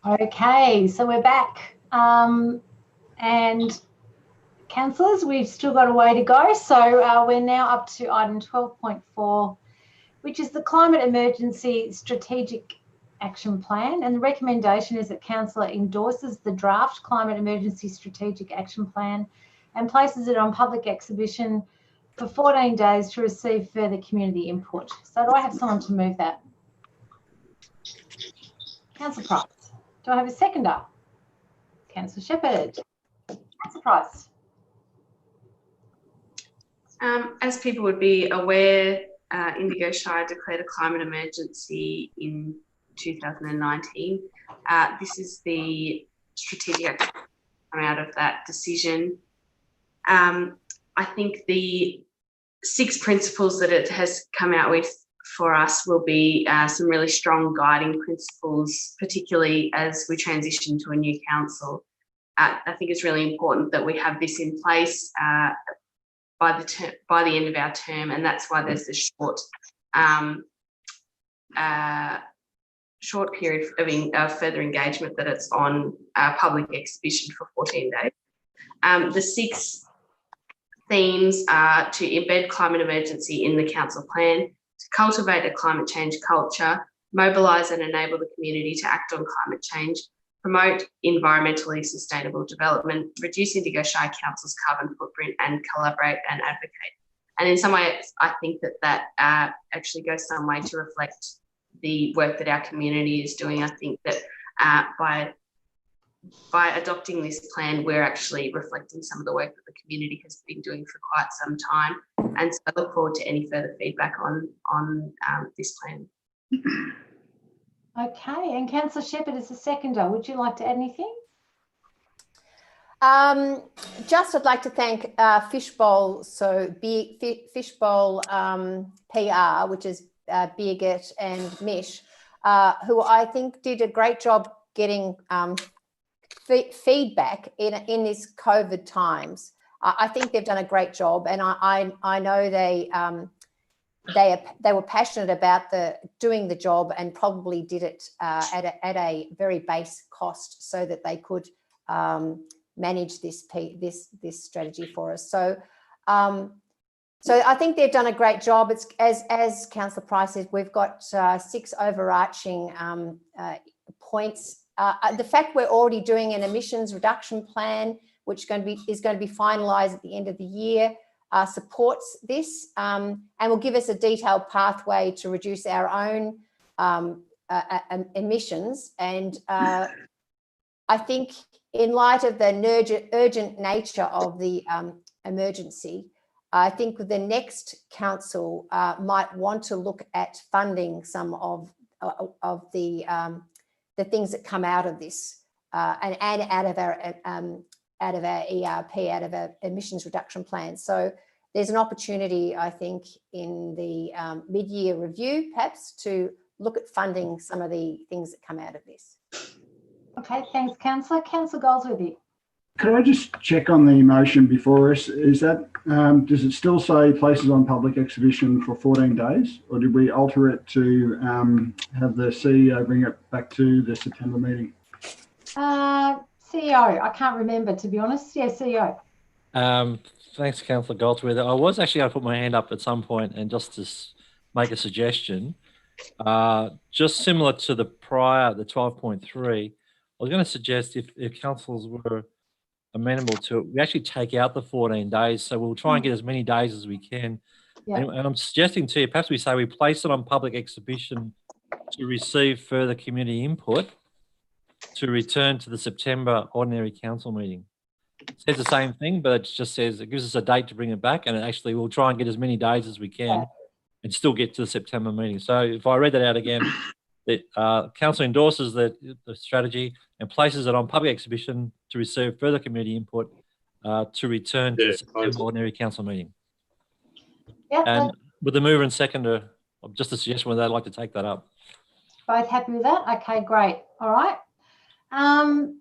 Okay, so we're back. And councillors, we've still got a way to go. So we're now up to item 12.4, which is the Climate Emergency Strategic Action Plan. And the recommendation is that council endorses the draft Climate Emergency Strategic Action Plan and places it on public exhibition for 14 days to receive further community input. So do I have someone to move that? Councillor Price. Do I have a seconder? Councillor Shepherd. Councillor Price. As people would be aware, Indigo Shire declared a climate emergency in 2019. This is the strategic action come out of that decision. I think the 6 principles that it has come out with for us will be some really strong guiding principles, particularly as we transition to a new council. I think it's really important that we have this in place by the end of our term, and that's why there's this short period of further engagement that it's on public exhibition for 14 days. The 6 themes are to embed climate emergency in the council plan, to cultivate a climate change culture, mobilise and enable the community to act on climate change, promote environmentally sustainable development, reduce Indigo Shire Council's carbon footprint, and collaborate and advocate. And in some ways, I think that actually goes some way to reflect the work that our community is doing. I think that by adopting this plan, we're actually reflecting some of the work that the community has been doing for quite some time. And so I look forward to any further feedback on this plan. Okay, and Councillor Shepherd is the seconder. Would you like to add anything? Just I'd like to thank Fishbowl, Fishbowl PR, which is Birgit and Mish, who I think did a great job getting feedback in this COVID times. I think they've done a great job, and I know they were passionate about doing the job and probably did it at a very base cost so that they could manage this strategy for us. So I think they've done a great job. It's as Councillor Price said, we've got 6 overarching points. The fact we're already doing an emissions reduction plan, which is going to be finalised at the end of the year, supports this and will give us a detailed pathway to reduce our own emissions. And I think in light of the urgent nature of the emergency, I think the next council might want to look at funding some of the things that come out of this and out of our ERP, out of our emissions reduction plan. So there's an opportunity, I think, in the mid-year review, perhaps, to look at funding some of the things that come out of this. Okay, thanks, Councillor. Councillor Goldsworthy. Could I just check on the motion before us? Is that, does it still say places on public exhibition for 14 days? Or did we alter it to have the CEO bring it back to the September meeting? CEO, I can't remember, to be honest. Yeah, CEO. Thanks, Councillor Goldsworthy. I was actually going to put my hand up at some point and just to make a suggestion. Just similar to the prior, the 12.3, I was going to suggest if councillors were amenable to it, we actually take out the 14 days. So we'll try and get as many days as we can. Yeah. And I'm suggesting to you, perhaps we say we place it on public exhibition to receive further community input to return to the September ordinary council meeting. It says the same thing, but it just says it gives us a date to bring it back, and actually we'll try and get as many days as we can and still get to the September meeting. So if I read that out again, that council endorses the strategy and places it on public exhibition to receive further community input to return to the September ordinary council meeting. Yeah, and with the mover and seconder, just a suggestion whether they'd like to take that up. Both happy with that? Okay, great. All right. And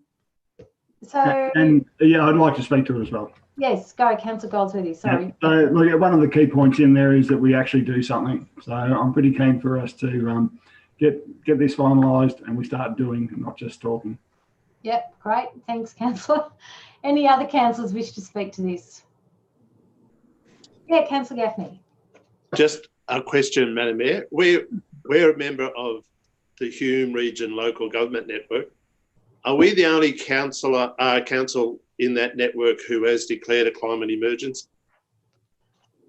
yeah, I'd like to speak to it as well. Yes, go, Councillor Goldsworthy. Sorry. So look, one of the key points in there is that we actually do something. So I'm pretty keen for us to get this finalised and we start doing and not just talking. Yep, great. Thanks, Councillor. Any other councillors wish to speak to this? Yeah, Councillor Gaffney. Just a question, Madam Mayor. We're a member of the Hume Region Local Government Network. Are we the only council in that network who has declared a climate emergency?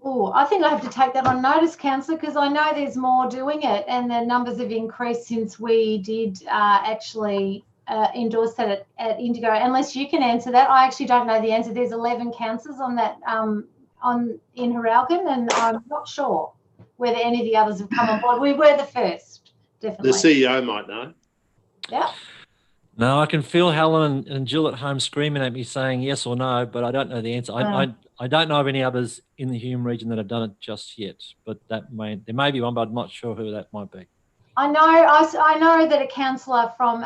Oh, I think I have to take that on notice, Councillor, because I know there's more doing it and the numbers have increased since we did actually endorse that at Indigo. Unless you can answer that. I actually don't know the answer. There's 11 councillors on that in Haralgan, and I'm not sure whether any of the others have come on board. We were the first, definitely. The CEO might know. Yeah. No, I can feel Helen and Jill at home screaming at me saying yes or no, but I don't know the answer. I don't know of any others in the Hume region that have done it just yet, but there may be one, but I'm not sure who that might be. I know that a councillor from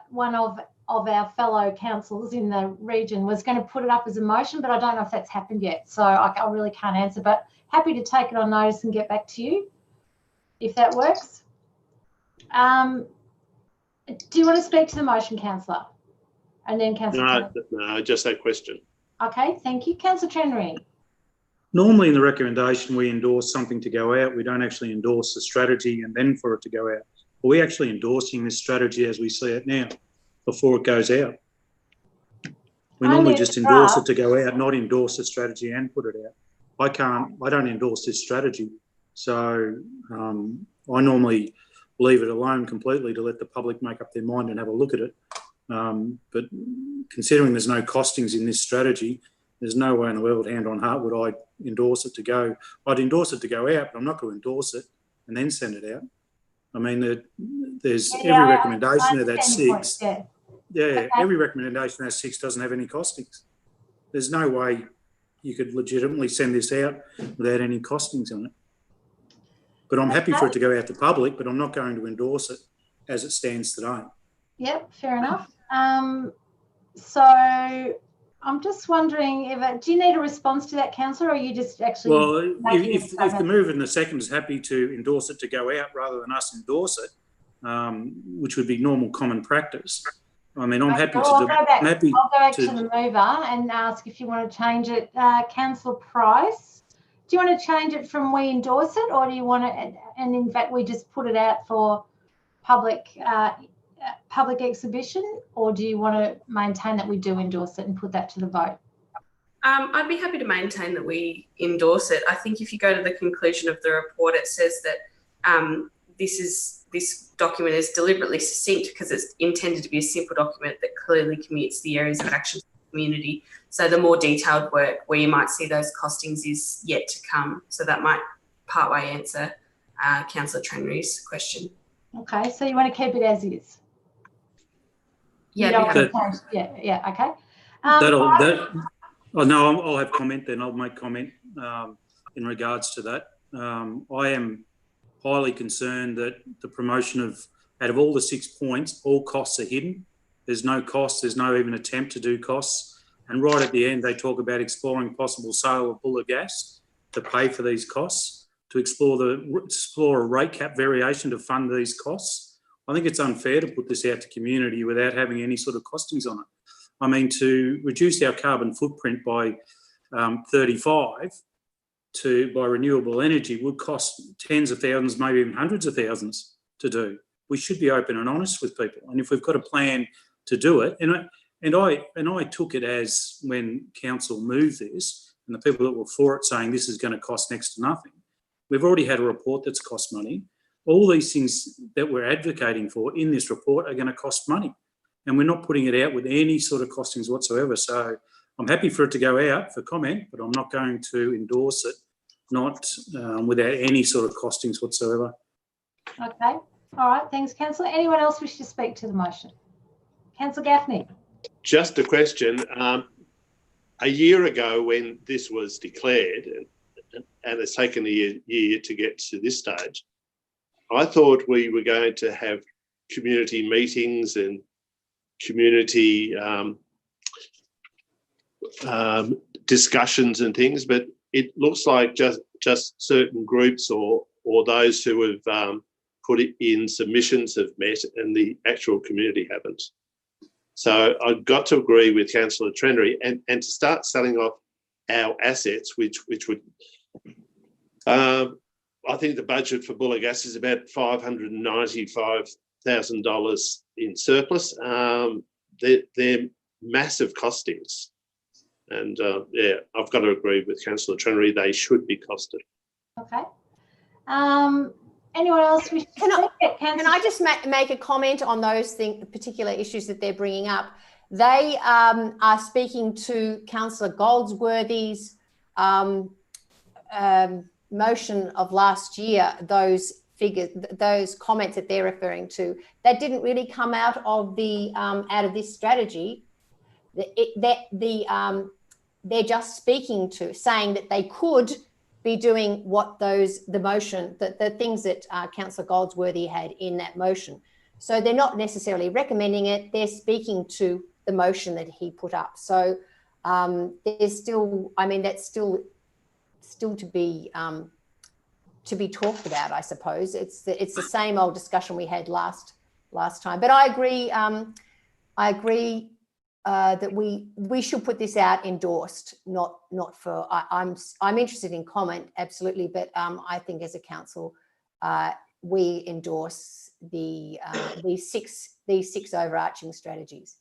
one of our fellow councillors in the region was going to put it up as a motion, but I don't know if that's happened yet. So I really can't answer, but happy to take it on notice and get back to you if that works. Do you want to speak to the motion, Councillor? And then Councillor. No, just that question. Okay, thank you. Councillor Trenary. Normally in the recommendation, we endorse something to go out. We don't actually endorse the strategy and then for it to go out. Are we actually endorsing this strategy as we see it now before it goes out? We normally just endorse it to go out, not endorse the strategy and put it out. I don't endorse this strategy. So I normally leave it alone completely to let the public make up their mind and have a look at it. But considering there's no costings in this strategy, there's no way in the world, hand on heart, would I endorse it to go. I'd endorse it to go out, but I'm not going to endorse it and then send it out. I mean, there's every recommendation of that 6. Yeah, every recommendation of that 6 doesn't have any costings. There's no way you could legitimately send this out without any costings on it. But I'm happy for it to go out to public, but I'm not going to endorse it as it stands today. Yep, fair enough. So I'm just wondering, do you need a response to that, Councillor, or are you just actually... Well, if the mover and the second is happy to endorse it to go out rather than us endorse it, which would be normal common practice, I mean, I'm happy to... I'll go back to the mover and ask if you want to change it. Councillor Price, do you want to change it from we endorse it, or do you want to, and in fact we just put it out for public exhibition, or do you want to maintain that we do endorse it and put that to the vote? I'd be happy to maintain that we endorse it. I think if you go to the conclusion of the report, it says that this document is deliberately succinct because it's intended to be a simple document that clearly commutes the areas of action to the community. So the more detailed work where you might see those costings is yet to come. So that might partway answer Councillor Trenary's question. Okay, so you want to keep it as is? Yeah, okay. I'll have comment then. I'll make comment in regards to that. I am highly concerned that the promotion out of all the 6 points, all costs are hidden. There's no cost. There's no even attempt to do costs. And right at the end, they talk about exploring possible sale of buller gas to pay for these costs, to explore a rate cap variation to fund these costs. I think it's unfair to put this out to community without having any sort of costings on it. I mean, to reduce our carbon footprint by 35 by renewable energy would cost tens of thousands, maybe even hundreds of thousands to do. We should be open and honest with people. And if we've got a plan to do it, and I took it as when council moved this and the people that were for it saying this is going to cost next to nothing. We've already had a report that's cost money. All these things that we're advocating for in this report are going to cost money. And we're not putting it out with any sort of costings whatsoever. So I'm happy for it to go out for comment, but I'm not going to endorse it, not without any sort of costings whatsoever. Okay. All right. Thanks, Councillor. Anyone else wish to speak to the motion? Councillor Gaffney. Just a question. A year ago when this was declared, and it's taken a year to get to this stage, I thought we were going to have community meetings and community discussions and things, but it looks like just certain groups or those who have put it in submissions have met and the actual community haven't. So I've got to agree with Councillor Trennery and to start selling off our assets, which would, I think the budget for Buller Gas is about $595,000 in surplus. They're massive costings. And yeah, I've got to agree with Councillor Trennery, they should be costed. Okay. Anyone else? Can I just make a comment on those particular issues that they're bringing up? They are speaking to Councillor Goldsworthy's motion of last year. Those figures, those comments that they're referring to, that didn't really come out of this strategy. They're just speaking to, saying that they could be doing what the things that Councillor Goldsworthy had in that motion. So they're not necessarily recommending it, they're speaking to the motion that he put up. So there's still, I mean, that's still to be talked about, I suppose. It's the same old discussion we had last time. But I agree that we should put this out endorsed, not for. I'm interested in comment, absolutely, but I think as a council, we endorse these six overarching strategies.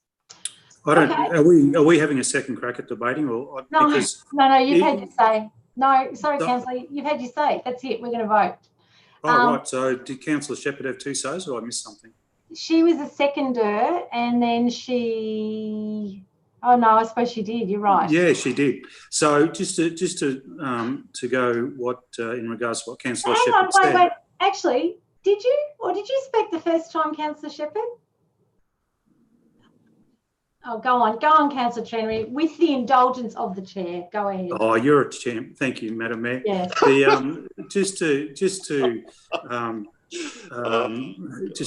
I don't. Okay. Are we having a second crack at debating, or no? No. You've had your say. No, sorry, Councillor. You've had your say. That's it. We're going to vote. Oh, right. So did Councillor Shepherd have two says, or I missed something? She was a seconder, and then she. Oh no, I suppose she did. You're right. Yeah, she did. So just to go what in regards to what Councillor Shepherd said. Wait. Actually, did you speak the first time, Councillor Shepherd? Oh, go on, Councillor Trennery. With the indulgence of the chair, go ahead. Oh, you're a champ. Thank you, Madam Mayor. Yes. Just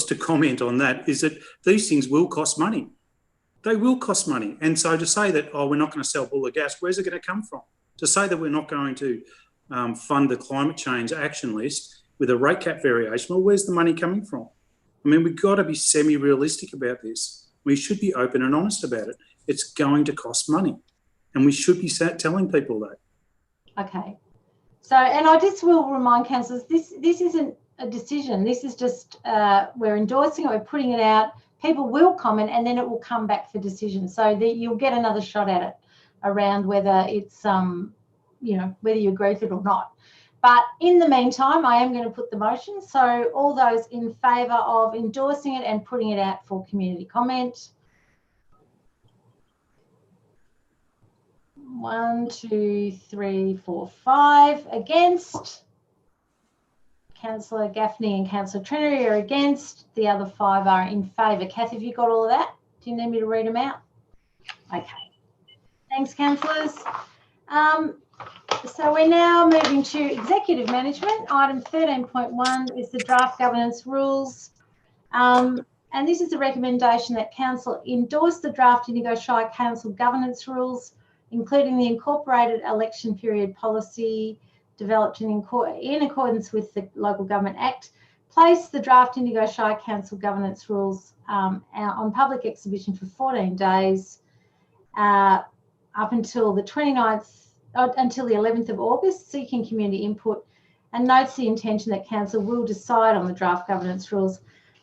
to comment on that is that these things will cost money. They will cost money. And so to say that, oh, we're not going to sell Buller Gas, where's it going to come from? To say that we're not going to fund the climate change action list with a rate cap variation, well, where's the money coming from? I mean, we've got to be semi-realistic about this. We should be open and honest about it. It's going to cost money. And we should be telling people that. Okay. So, and I just will remind councillors, this isn't a decision. This is just, we're endorsing it, we're putting it out. People will comment and then it will come back for decision. So that you'll get another shot at it around whether it's, whether you agree with it or not. But in the meantime, I am going to put the motion. So all those in favour of endorsing it and putting it out for community comment. 1, 2, 3, 4, 5 against. Councillor Gaffney and Councillor Trennery are against. The other 5 are in favour. Kath, have you got all of that? Do you need me to read them out? Okay. Thanks, councillors. So we're now moving to executive management. Item 13.1 is the draft governance rules. And this is a recommendation that council endorse the draft Indigo Shire Council governance rules, including the incorporated election period policy developed in accordance with the Local Government Act, place the draft Indigo Shire Council governance rules on public exhibition for 14 days up until the 29th, until the 11th of August, seeking community input, and notes the intention that council will decide on the draft governance rules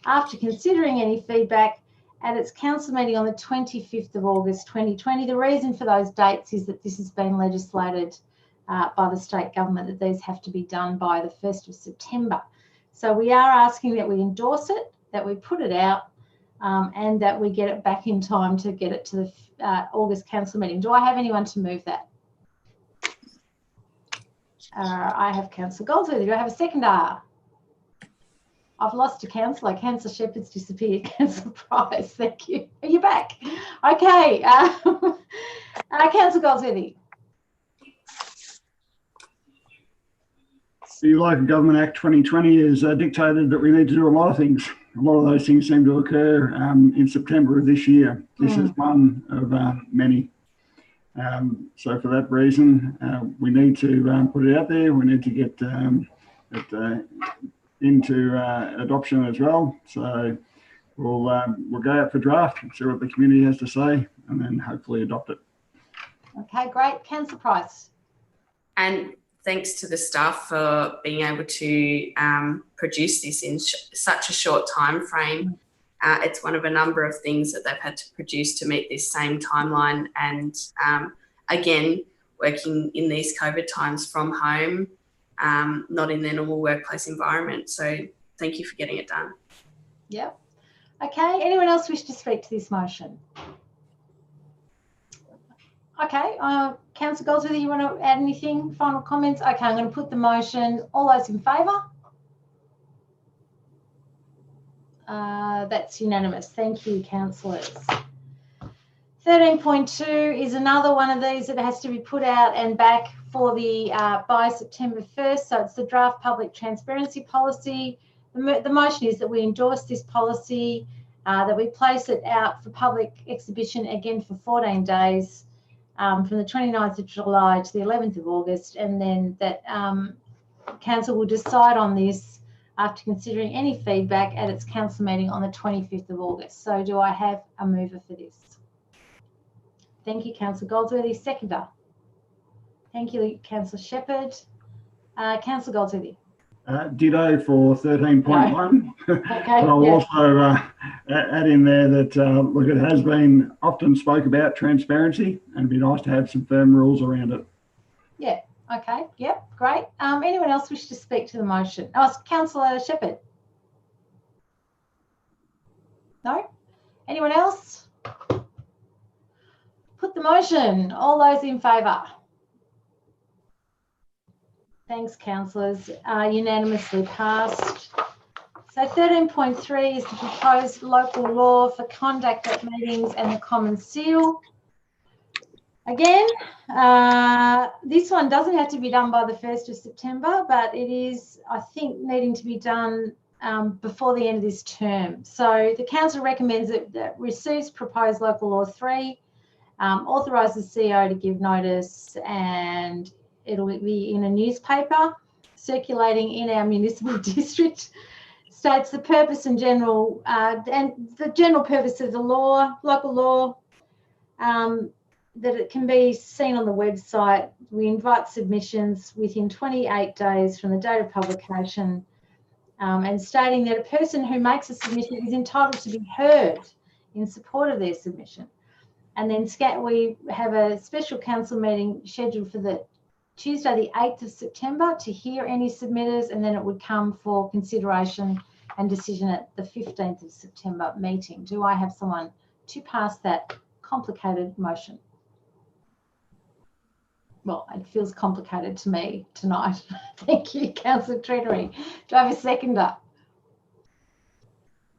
after considering any feedback at its council meeting on the 25th of August 2020. The reason for those dates is that this has been legislated by the state government that these have to be done by the 1st of September. So we are asking that we endorse it, that we put it out, and that we get it back in time to get it to the August council meeting. Do I have anyone to move that? I have Councillor Goldsworthy. Do I have a seconder? I've lost a councillor. Councillor Shepherd's disappeared. Councillor Price, thank you. Are you back? Okay. Councillor Goldsworthy. The Local Government Act 2020 has dictated that we need to do a lot of things. A lot of those things seem to occur in September of this year. This is one of many. So for that reason, we need to put it out there. We need to get it into adoption as well. So we'll go out for draft, see what the community has to say, and then hopefully adopt it. Okay, great. Councillor Price. And thanks to the staff for being able to produce this in such a short time frame. It's one of a number of things that they've had to produce to meet this same timeline. And again, working in these COVID times from home, not in their normal workplace environment. So thank you for getting it done. Yep. Okay, anyone else wish to speak to this motion? Okay, Councillor Goldsworthy, you want to add anything? Final comments? Okay, I'm going to put the motion. All those in favour? That's unanimous. Thank you, councillors. 13.2 is another one of these that has to be put out and back for the by September 1st. So it's the draft public transparency policy. The motion is that we endorse this policy, that we place it out for public exhibition again for 14 days from the 29th of July to the 11th of August, and then that council will decide on this after considering any feedback at its council meeting on the 25th of August. So do I have a mover for this? Thank you, Councillor Goldsworthy. Seconder. Thank you, Councillor Shepherd. Councillor Goldsworthy. Ditto for 13.1. Okay, but I'll also add in there that, look, it has been often spoke about transparency, and it'd be nice to have some firm rules around it. Yeah, okay, yep, great. Anyone else wish to speak to the motion? Oh, Councillor Shepherd. No? Anyone else? Put the motion. All those in favour? Thanks, councillors. Unanimously passed. So 13.3 is the proposed local law for conduct at meetings and the common seal. Again, this one doesn't have to be done by the 1st of September, but it is, I think, needing to be done before the end of this term. So the council recommends that receives proposed local law 3, authorises CEO to give notice, and it'll be in a newspaper circulating in our municipal district. States the purpose and general purpose of the law, local law, that it can be seen on the website. We invite submissions within 28 days from the date of publication, and stating that a person who makes a submission is entitled to be heard in support of their submission. And then we have a special council meeting scheduled for the Tuesday, the 8th of September, to hear any submitters, and then it would come for consideration and decision at the 15th of September meeting. Do I have someone to pass that complicated motion? Well, it feels complicated to me tonight. Thank you, Councillor Trenery. Do I have a seconder?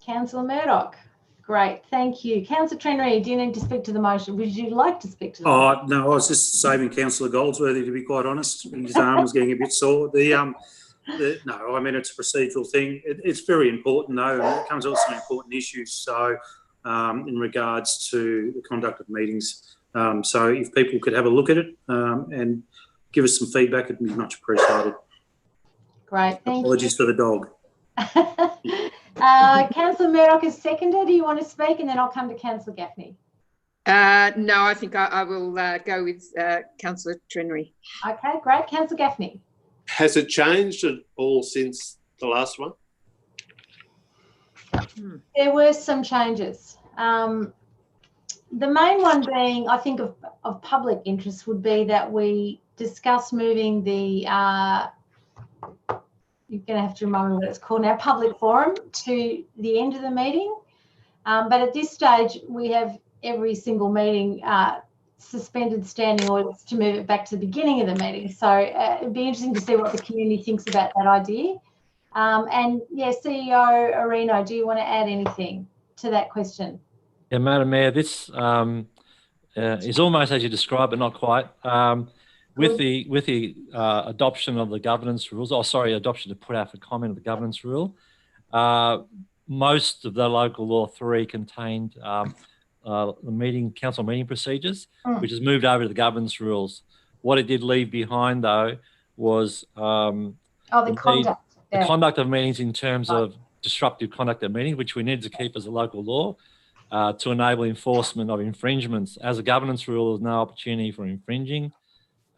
Councillor Murdoch. Great, thank you. Councillor Trenery, do you need to speak to the motion? Would you like to speak to the motion? No, I was just saving Councillor Goldsworthy, to be quite honest. His arm was getting a bit sore. No, I mean, it's a procedural thing. It's very important, though, and it comes with some important issues. So in regards to the conduct of meetings, so if people could have a look at it and give us some feedback, it'd be much appreciated. Great, thank you. Apologies for the dog. Councillor Murdoch is seconder. Do you want to speak? And then I'll come to Councillor Gaffney. No, I think I will go with Councillor Trenery. Okay, great. Councillor Gaffney. Has it changed at all since the last one? There were some changes. The main one being, I think, of public interest would be that we discuss moving the you're going to have to remind me what it's called now, public forum, to the end of the meeting. But at this stage, we have every single meeting suspended standing orders to move it back to the beginning of the meeting. So it'd be interesting to see what the community thinks about that idea. And yeah, CEO Areno, do you want to add anything to that question? Yeah, Madam Mayor, this is almost as you described, but not quite. With the adoption of the governance rules, adoption to put out for comment of the governance rule, most of the local law 3 contained the council meeting procedures, which has moved over to the governance rules. What it did leave behind, though, was the conduct. the conduct of meetings in terms of disruptive conduct of meetings, which we need to keep as a local law to enable enforcement of infringements. As a governance rule, there's no opportunity for infringing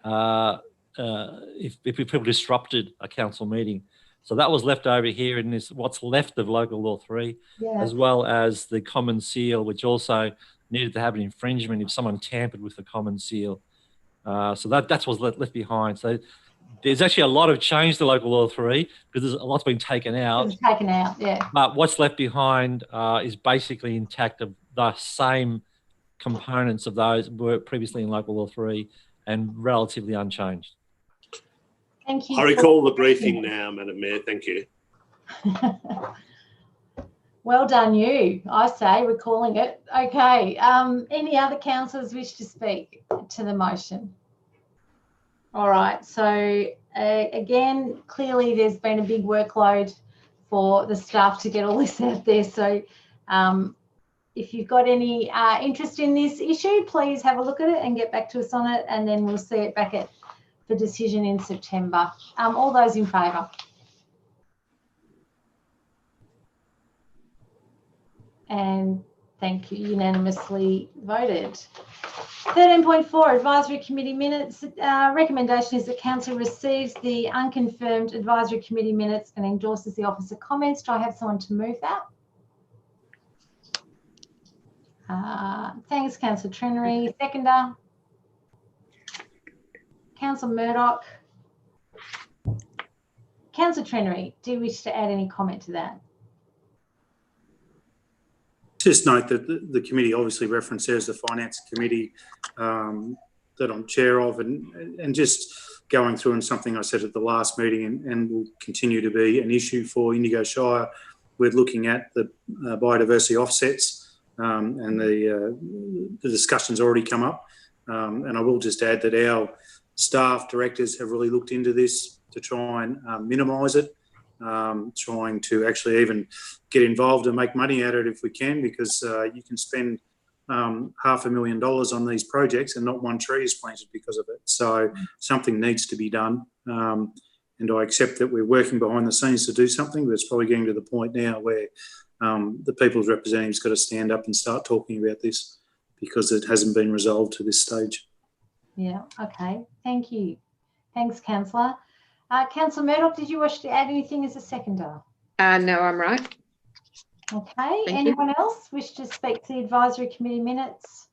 if people disrupted a council meeting. So that was left over here in this, what's left of Local Law 3, as well as the common seal, which also needed to have an infringement if someone tampered with the common seal. So that's what's left behind. So there's actually a lot of change to Local Law 3 because there's a lot's been taken out. It's taken out, yeah. But what's left behind is basically intact of the same components of those were previously in Local Law 3 and relatively unchanged. Thank you. I recall the briefing now, Madam Mayor. Thank you. Well done, you, I say, recalling it. Okay. Any other councillors wish to speak to the motion? All right. So, again, clearly there's been a big workload for the staff to get all this out there. So, if you've got any interest in this issue, please have a look at it and get back to us on it, and then we'll see it back at the decision in September. All those in favour? And thank you, unanimously voted. 13.4 Advisory Committee Minutes. Recommendation is that Council receives the unconfirmed Advisory Committee Minutes and endorses the Officer comments. Do I have someone to move that? Thanks, Councillor Trenery. Seconder? Councillor Murdoch. Councillor Trenery, do you wish to add any comment to that? Just note that the committee obviously references the Finance Committee that I'm chair of, and just going through and something I said at the last meeting and will continue to be an issue for Indigo Shire. We're looking at the biodiversity offsets and the discussion's already come up. And I will just add that our staff directors have really looked into this to try and minimise it, trying to actually even get involved and make money out of it if we can, because you can spend $500,000 on these projects and not one tree is planted because of it. So something needs to be done. And I accept that we're working behind the scenes to do something, but it's probably getting to the point now where the people's representatives got to stand up and start talking about this because it hasn't been resolved to this stage. Yeah, okay. Thank you. Thanks, Councillor. Councillor Murdoch, did you wish to add anything as a seconder? No, I'm right. Okay. Anyone else wish to speak to the Advisory Committee minutes?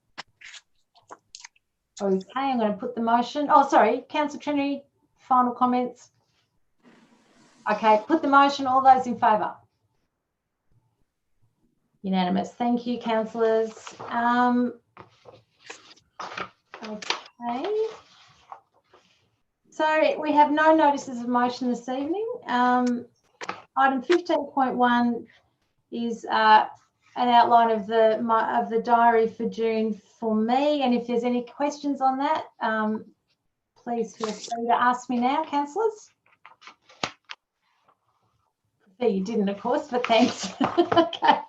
Okay, I'm going to put the motion. Oh, sorry, Councillor Trenery, final comments. Okay, put the motion. All those in favour? Unanimous. Thank you, councillors. Okay. So we have no notices of motion this evening. Item 15.1 is an outline of the diary for June for me. And if there's any questions on that, please feel free to ask me now, councillors. You didn't, of course, but thanks. Okay.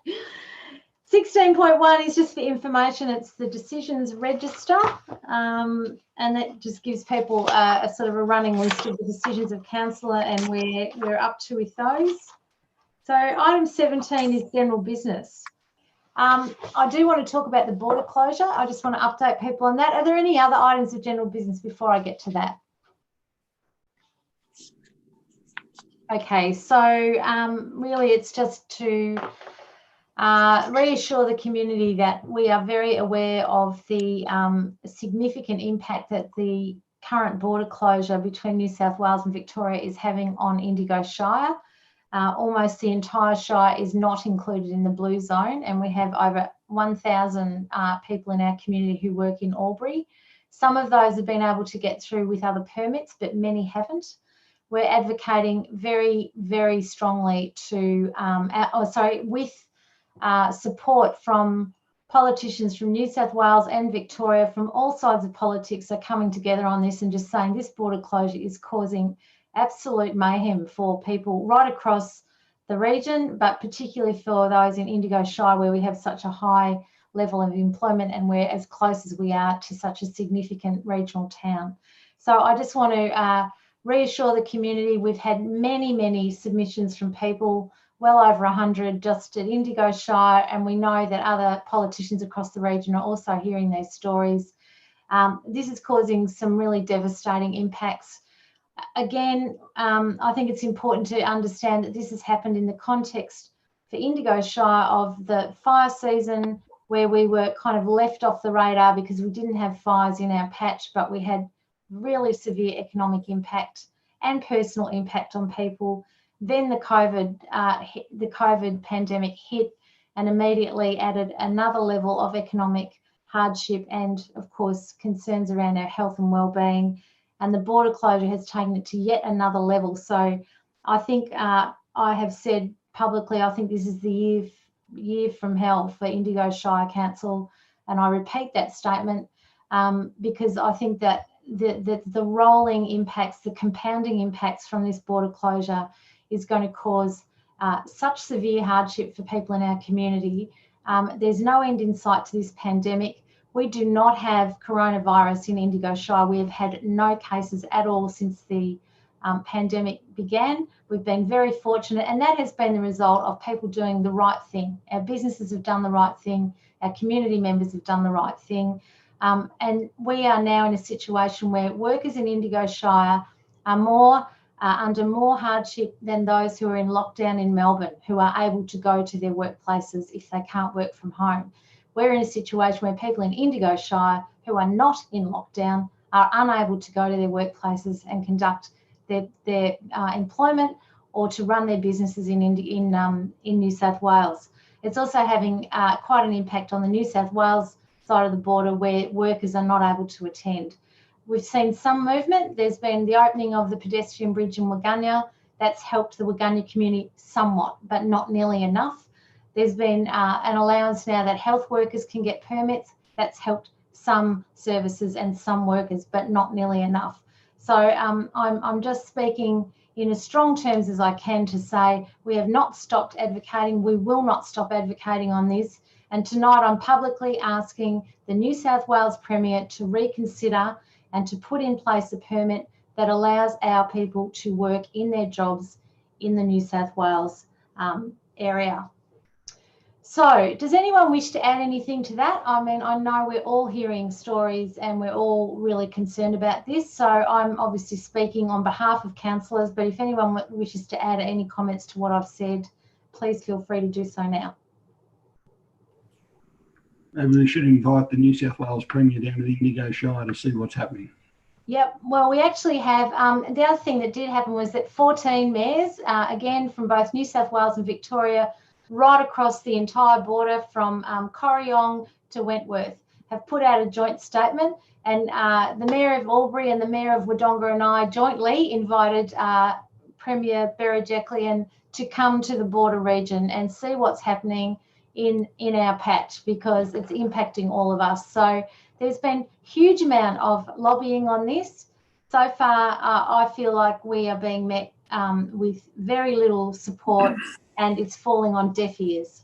16.1 is just for information. It's the decisions register, and that just gives people a sort of a running list of the decisions of councillor and where we're up to with those. So item 17 is general business. I do want to talk about the border closure. I just want to update people on that. Are there any other items of general business before I get to that? Okay, so really it's just to reassure the community that we are very aware of the significant impact that the current border closure between New South Wales and Victoria is having on Indigo Shire. Almost the entire Shire is not included in the blue zone, and we have over 1,000 people in our community who work in Albury. Some of those have been able to get through with other permits, but many haven't. We're advocating very, very strongly to, with support from politicians from New South Wales and Victoria, from all sides of politics, are coming together on this and just saying this border closure is causing absolute mayhem for people right across the region, but particularly for those in Indigo Shire where we have such a high level of employment and we're as close as we are to such a significant regional town. So I just want to reassure the community. We've had many submissions from people, well over 100 just at Indigo Shire, and we know that other politicians across the region are also hearing these stories. This is causing some really devastating impacts. Again, I think it's important to understand that this has happened in the context for Indigo Shire of the fire season, where we were kind of left off the radar because we didn't have fires in our patch, but we had really severe economic impact and personal impact on people. Then the COVID pandemic hit and immediately added another level of economic hardship and, of course, concerns around our health and well-being. And the border closure has taken it to yet another level. So I think I have said publicly, I think this is the year from hell for Indigo Shire Council. And I repeat that statement because I think that the rolling impacts, the compounding impacts from this border closure is going to cause such severe hardship for people in our community. There's no end in sight to this pandemic. We do not have coronavirus in Indigo Shire. We have had no cases at all since the pandemic began. We've been very fortunate, and that has been the result of people doing the right thing. Our businesses have done the right thing. Our community members have done the right thing. And we are now in a situation where workers in Indigo Shire are under more hardship than those who are in lockdown in Melbourne, who are able to go to their workplaces if they can't work from home. We're in a situation where people in Indigo Shire who are not in lockdown are unable to go to their workplaces and conduct their employment or to run their businesses in New South Wales. It's also having quite an impact on the New South Wales side of the border, where workers are not able to attend. We've seen some movement. There's been the opening of the pedestrian bridge in Waganya. That's helped the Waganya community somewhat, but not nearly enough. There's been an allowance now that health workers can get permits. That's helped some services and some workers, but not nearly enough. So I'm just speaking in as strong terms as I can to say we have not stopped advocating. We will not stop advocating on this. And tonight I'm publicly asking the New South Wales Premier to reconsider and to put in place a permit that allows our people to work in their jobs in the New South Wales area. So does anyone wish to add anything to that? I mean, I know we're all hearing stories and we're all really concerned about this. So I'm obviously speaking on behalf of councillors, but if anyone wishes to add any comments to what I've said, please feel free to do so now. Maybe we should invite the New South Wales Premier down to the Indigo Shire to see what's happening. Yep, well, we actually have, the other thing that did happen was that 14 mayors, again, from both New South Wales and Victoria, right across the entire border from Corryong to Wentworth, have put out a joint statement. And the Mayor of Albury and the Mayor of Wodonga and I jointly invited Premier Berejiklian to come to the border region and see what's happening in our patch, because it's impacting all of us. So there's been huge amount of lobbying on this. So far, I feel like we are being met with very little support, and it's falling on deaf ears.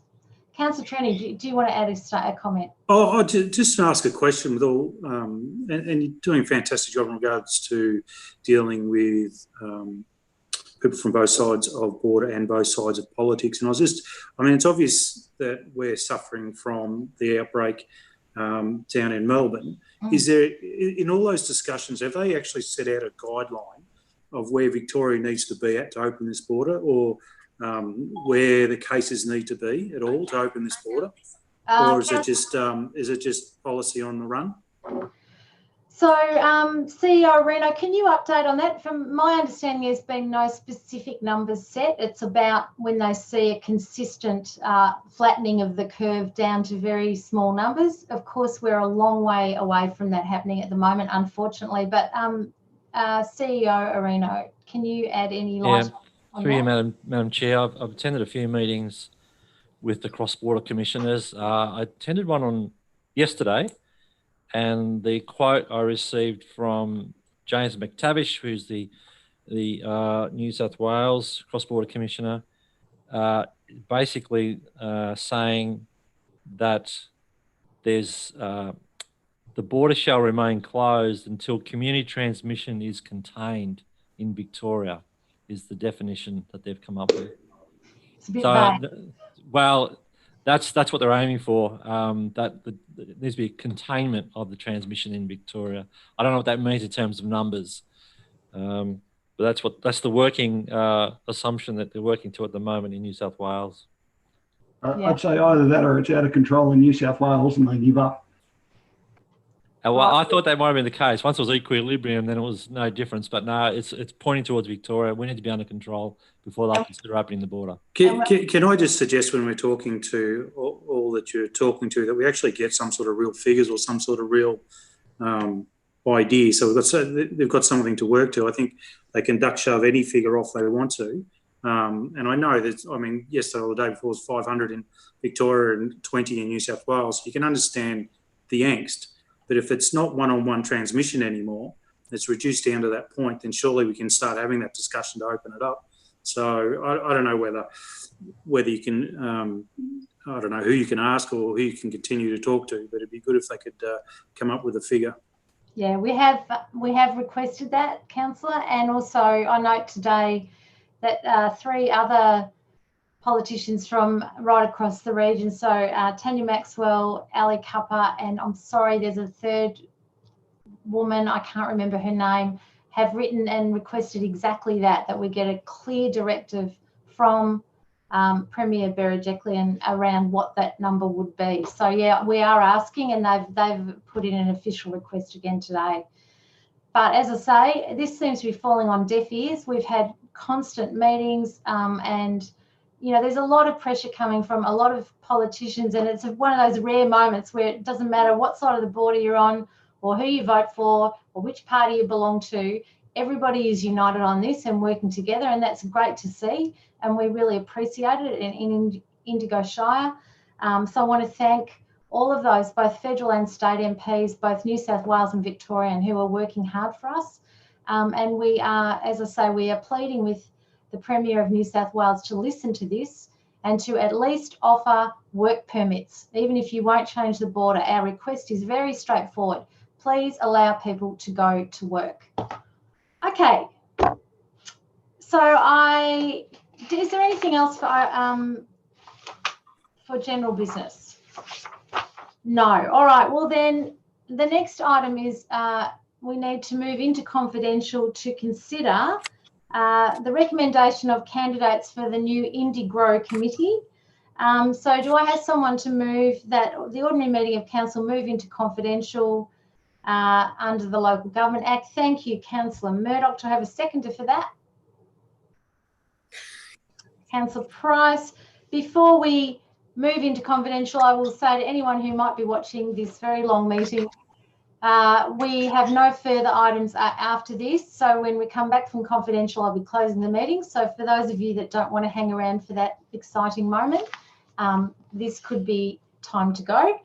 Councillor Trenny, do you want to add a comment? Oh, just to ask a question with all, and you're doing a fantastic job in regards to dealing with people from both sides of border and both sides of politics. And I mean, it's obvious that we're suffering from the outbreak down in Melbourne. Is there, in all those discussions, have they actually set out a guideline of where Victoria needs to be at to open this border, or where the cases need to be at all to open this border, or is it just policy on the run? So, CEO Reno, can you update on that? From my understanding, there's been no specific numbers set. It's about when they see a consistent flattening of the curve down to very small numbers. Of course, we're a long way away from that happening at the moment, unfortunately. But CEO Reno, can you add any light on through you, that? Madam Chair, I've attended a few meetings with the cross-border commissioners. I attended one on yesterday, and the quote I received from James McTavish, who's the New South Wales cross-border commissioner, basically saying that there's the border shall remain closed until community transmission is contained in Victoria is the definition that they've come up with. It's a bit So, vague. well, that's what they're aiming for. There needs to be a containment of the transmission in Victoria. I don't know what that means in terms of numbers, but that's the working assumption that they're working to at the moment in New South Wales. I'd say either that or it's out of control in New South Wales and they give up. Well, I thought that might have been the case. Once it was equilibrium, then it was no difference. But no, it's pointing towards Victoria. We need to be under control before they consider opening the border. Can I just suggest when we're talking to all that you're talking to that we actually get some sort of real figures or some sort of real idea. So they've got something to work to. I think they can duck shove any figure off they want to. And I know that, I mean, yesterday or the day before was 500 in Victoria and 20 in New South Wales. You can understand the angst. But if it's not one-on-one transmission anymore, it's reduced down to that point, then surely we can start having that discussion to open it up. So I don't know whether you can, I don't know who you can ask or who you can continue to talk to, but it'd be good if they could come up with a figure. Yeah, we have requested that, Councillor, and also I note today that 3 other politicians from right across the region, so Tanya Maxwell, Ali Cupper, and I'm sorry, there's a third woman, I can't remember her name, have written and requested exactly that we get a clear directive from Premier Berejiklian around what that number would be. So yeah, we are asking, and they've put in an official request again today. But as I say, this seems to be falling on deaf ears. We've had constant meetings and you know, there's a lot of pressure coming from a lot of politicians, and it's one of those rare moments where it doesn't matter what side of the border you're on or who you vote for or which party you belong to. Everybody is united on this and working together, and that's great to see, and we really appreciate it in Indigo Shire. So I want to thank all of those, both federal and state MPs, both New South Wales and Victorian, who are working hard for us. And we are, as I say, we are pleading with the Premier of New South Wales to listen to this and to at least offer work permits. Even if you won't change the border, our request is very straightforward. Please allow people to go to work. Okay. So is there anything else for general business? No. All right. Well, then the next item is we need to move into confidential to consider the recommendation of candidates for the new Indigo Committee. So do I have someone to move that the ordinary meeting of council move into confidential under the Local Government Act? Thank you, Councillor Murdoch. Do I have a seconder for that? Councillor Price. Before we move into confidential, I will say to anyone who might be watching this very long meeting, we have no further items after this. So when we come back from confidential, I'll be closing the meeting. So for those of you that don't want to hang around for that exciting moment, this could be time to go.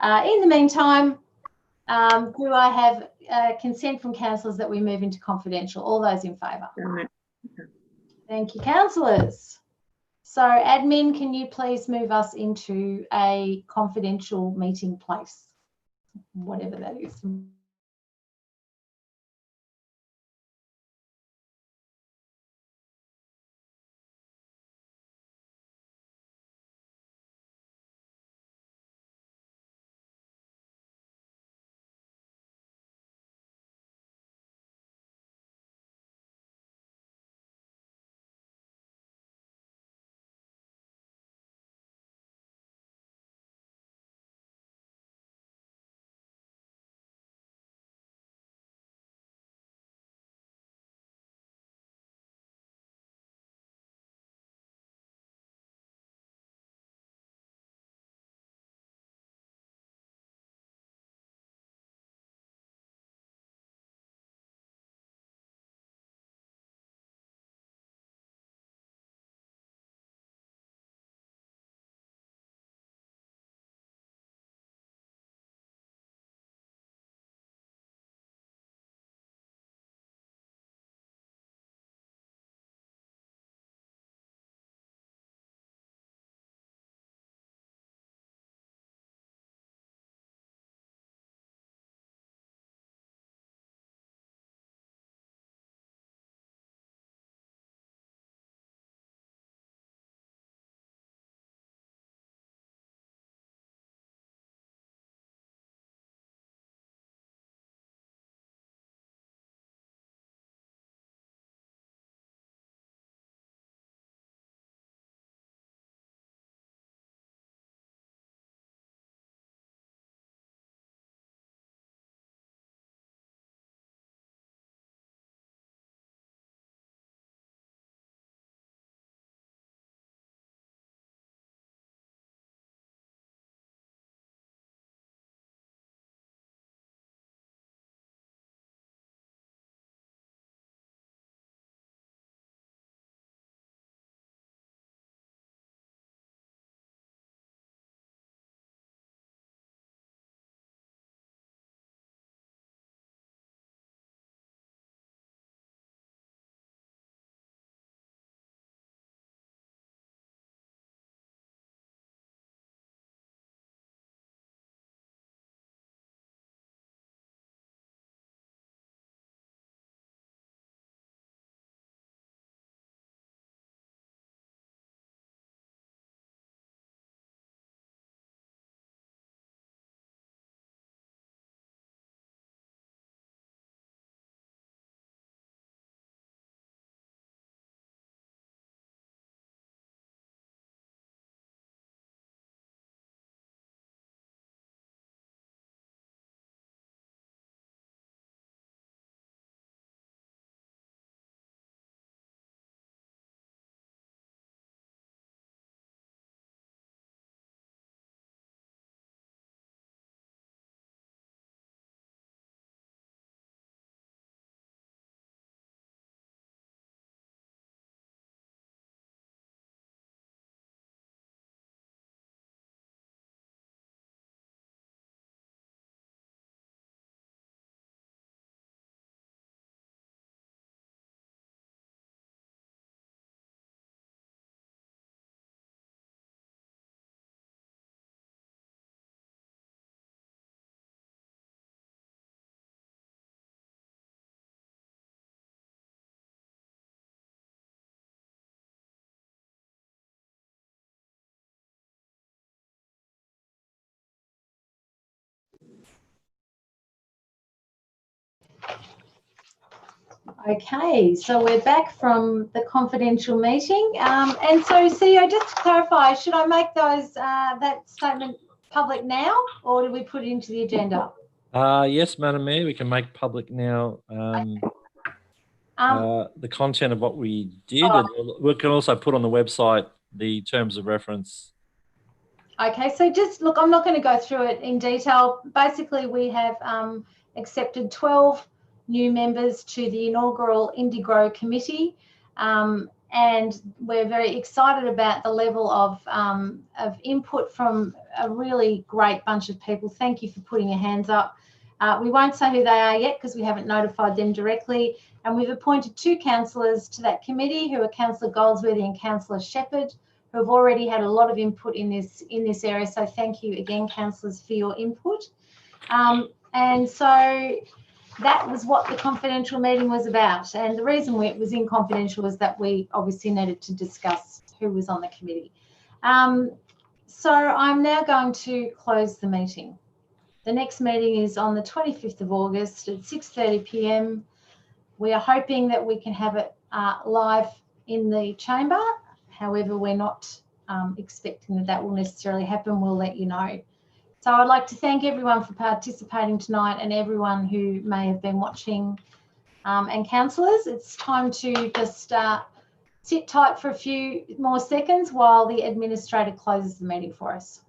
In the meantime, do I have consent from councillors that we move into confidential? All those in favour? Thank you, councillors. So admin, can you please move us into a confidential meeting place, whatever that is. Okay, so we're back from the confidential meeting. And so, CEO, just to clarify, should I make those that statement public now, or do we put it into the agenda? Yes, Madam Mayor, we can make public now the content of what we did. And we can also put on the website the terms of reference. Okay, so just look, I'm not going to go through it in detail. Basically, we have accepted 12 new members to the inaugural Indigo committee, and we're very excited about the level of input from a really great bunch of people. Thank you for putting your hands up. We won't say who they are yet because we haven't notified them directly, and we've appointed 2 councillors to that committee, who are Councillor Goldsworthy and Councillor Shepherd, who have already had a lot of input in this area. So thank you again, councillors, for your input. And so that was what the confidential meeting was about. And the reason it was in confidential was that we obviously needed to discuss who was on the committee. So I'm now going to close the meeting. The next meeting is on the 25th of August at 6:30 p.m. We are hoping that we can have it live in the chamber. However, we're not expecting that will necessarily happen. We'll let you know. So I'd like to thank everyone for participating tonight and everyone who may have been watching. And councillors, it's time to just sit tight for a few more seconds while the administrator closes the meeting for us.